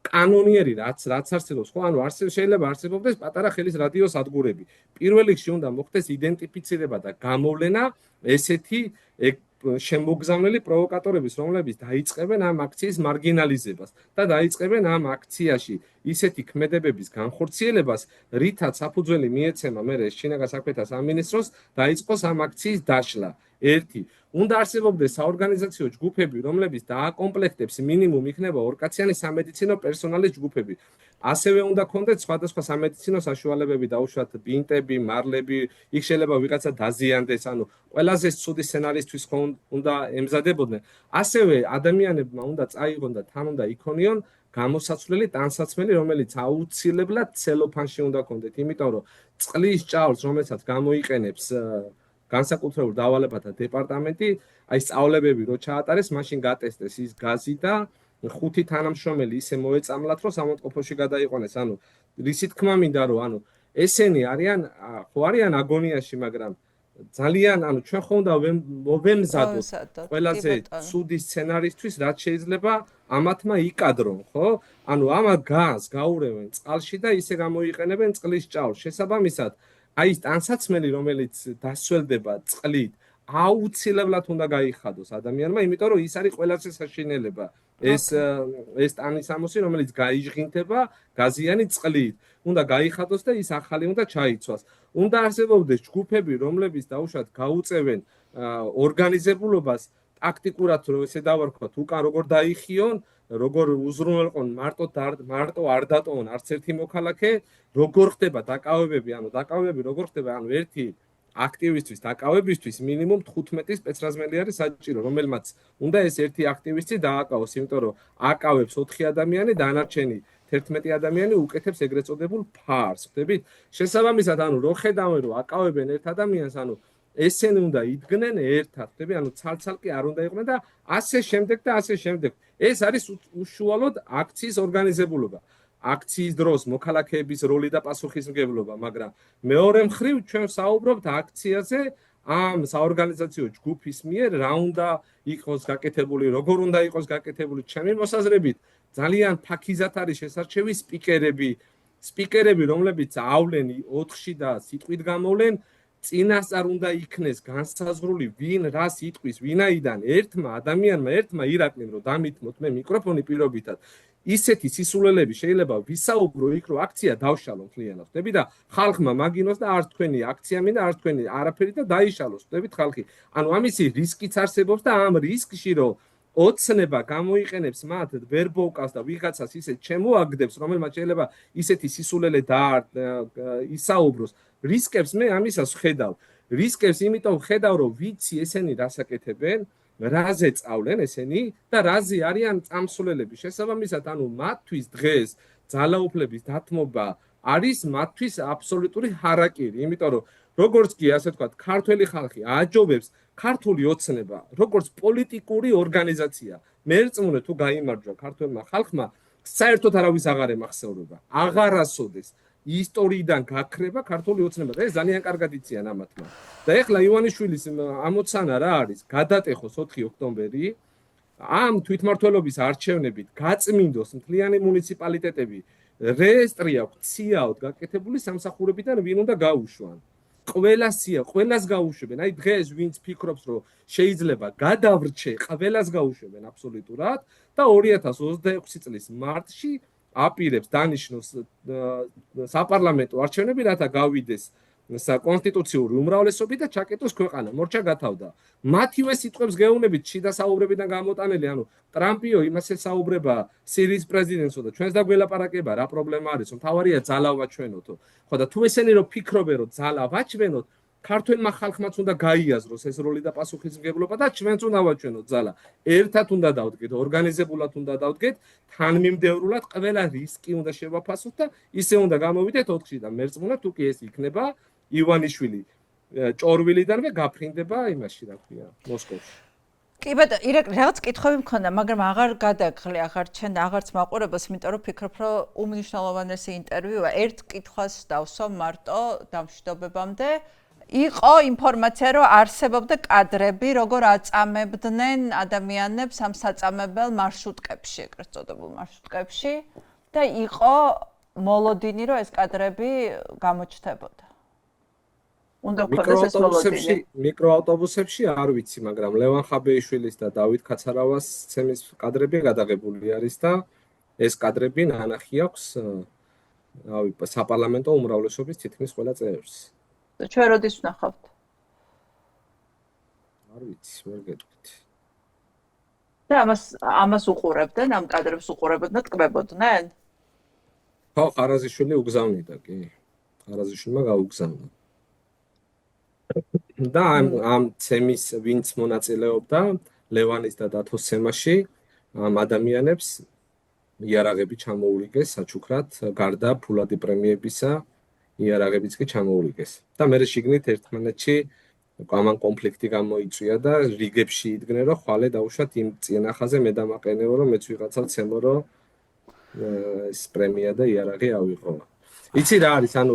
კანონიერი რაც არსებობს, ხო, ანუ შეიძლება არსებობდეს პატარა ხელის რადიო სადგურები. პირველ რიგში უნდა მოხდეს იდენტიფიცირება და გამოვლენა ესეთი შემოგზავნილი პროვოკატორების, რომლებიც დაიწყებენ ამ აქციის მარგინალიზებას და დაიწყებენ ამ აქციაში ისეთი ქმედებების განხორციელებას, რითაც საფუძველი მიეცემა მე შინაგან საქმეთა სამინისტროს დაიწყოს ამ აქციის დაშლა. ერთი, უნდა არსებობდეს საორგანიზაციო ჯგუფები, რომლებიც დააკომპლექტებს მინიმუმ იქნება ორკაციანი სამედიცინო პერსონალის ჯგუფები. ასევე უნდა კონდეთ სხვადასხვა სამედიცინო საშუალებები, დაუშვათ ბინტები, მარლები, იქ შეიძლება ვიღაცა დაზიანდეს, ანუ ყველაზე ცუდი სცენარისთვის უნდა ემზადებოდნენ. ასევე ადამიანებმა უნდა წაიღონ და თან უნდა იქონიონ გამოსაცვლელი ტანსაცმელი, რომელიც აუცილებლად ცელოფანში უნდა კონდეთ, იმიტომ რომ წყლის ჭაობს, რომელსაც გამოიყენებს განსაკუთრებულ დავალებათა დეპარტამენტი, აი სწავლებები რო ჩაატარეს, მაშინ გატესტეს ის გაზი და 5 თანამშრომელი ისე მოეწამლათ, რომ სამონტყოფოში გადაიყვანეს. ანუ რისი თქმა მინდა რომ ანუ ესენი არიან, ხო არიან აგონიაში, მაგრამ ძალიან ანუ ჩვენ ხომ და მოვემზადოთ ყველაზე ცუდი სცენარისთვის, რაც შეიძლება ამათმა იკადრონ, ხო? ანუ ამათ გაზს გაურევენ წყალში და ისე გამოიყენებენ წყლის ჭაობს. შესაბამისად, აი ეს ტანსაცმელი, რომელიც დასველდება წყლით, აუცილებლად უნდა გაიხადოს ადამიანმა, იმიტომ რომ ის არის ყველაზე საშინელება. ეს ტანისამოსი, რომელიც გაიჟღინთება გაზიანი წყლით, უნდა გაიხადოს და ის ახალი უნდა ჩაიცვას. უნდა არსებობდეს ჯგუფები, რომლებიც დაუშვათ გაუწევენ ორგანიზებულობას ტაქტიკურად, რომ ესე დავარქვათ, უკან როგორ დაიხიონ, როგორ უზრუნველყონ მარტო არ დატოვონ არც ერთი მოქალაქე, როგორ ხდება დაკავებები, ანუ დაკავებები როგორ ხდება, ანუ ერთი აქტივისტვის დაკავებისთვის მინიმუმ 15 სპეცრაზმელი არის საჭირო, რომელმაც უნდა ეს ერთი აქტივისტი დააკავოს, იმიტომ რომ აკავებს 4 ადამიანი, დანარჩენი 11 ადამიანი უკეთებს ეგრეთ წოდებულ ფარს. ხდებით? შესაბამისად, ანუ რო ხედავენ, რომ აკავებენ ერთ ადამიანს, ანუ ესენი უნდა იდგნენ ერთად, ხდები? ანუ ცალ-ცალკე არ უნდა იყვნენ და ასე შემდეგ და ასე შემდეგ. ეს არის უშუალოდ აქციის ორგანიზებულობა. აქციის დროს მოქალაქეების როლი და პასუხისმგებლობა, მაგრამ მეორე მხრივ ჩვენ საუბრობთ აქციაზე ამ საორგანიზაციო ჯგუფის მიერ რა უნდა იყოს გაკეთებული, როგორ უნდა იყოს გაკეთებული, ჩემი მოსაზრებით ძალიან ფაქიზად არის შესარჩევი სპიკერები, რომლებიც ავლენ 4-ში და სიტყვით გამოვლენ, წინასწარ უნდა იქნეს განსაზღვრული ვინ რას იტყვის, ვინაიდან ერთმა ადამიანმა ირაკლიმ რომ დამითმოთ მე მიკროფონი პირობითად ისეთი სისულელები შეიძლება ვისაუბრო იქ რომ აქცია დავშალო მთლიანად, ხდები და ხალხმა მაგინოს და არც თქვენი აქცია მინდა, არც თქვენი არაფერი და დაიშალოს, ხდებით ხალხი. ანუ ამისი რისკიც არსებობს და ამ რისკში რომ ოცნება გამოიყენებს მათ ვერბოვკას და ვიღაცას ისე შემოაგდებს, რომელმაც შეიძლება ისეთი სისულელე ისაუბროს, რისკებს მე ამისას ხედავ. რისკებს იმიტომ ხედავ, რომ ვიცი ესენი რასაკეთებენ, რაზე წავლენ ესენი და რაზე არიან წამსვლელები. შესაბამისად, ანუ მათთვის დღეს ძალაუფლების დათმობა არის მათთვის აბსოლუტური ჰარაკირი, იმიტომ რომ როგორც კი ასე ვთქვათ, ქართველი ხალხი აჯობებს ქართული ოცნება, როგორც პოლიტიკური ორგანიზაცია. მერწმუნე თუ გაიმარჯვა ქართველმა ხალხმა, საერთოდ არავის აღარ ემახსოვრება. აღარასოდეს ისტორიიდან გაქრება ქართული ოცნება და ეს ძალიან კარგად იციან ამათმა. და ეხლა ივანიშვილის ამოცანა რა არის? გადატეხოს 4 ოქტომბერი, ამ თვითმმართველობის არჩევნებით გაწმინდოს მთლიანი მუნიციპალიტეტები, რეესტრი აქვს ციაოდ გაკეთებული სამსახურებიდან ვინ უნდა გაუშვან. ყველას გაუშვებენ. აი დღეს ვინც ფიქრობს რომ შეიძლება გადავრჩე, ყველას გაუშვებენ აბსოლუტურად და 2026 წლის მარტში აპირებს დანიშნოს საპარლამენტო არჩევნები, რათა გავიდეს საკონსტიტუციური უმრავლესობით და ჩაკეტოს ქვეყანა. მორჩა გათავდა. მათივე სიტყვებს გეუბნებით შიდა საუბრებიდან გამოტანილი, ანუ ტრამპიო იმას ესაუბრება სირიის პრეზიდენტსო და ჩვენს დაგველაპარაკება რა პრობლემა არის, რომ თავარია ძალა ვაჩვენოთო. ხო და თუ ესენი რომ ფიქრობენ რომ ძალა ვაჩვენოთ, ქართველმა ხალხმაც უნდა გაიაზროს ეს როლი და პასუხისმგებლობა და ჩვენც უნდა ვაჩვენოთ ძალა. ერთად უნდა დავდგეთ, ორგანიზებულად უნდა დავდგეთ, თანმიმდევრულად ყველა რისკი უნდა შევაფასოთ და ისე უნდა გამოვიდეთ 4-ში და მერწმუნე თუ კი ეს იქნება ივანიშვილი ჭორვილიდანვე გაფრინდება იმაში, რა ქვია, მოსკოვში. კი ბატონო, ირაკლი, რაღაც კითხვები მქონდა, მაგრამ აღარ გადაგხლი, აღარ ჩენდა, აღარც მაყურებელს, იმიტომ რომ ფიქრობ, რომ უმნიშვნელოვანესი ინტერვიუა. ერთ კითხვას დავსვა მარტო დამშვიდობებამდე. იყო ინფორმაცია, რომ არსებობდა კადრები, როგორ აწამებდნენ ადამიანებს ამ საწამებელ მარშრუტკებში, ეგრეთ წოდებულ მარშრუტკებში და იყო მოლოდინი, რომ ეს კადრები გამოჩნდებოდა. უნდა გქონდეს ეს მოლოდინი. მიკროავტობუსებში არ ვიცი, მაგრამ ლევან ხაბეიშვილის და დავით კაცარავას ცემის კადრები გადაღებული არის და ეს კადრები ნანახი აქვს საპარლამენტო უმრავლესობის თითქმის ყველა წევრს. ჩვენ როდის ვნახავთ? არ ვიცი, ვერ გეტყვით. და ამას უყურებდნენ, ამ კადრებს უყურებდნენ და ტკბებოდნენ? ხო, ხარაზიშვილი უგზავნიდა კი. ხარაზიშვილმა გაუგზავნა. და ამ ცემის ვინც მონაწილეობდა ლევანის და დათოს ცემაში, ამ ადამიანებს იარაღები ჩამოურიგეს საჩუქრად, გარდა ფულადი პრემიებისა, იარაღებიც კი ჩამოურიგეს. და მე შიგნით ერთმანეთში ამან კონფლიქტი გამოიწვია და რიგებში იდგნენ, რომ ხვალე დაუშვათ იმ წინახაზე მე დამაყენეო, რომ მეც ვიღაცა ცემო, რომ ეს პრემია და იარაღი ავიღო. იცი რა არის, ანუ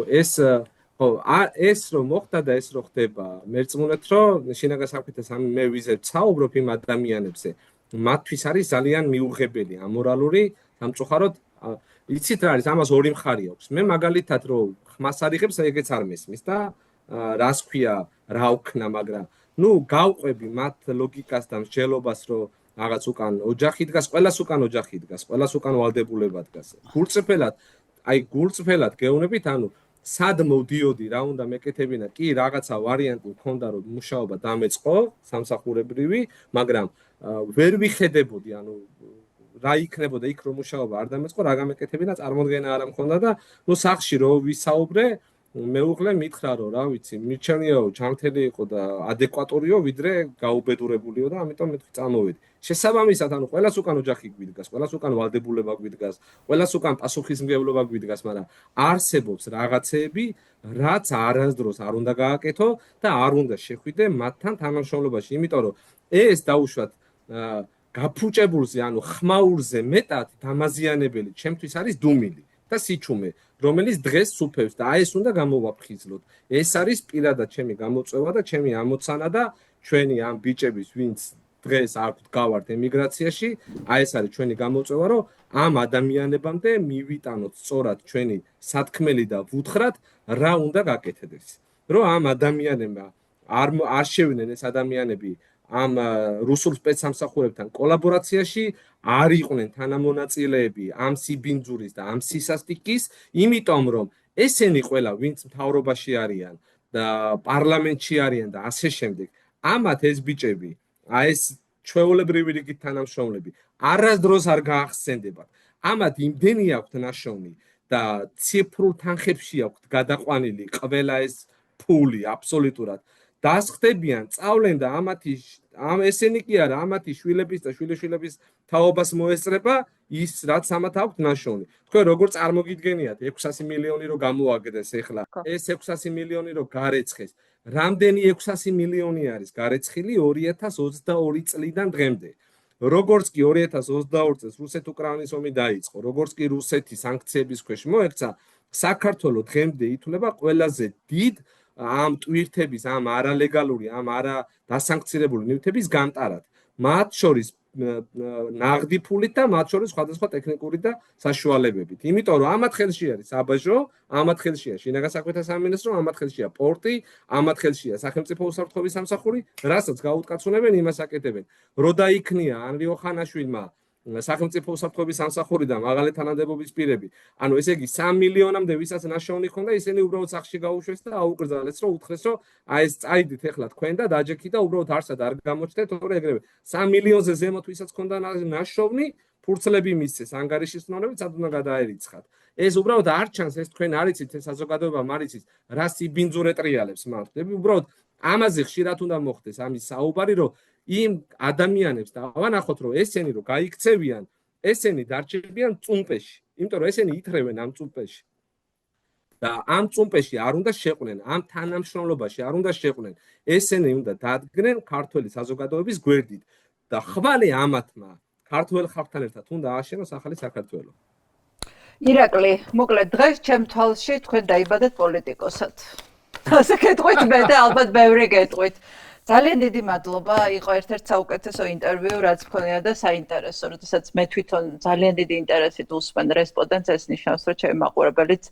ეს რომ მოხდა და ეს რომ ხდება, მერწმუნეთ რომ შინაგან საქმეთა მე ვიზებ საუბრობ იმ ადამიანებზე, მათთვის არის ძალიან მიუღებელი, ამორალური, სამწუხაროდ იცით რა არის, ამას ორი მხარე აქვს. მე მაგალითად რომ ხმას არიღებს, ეგეც არ მესმის და რას ქვია, რა ვქნა, მაგრამ გავყვები მათ ლოგიკას და მსჯელობას, რომ რაღაც უკან ოჯახი დგას, ყველას უკან ოჯახი დგას, ყველას უკან ვალდებულება დგას. გულწრფელად გეუბნებით, ანუ სად მოდიოდი, რა უნდა მეკეთებინა, კი რაღაცა ვარიანტი მქონდა, რომ მუშაობა დამეწყო, სამსახურებრივი, მაგრამ ვერ ვიხედებოდი, ანუ რა იქნებოდა იქ რომ მუშაობა არ დამეწყო, რა გამეკეთებინა, წარმოდგენა არ მქონდა და სახლში რო ვისაუბრე, მეუღლე მითხრა რომ რა ვიცი მირჩენიაო ჩამთელი იყო და ადეკვატორიო ვიდრე გაუბედურებულიო და ამიტომ მეთქი წამოვედი შესაბამისად ანუ ყველას უკან ოჯახი გვიდგას ყველას უკან ვალდებულება გვიდგას ყველას უკან პასუხისმგებლობა გვიდგას მაგრამ არსებობს რაღაცეები რაც არასდროს არ უნდა გააკეთო და არ უნდა შეხვიდე მათთან თანამშრომლობაში იმიტომ რომ ეს დაუშვათ გაფუჭებულზე ანუ ხმაურზე მეტად დამაზიანებელი ჩემთვის არის დუმილი და სიჩუმე რომელიც დღეს სუფევს და ეს უნდა გამოვაფხიზლოთ ეს არის პირადად ჩემი გამოწვევა და ჩემი ამოცანა და ჩვენი ამ ბიჭების ვინც დღეს აქვთ გავართ ემიგრაციაში ეს არის ჩვენი გამოწვევა რომ ამ ადამიანებამდე მივიტანოთ სწორად ჩვენი სათქმელი და ვუთხრათ რა უნდა გაკეთდეს რომ ამ ადამიანებმა არ შევიდნენ ეს ადამიანები ამ რუსულ სპეცსამსახურებთან კოლაბორაციაში არ იყვნენ თანამონაწილეები ამ სიბინძურის და ამ სისასტიკის, იმიტომ რომ ესენი ყველა ვინც მთავრობაში არიან და პარლამენტში არიან და ასე შემდეგ, ამათ ეს ბიჭები, ეს ჩვეულებრივი რიგით თანამშრომლები არასდროს არ გაახსენდებათ. ამათ იმდენი აქვთ ნაშოვნი და ციფრულ თანხებში აქვთ გადაყვანილი ყველა ეს ფული აბსოლუტურად დასხდებიან, წავლენ და ესენი კი არა, ამათი შვილების და შვილიშვილების თაობას მოესწრება ის, რაც ამათ აქვთ ნაშოვნი. თქვენ როგორ წარმოგიდგენიათ 600 მილიონი რო გამოაგდეს ეხლა, ეს 600 მილიონი რო გარეცხეს, რამდენი 600 მილიონი არის გარეცხილი 2022 წლიდან დღემდე. როგორც კი 2022 წელს რუსეთ-უკრაინის ომი დაიწყო, როგორც კი რუსეთი სანქციების ქვეშ მოექცა, საქართველოს დღემდე ითვლება ყველაზე დიდ ამ ტვირთების, ამ არალეგალური, ამ არადასანქცირებული ნივთების გამტარად. მათ შორის ნაღდი ფულით და მათ შორის სხვადასხვა ტექნიკური და საშუალებებით. იმიტომ რომ ამათ ხელში არის საბაჟო, ამათ ხელშია შინაგან საქმეთა სამინისტრო, ამათ ხელშია პორტი, ამათ ხელშია სახელმწიფო უსაფრთხოების სამსახური, რასაც გაუტკაცუნებენ, იმას აკეთებენ. რო დაიქნია ანრი ოხანაშვილმა სახელმწიფო უსაფრთხოების სამსახური და მაღალი თანამდებობის პირები. ანუ ესე იგი 3 მილიონამდე ვისაც ნაშოვნი ხონდა, ისინი უბრალოდ სახში გაუშვეს და აუკრძალეს, რომ უთხრეს, რომ აი ეს წაიდით ეხლა თქვენ და დაჯექით და უბრალოდ არსად არ გამოჩნდეთ, თორე ეგრევე 3 მილიონზე ზემოთ ვისაც ხონდა ნაშოვნი, ფურცლები მისცეს ანგარიშის ცნობებით, სად უნდა გადაერიცხათ. ეს უბრალოდ არ ჩანს, ეს თქვენ არ იცით, ეს საზოგადოება არ იცით, რა სიბინძურე ტრიალებს მართლები, უბრალოდ ამაზე ხშირად უნდა მოხდეს ამის საუბარი, რომ იმ ადამიანებს და ავანახოთ რომ ესენი რომ გაიქცევიან, ესენი დარჩებიან წუმპეში, იმიტომ რომ ესენი ითრევენ ამ წუმპეში. და ამ წუმპეში არ უნდა შეყვნენ, ამ თანამშრომლობაში არ უნდა შეყვნენ. ესენი უნდა დადგნენ ქართველი საზოგადოების გვერდით და ხვალე ამათმა ქართველ ხალხთან ერთად უნდა ააშენოს ახალი საქართველო. ირაკლი, მოკლედ დღეს ჩემ თვალში თქვენ დაიბადეთ პოლიტიკოსად. ასე გეტყვით მე და ალბათ ბევრი გეტყვით. ძალიან დიდი მადლობა, იყო ერთ-ერთი საუკეთესო ინტერვიუ, რაც მქონია და საინტერესო, როდესაც მე თვითონ ძალიან დიდი ინტერესით უსმენ რესპონდენტს, ეს ნიშნავს, რომ ჩემი მაყურებელიც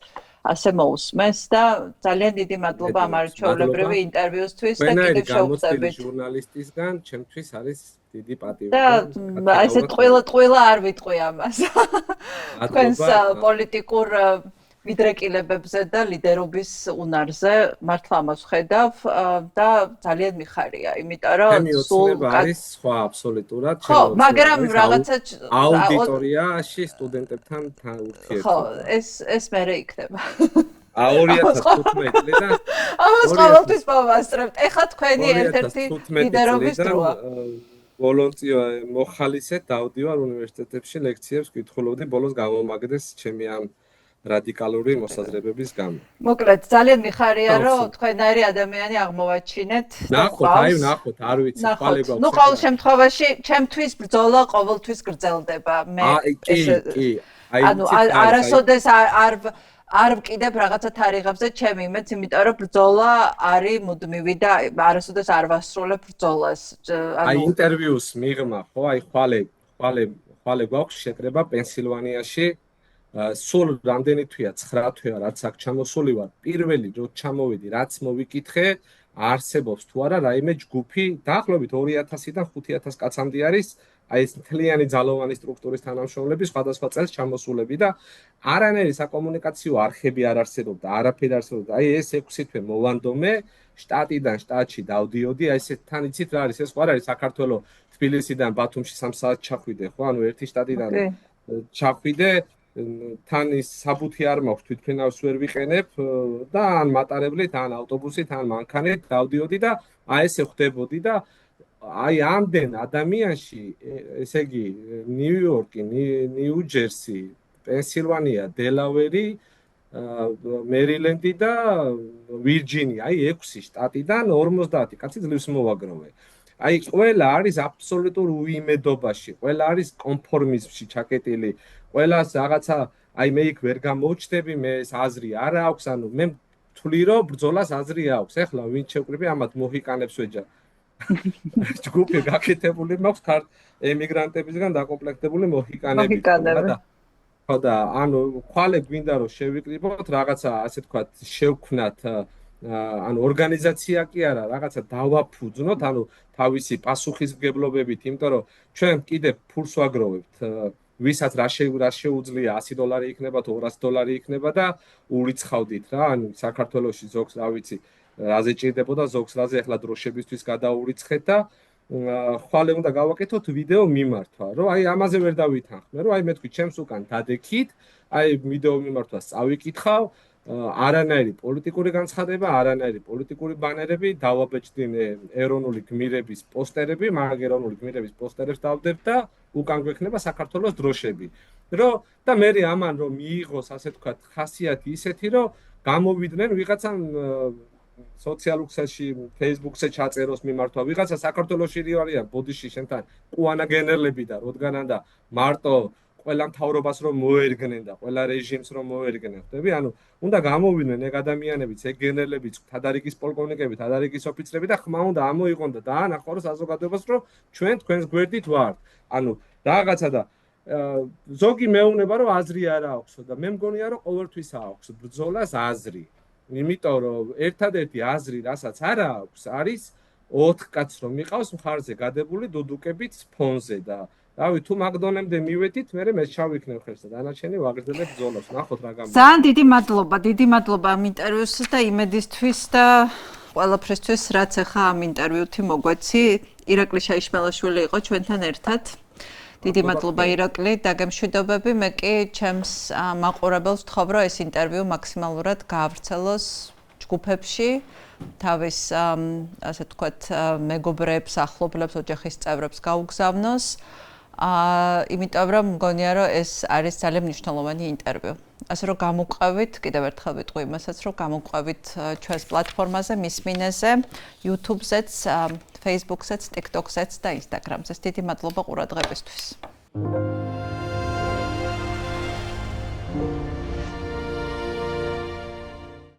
ასე მოусმენს და ძალიან დიდი მადლობა ამ არჩეულებრივი ინტერვიუსთვის და კიდევ შევხვდებით. ჟურნალისტისგან, ჩემთვის არის დიდი პატივი. და ესე ტყუილა არ ვიტყვი ამას. თქვენს პოლიტიკურ მიდრეკილებებზე და ლიდერობის უნარზე მართლა ამას ხედავ და ძალიან მიხარია, იმიტომ რომ სულ არის სხვა აბსოლუტურად ხო, მაგრამ რაღაცა აუდიტორიაში სტუდენტებთან ურთიერთობა. ხო, ეს მერე იქნება. 2015 წლიდან ამას ყოველთვის მოვასწრებთ. ეხლა თქვენი ერთ-ერთი ლიდერობის დროა. ვოლონტიო მოხალისედ დავდივარ უნივერსიტეტებში ლექციებს ვკითხულობდი, ბოლოს გამომაგდეს ჩემი ამ რადიკალური მოსაზრებების გამო. მოკლედ, ძალიან მიხარია, რომ თქვენაირი ადამიანი აღმოვაჩინეთ. ნახოთ, არ ვიცი, ხვალე გვაქვს. ნუ ყოველ შემთხვევაში, ჩემთვის ბრძოლა ყოველთვის გრძელდება. მე ანუ არასოდეს არ ვკიდებ რაღაცა თარიღებზე ჩემი იმედს, იმიტომ რომ ბრძოლა არის მუდმივი და არასოდეს არ ვასრულებ ბრძოლას. აი ინტერვიუს მიღმა, ხო, აი ხვალე გვაქვს შეკრება პენსილვანიაში. სულ რამდენი თვეა 9 თვეა რაც აქ ჩამოსული ვარ პირველი რო ჩამოვედი რაც მოვიკითხე არსებობს თუ არა რაიმე ჯგუფი დაახლოებით 2000-დან 5000 კაცამდე არის აი ეს მთლიანი ძალოვანი სტრუქტურის თანამშრომლები სხვადასხვა წელს ჩამოსულები და არანაირი საკომუნიკაციო არხები არ არსებობდა არაფერი არ არსებობდა აი ეს 6 თვე მოვანდომე შტატიდან შტატში დავდიოდი აი ეს თან იცით რა არის ეს ხო არის საქართველოს თბილისიდან ბათუმში 3 საათი ჩახვიდე ხო ანუ ერთი შტატიდან ჩახვიდე თან ის საბუთი არ მაქვს თვითმფრინავს ვერ ვიყენებ და ან მატარებლით, ან ავტობუსით, ან მანქანით დავდიოდი და აი ესე ხდებოდი და აი ამდენ ადამიანში, ესე იგი, ნიუ-იორკი, ნიუ-ჯერსი, პენსილვანია, დელავერი, მერილენდი და ვირჯინია, აი 6 შტატიდან 50 კაცი ძლივს მოვაგროვე. აი ყველა არის აბსოლუტურ უიმედობაში, ყველა არის კონფორმიზმში ჩაკეტილი, ყველას რაღაცა აი მე იქ ვერ გამოვჩდები, მე ეს აზრი არ აქვს, ანუ მე ვთვლი რომ ბრძოლას აზრი აქვს. ეხლა ვინ შევკრიბი ამათ მოჰიკანებს ვეჯა. ჯგუფი გაკეთებული მაქვს ქართ ემიგრანტებისგან დაკომპლექტებული მოჰიკანები. ხო და ანუ ხვალე გვინდა რომ შევიკრიბოთ რაღაცა ასე თქვა შევქმნათ ანუ ორგანიზაცია კი არა, რაღაცა დავაფუძნოთ, ანუ თავისი პასუხისმგებლობებით, იმიტომ რომ ჩვენ კიდე ფულს ვაგროვებთ, ვისაც რა შეუძლია $100 იქნება თუ $200 იქნება და ურიცხავდით რა, ანუ საქართველოში ზოგს რა ვიცი, რაზე ჭირდებოდა ზოგს რაზე ახლა დროშებისთვის გადაურიცხეთ და ხვალე უნდა გავაკეთოთ ვიდეო მიმართვა, რომ აი ამაზე ვერ დავითანხმე, რომ აი მე თქვი ჩემს უკან დადექით, აი ვიდეო მიმართვას წავიკითხავ, არანაირი პოლიტიკური განცხადება, არანაირი პოლიტიკური ბანერები, დავაბეჭდინე ეროვნული გმირების პოსტერები, მაგ ეროვნული გმირების პოსტერებს დავდებ და უკან გვექნება საქართველოს დროშები. და მე ამან რომ მიიღოს ასე თქვა ხასიათი ისეთი, რომ გამოვიდნენ ვიღაცამ სოციალურ ქსელში, Facebook-ზე ჩაწეროს მიმართვა, ვიღაცა საქართველოში რიალია ბოდიში შენთან ყუანა გენერლები და როდგანან და მარტო ყველა მთავრობას რომ მოერგნენ და ყველა რეჟიმს რომ მოერგნენ, ხდები? ანუ უნდა გამოვიდნენ ეგ ადამიანებიც, ეგ გენერლებიც, თადარიგის პოლკოვნიკები, თადარიგის ოფიცრები და ხმა უნდა ამოიღონ და დაანახოს საზოგადოებას, რომ ჩვენ თქვენს გვერდით ვართ. ანუ რაღაცა და ზოგი მეუბნება რომ აზრი არ აქვსო და მე მგონია რომ ყოველთვის აქვს ბრძოლას აზრი. იმიტომ რომ ერთადერთი აზრი, რასაც არ აქვს, არის 4 კაცს რომ მიყავს მხარზე გადებული დუდუკებით ფონზე და რავი თუ მაგდონემდე მივედით, მე ჩავიქნებ ხელს და დანარჩენი ვაგრძელებ ბრძოლას. ნახოთ რა გამოდის. ძალიან დიდი მადლობა ამ ინტერვიუსის და იმედისთვის და ყველაფრისთვის, რაც ახლა ამ ინტერვიუთი მოგვეცი. ირაკლი შაიშმელაშვილი იყო ჩვენთან ერთად. დიდი მადლობა ირაკლი, დაგემშვიდობები. მე კი ჩემს მაყურებელს ვთხოვ, რომ ეს ინტერვიუ მაქსიმალურად გაავრცელოს ჯგუფებში, თავის ასე ვთქვათ, მეგობრებს, ახლობლებს, ოჯახის წევრებს გაუგზავნოს. იმიტომ რომ მგონია რომ ეს არის ძალიან მნიშვნელოვანი ინტერვიუ. ასე რომ გამოყვებით, კიდევ ერთხელ ვიტყვი იმასაც, რომ გამოყვებით ჩვენს პლატფორმაზე, მის მინეზე, YouTube-ზეც, Facebook-ზეც, TikTok-ზეც და Instagram-ზეც. დიდი მადლობა ყურადღებისთვის.